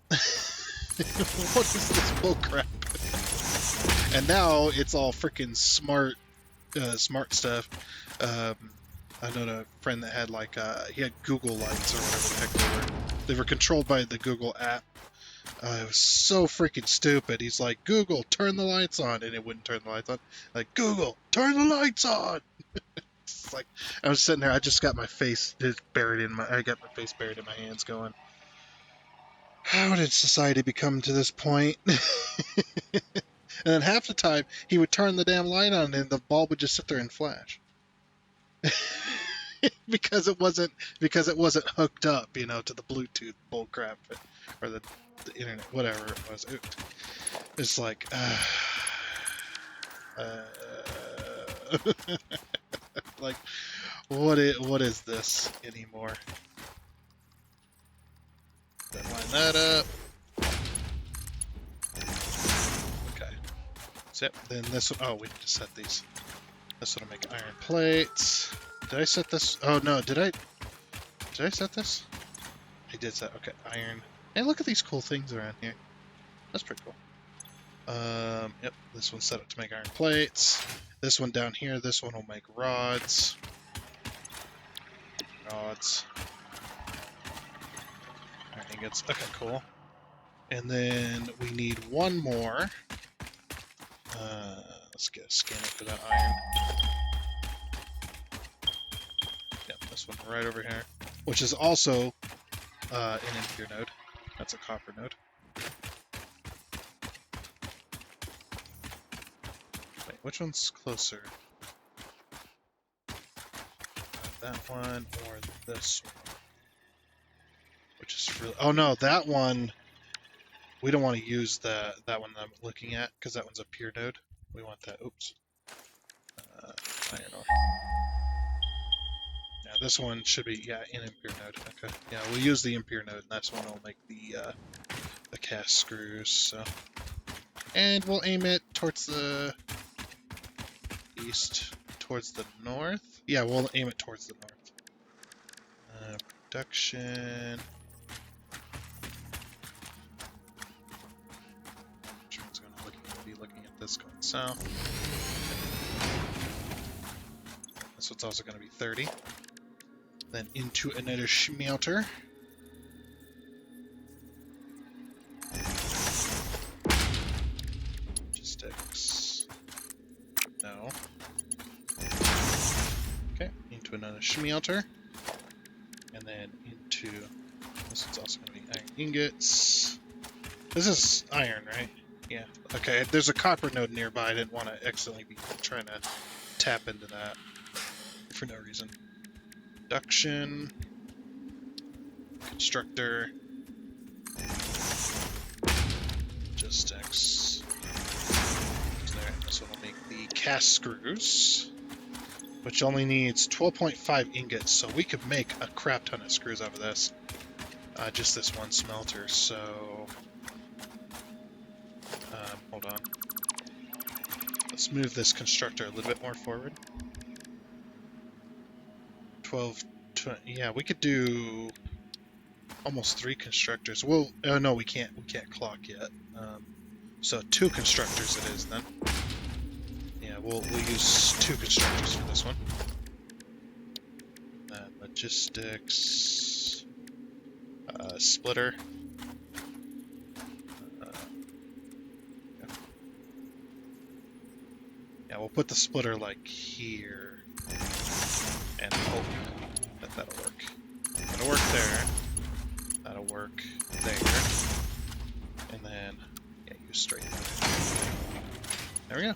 S4: What is this bullcrap? And now it's all freaking smart stuff. I know a friend that had like he had Google lights or whatever the heck they were. They were controlled by the Google app. It was so freaking stupid. He's like, Google, turn the lights on, and it wouldn't turn the lights on. Like, Google, turn the lights on. It's like I was sitting there. I just got my face buried in my. I got my face buried in my hands, going, how did society become to this point? And then half the time he would turn the damn light on, and the bulb would just sit there and flash. because it wasn't hooked up, to the Bluetooth bullcrap or the internet, whatever it was. It's like, like, what is this anymore? Then line that up. Okay. So then this one, oh, we need to set these. This one will make iron plates. Did I set this? Oh no, did I set this? I did set, okay, iron. Hey, look at these cool things around here. That's pretty cool. Yep, this one's set up to make iron plates. This one down here, this one will make rods. Rods. Iron ingots, okay, cool. And then we need one more. Let's get a scanner for that iron. Yep, this one right over here. Which is also an impure node. That's a copper node. Wait, which one's closer? That one or this one? Which is really... Oh no, that one... We don't want to use that one that I'm looking at, because that one's a pure node. We want that... Oops. Iron ore. Yeah, this one should be, yeah, in Impure node. Okay. Yeah, we'll use the Impure node, and that's when we'll make the cast screws, so. And we'll aim it towards the east, towards the north. Yeah, we'll aim it towards the north. Production. Train's going to be looking at this going south. This one's also going to be 30. Then into another smelter. Logistics. No. Okay, into another smelter. And then into... This one's also going to be iron ingots. This is iron, right? Yeah. Okay, there's a copper node nearby. I didn't want to accidentally be trying to tap into that for no reason. Production. Constructor. Logistics. There. This one will make the cast screws, which only needs 12.5 ingots, so we could make a crap ton of screws out of this. Just this one smelter, so... hold on. Let's move this constructor a little bit more forward. 12, 20, yeah, we could do almost 3 constructors. Well, oh no, we can't clock yet. So 2 constructors it is then. Yeah, we'll use 2 constructors for this one. Logistics, splitter. Yeah, we'll put the splitter like here, and hope that that'll work. That'll work there. That'll work there, and then yeah, use straight there. There we go.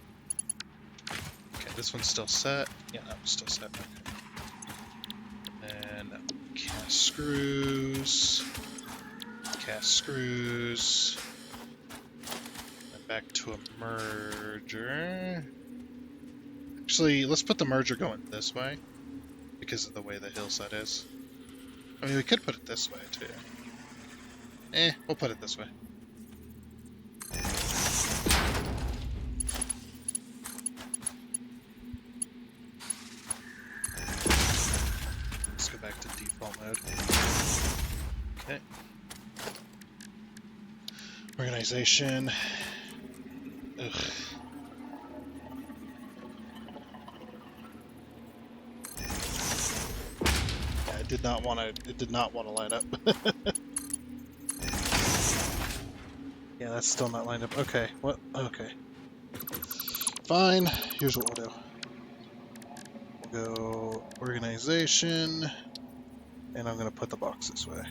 S4: Okay, this one's still set. Yeah, that one's still set. Okay. And cast screws. Cast screws. And back to a merger. Actually, let's put the merger going this way, because of the way the hillside is. I mean, we could put it this way, too. We'll put it this way. Let's go back to default mode. Okay. Organization. Ugh. It did not want to line up. Yeah, that's still not lined up. Okay, what? Okay. Fine, here's what we'll do. We'll go organization, and I'm gonna put the box this way.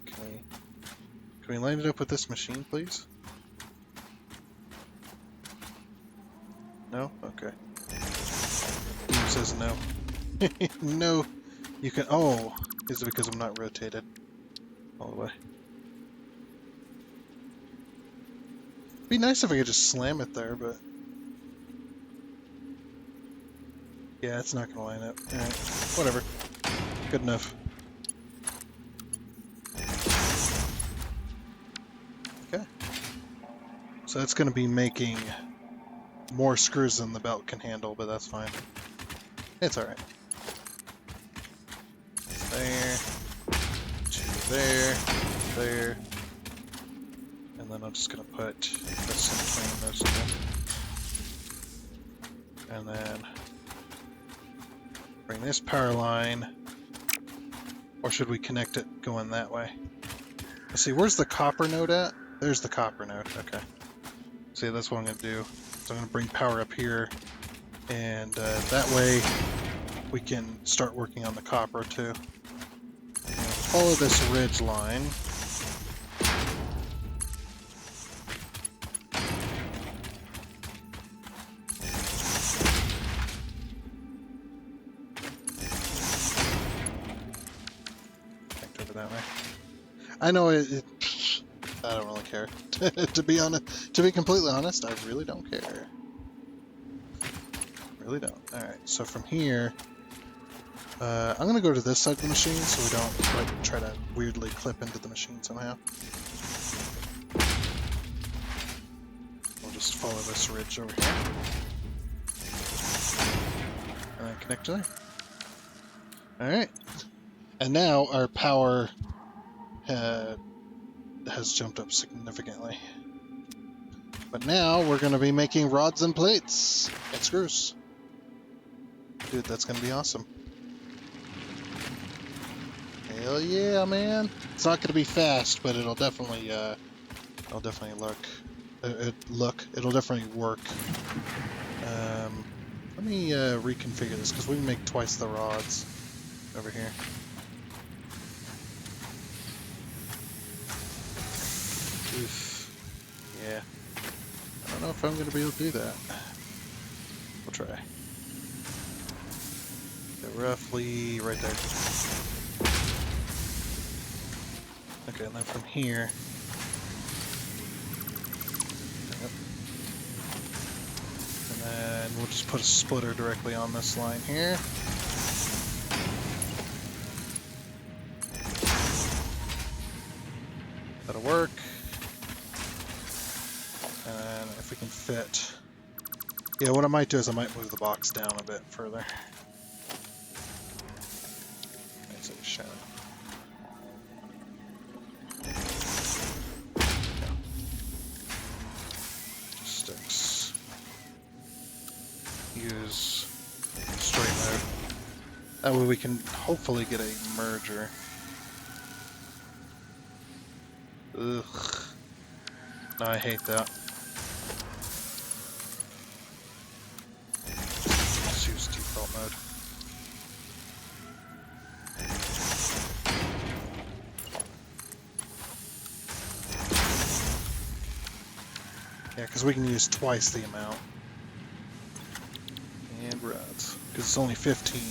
S4: Can we line it up with this machine, please? No? Okay. Game says no. No, you can. Oh, is it because I'm not rotated all the way? It'd be nice if I could just slam it there, but yeah, it's not gonna line up. All right, whatever. Good enough. Okay. So that's gonna be making more screws than the belt can handle, but that's fine. It's all right. There, to there, there, and then I'm just gonna put this in between those two, and then bring this power line, or should we connect it going that way? Let's see, where's the copper node at? There's the copper node, okay. See, that's what I'm gonna do. So I'm gonna bring power up here, and that way we can start working on the copper too. Follow this ridge line. Connect over that way. I know I don't really care. To be completely honest, I really don't care. Really don't. Alright, so from here, I'm gonna go to this side of the machine so we don't like try to weirdly clip into the machine somehow. We'll just follow this ridge over here. And then connect to there. Alright. And now our power has jumped up significantly. But now we're going to be making rods and plates and screws. Dude, that's going to be awesome. Hell yeah, man. It's not going to be fast, but it'll definitely look. It'll definitely work. Let me reconfigure this because we can make twice the rods over here. Oof. Yeah. I don't know if I'm going to be able to do that. We'll try. They're roughly right there. Okay, and then from here. Yep. And then we'll just put a splitter directly on this line here. That'll work. And if we can fit. Yeah, what I might do is I might move the box down a bit further. That's like a shadow. Just sticks. Use straight mode. That way we can hopefully get a merger. Ugh. No, I hate that. Let's use default mode. Yeah, because we can use twice the amount. And rods. Because it's only 15.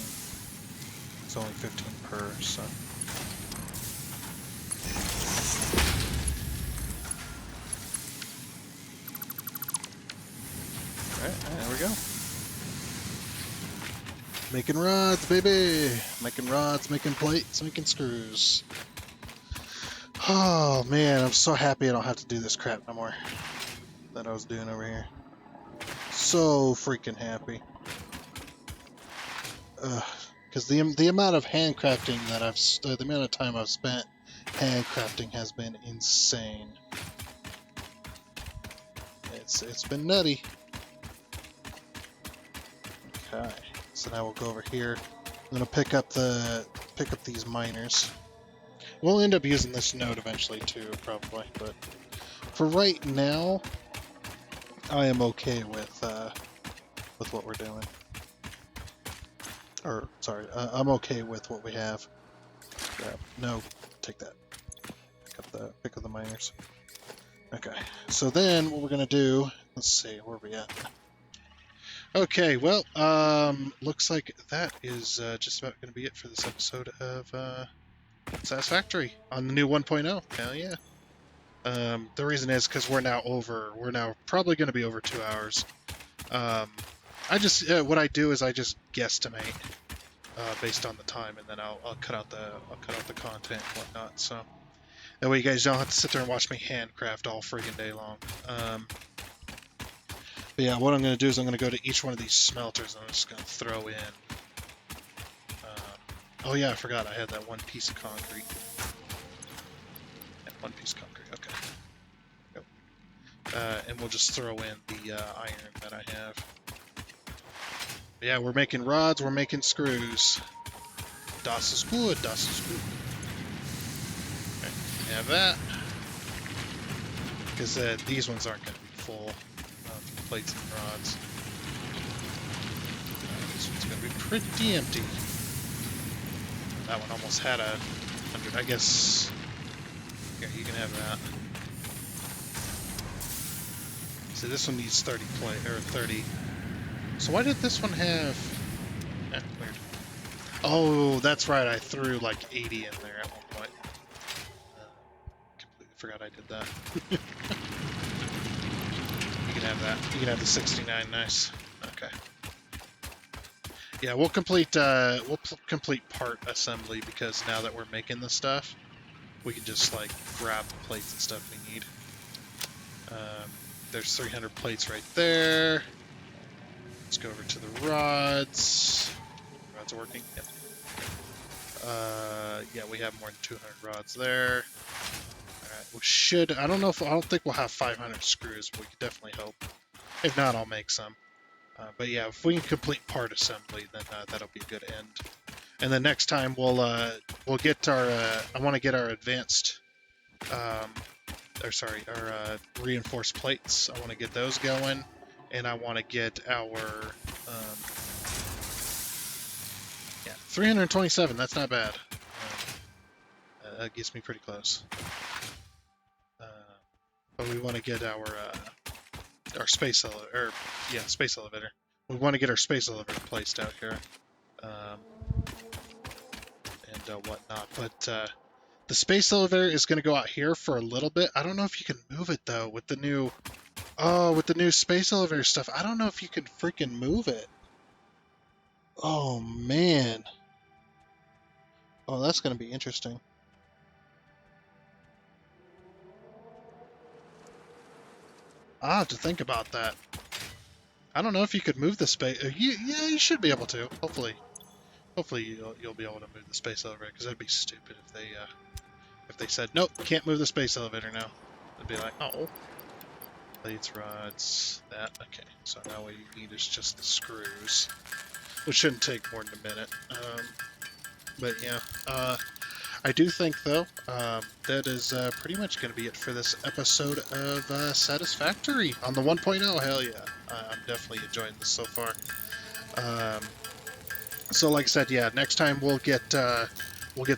S4: It's only 15 per, so. Alright, there we go. Making rods, baby! Making rods, making plates, making screws. Oh man, I'm so happy I don't have to do this crap no more that I was doing over here. So freaking happy. Because the amount of handcrafting that the amount of time I've spent handcrafting has been insane. It's been nutty. Okay, so now we'll go over here. I'm gonna pick up these miners. We'll end up using this node eventually too, probably. But for right now, I am okay with what we're doing. Or sorry, I'm okay with what we have. No, take that. Pick up the miners. Okay, so then what we're gonna do? Let's see, where are we at? Okay, well, looks like that is just about gonna be it for this episode of Satisfactory on the new 1.0. Hell yeah. The reason is because we're now probably going to be over 2 hours. What I do is I just guesstimate based on the time, and then I'll cut out the content and whatnot. So that way you guys don't have to sit there and watch me handcraft all friggin' day long. But yeah, what I'm going to do is I'm going to go to each one of these smelters and I'm just going to throw in. Oh yeah, I forgot I had that one piece of concrete. Yeah, one piece of concrete. Okay. And we'll just throw in the iron that I have. But yeah, we're making rods, we're making screws. Das is good, das is good. Okay, we have that. Because these ones aren't going to be full of plates and rods. This one's going to be pretty empty. That one almost had 100, I guess. Here, you can have that. So this one needs 30 or 30. So why did this one have? Weird. Oh, that's right. I threw like 80 in there at one point. Completely forgot I did that. You can have that. You can have the 69. Nice. Okay. Yeah, we'll complete part assembly because now that we're making the stuff, we can just like grab the plates and stuff we need. There's 300 plates right there. Let's go over to the rods. Rods are working. Yep. Yeah, we have more than 200 rods there. All right, we should. I don't think we'll have 500 screws, but we could definitely hope. If not, I'll make some. But yeah, if we can complete part assembly, then that'll be a good end. And then next time we'll get our. I want to get our advanced, our reinforced plates. I want to get those going, and I want to get our. 327. That's not bad. That gets me pretty close. But we want to get our space elevator. We want to get our space elevator placed out here, and whatnot. But the space elevator is going to go out here for a little bit. I don't know if you can move it though with the new space elevator stuff. I don't know if you can freaking move it. Oh man. Oh, that's going to be interesting. I'll have to think about that. I don't know if you could move the space. Yeah, you should be able to. Hopefully you'll be able to move the space elevator, because that'd be stupid if they said nope, can't move the space elevator now. They'd be like, oh, plates, rods, that. Okay, so now what you need is just the screws, which shouldn't take more than a minute. But yeah, I do think though that is pretty much going to be it for this episode of Satisfactory on the 1.0. Hell yeah, I'm definitely enjoying this so far. So like I said, yeah, next time we'll get the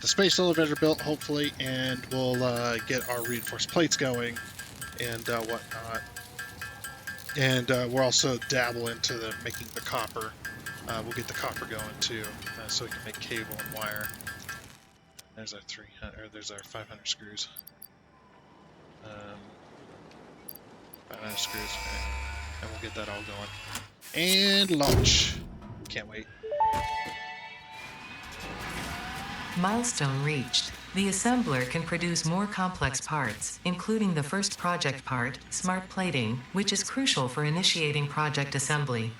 S4: space elevator built, hopefully, and we'll get our reinforced plates going and whatnot. And we'll also dabble into making the copper. We'll get the copper going too, so we can make cable and wire. There's our 300, or there's our 500 screws. 500 screws, right. And we'll get that all going. And launch. Can't wait.
S2: Milestone reached. The assembler can produce more complex parts, including the first project part, smart plating, which is crucial for initiating project assembly.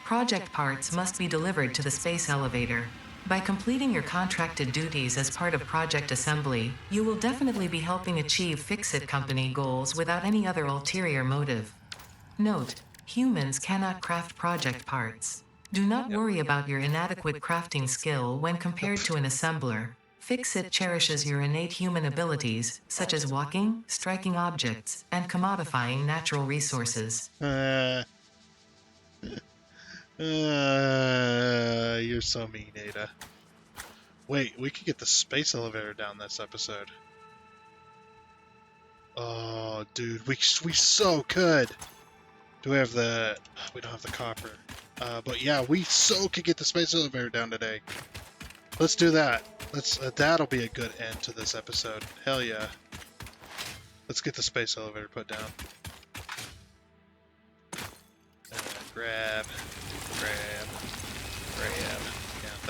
S2: Project parts must be delivered to the space elevator. By completing your contracted duties as part of project assembly, you will definitely be helping achieve Fix-It Company goals without any other ulterior motive. Note: humans cannot craft project parts. Do not worry about your inadequate crafting skill when compared to an assembler. Fix-It cherishes your innate human abilities, such as walking, striking objects, and commodifying natural resources.
S4: You're so mean, Ada. Wait, we could get the space elevator down this episode. Oh, dude, we so could. Do we have the? We don't have the copper. But yeah, we so could get the space elevator down today. Let's do that. That'll be a good end to this episode. Hell yeah. Let's get the space elevator put down. Grab.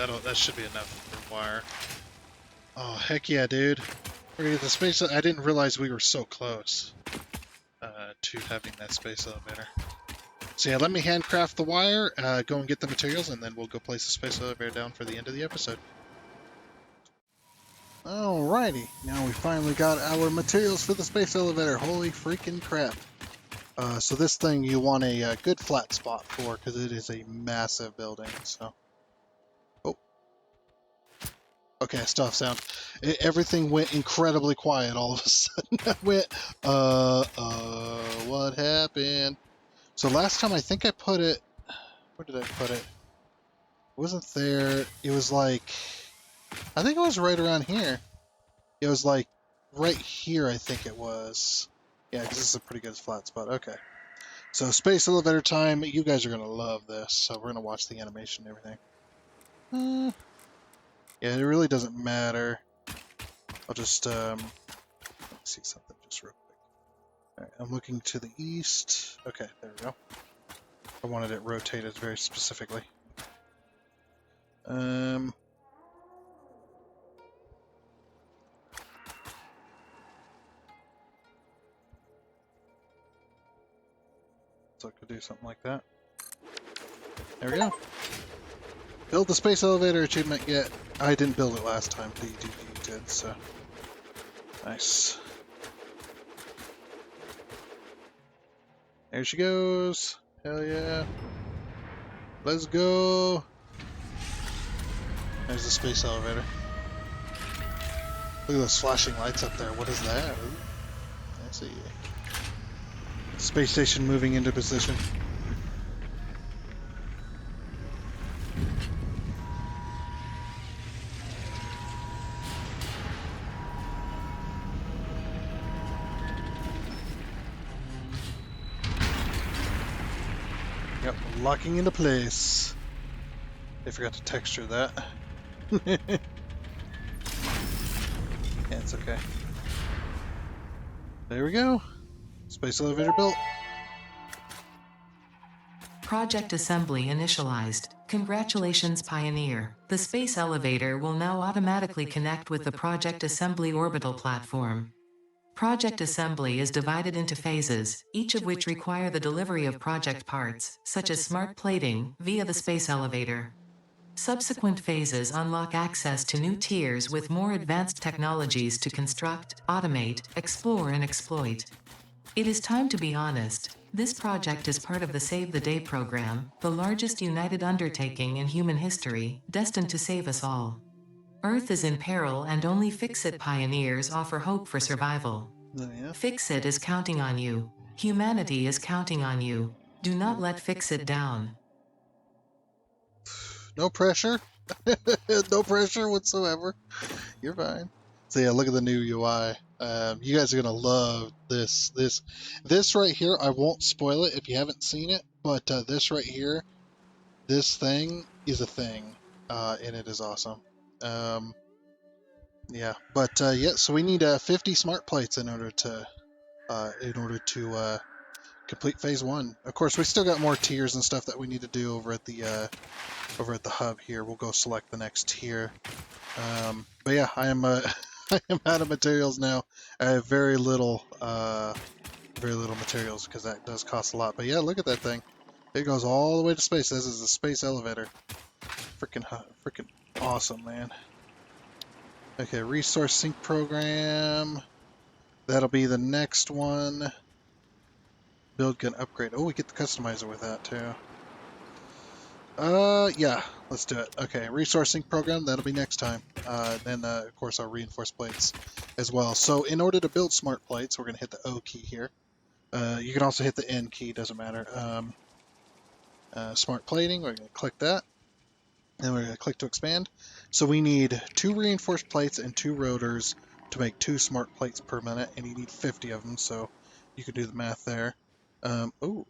S4: Yeah, that should be enough for wire. Oh heck yeah, dude. We're gonna get the space. I didn't realize we were so close to having that space elevator. So yeah, let me handcraft the wire, go and get the materials, and then we'll go place the space elevator down for the end of the episode. Alrighty, now we finally got our materials for the space elevator. Holy freaking crap. So this thing you want a good flat spot for, because it is a massive building, so. Oh. Okay, I still have sound. Everything went incredibly quiet all of a sudden. I went, what happened? So last time I think I put it, where did I put it? It wasn't there. It was like, I think it was right around here. It was like right here, I think it was. Yeah, because this is a pretty good flat spot. Okay. So space elevator time. You guys are going to love this. So we're going to watch the animation and everything. Yeah, it really doesn't matter. I'll just let me see something just real quick. All right, I'm looking to the east. Okay, there we go. I wanted it rotated very specifically. So I could do something like that. There we go. Build the space elevator achievement yet. I didn't build it last time. You did, so. Nice. There she goes. Hell yeah. Let's go. There's the space elevator. Look at those flashing lights up there. What is that? Ooh, I see. Space station moving into position. Yep, locking into place. I forgot to texture that. Yeah, it's okay. There we go. Space elevator built.
S2: Project assembly initialized. Congratulations, Pioneer. The space elevator will now automatically connect with the Project Assembly orbital platform. Project assembly is divided into phases, each of which require the delivery of project parts, such as smart plating, via the space elevator. Subsequent phases unlock access to new tiers with more advanced technologies to construct, automate, explore, and exploit. It is time to be honest. This project is part of the Save the Day program, the largest united undertaking in human history, destined to save us all. Earth is in peril and only Fix-It pioneers offer hope for survival.
S4: Yeah.
S2: Fix-It is counting on you. Humanity is counting on you. Do not let Fix-It down.
S4: No pressure. No pressure whatsoever. You're fine. So yeah, look at the new UI. You guys are gonna love this. This right here. I won't spoil it if you haven't seen it, but this right here, this thing is a thing, and it is awesome. Yeah, but yeah. So we need 50 smart plates in order to complete phase 1. Of course, we still got more tiers and stuff that we need to do over at the hub here. We'll go select the next tier. But yeah, I am I am out of materials now. I have very little materials because that does cost a lot. But yeah, look at that thing. It goes all the way to space. This is a space elevator. Freaking awesome, man. Okay, resource sync program. That'll be the next one. Build gun upgrade. Oh, we get the customizer with that too. Yeah, let's do it. Okay, resourcing program, that'll be next time. Then, of course, our reinforced plates as well. So in order to build smart plates, we're going to hit the O key here. You can also hit the N key, doesn't matter. Smart plating, we're going to click that. Then we're going to click to expand. So we need 2 reinforced plates and 2 rotors to make 2 smart plates per minute, and you need 50 of them, so you can do the math there. Oh.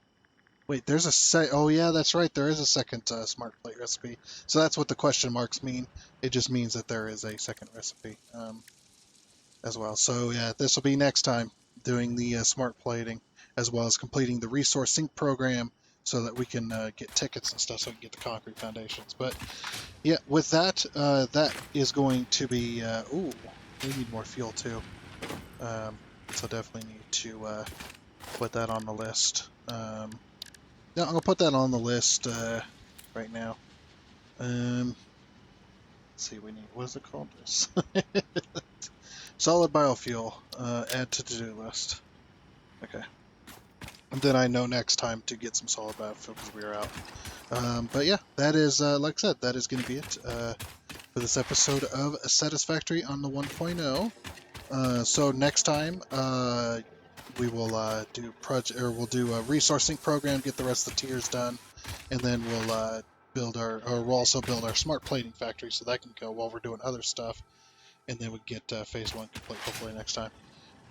S4: Wait, there's a oh yeah, that's right, there is a second smart plate recipe. So that's what the question marks mean. It just means that there is a second recipe as well. So yeah, this will be next time, doing the smart plating, as well as completing the resource sync program so that we can get tickets and stuff so we can get the concrete foundations. But yeah, with that, that is going to be, ooh, we need more fuel too. So definitely need to put that on the list. Yeah, I'm gonna put that on the list right now. Let's see, we need, what is it called? This solid biofuel. Add to to-do list. Okay. And then I know next time to get some solid biofuel because we are out. But yeah, that is, like I said, that is going to be it for this episode of Satisfactory on the 1.0. So next time, we will do a resourcing program, get the rest of the tiers done, and then we'll we'll also build our smart plating factory so that can go while we're doing other stuff, and then we get phase 1 complete hopefully next time.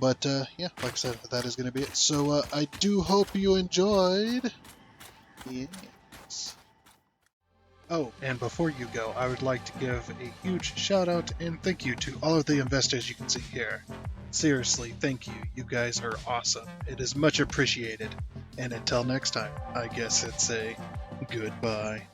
S4: But yeah, like I said, that is going to be it. So I do hope you enjoyed. Yes. Oh, and before you go, I would like to give a huge shout out and thank you to all of the investors you can see here. Seriously, thank you. You guys are awesome. It is much appreciated. And until next time, I guess it's a goodbye.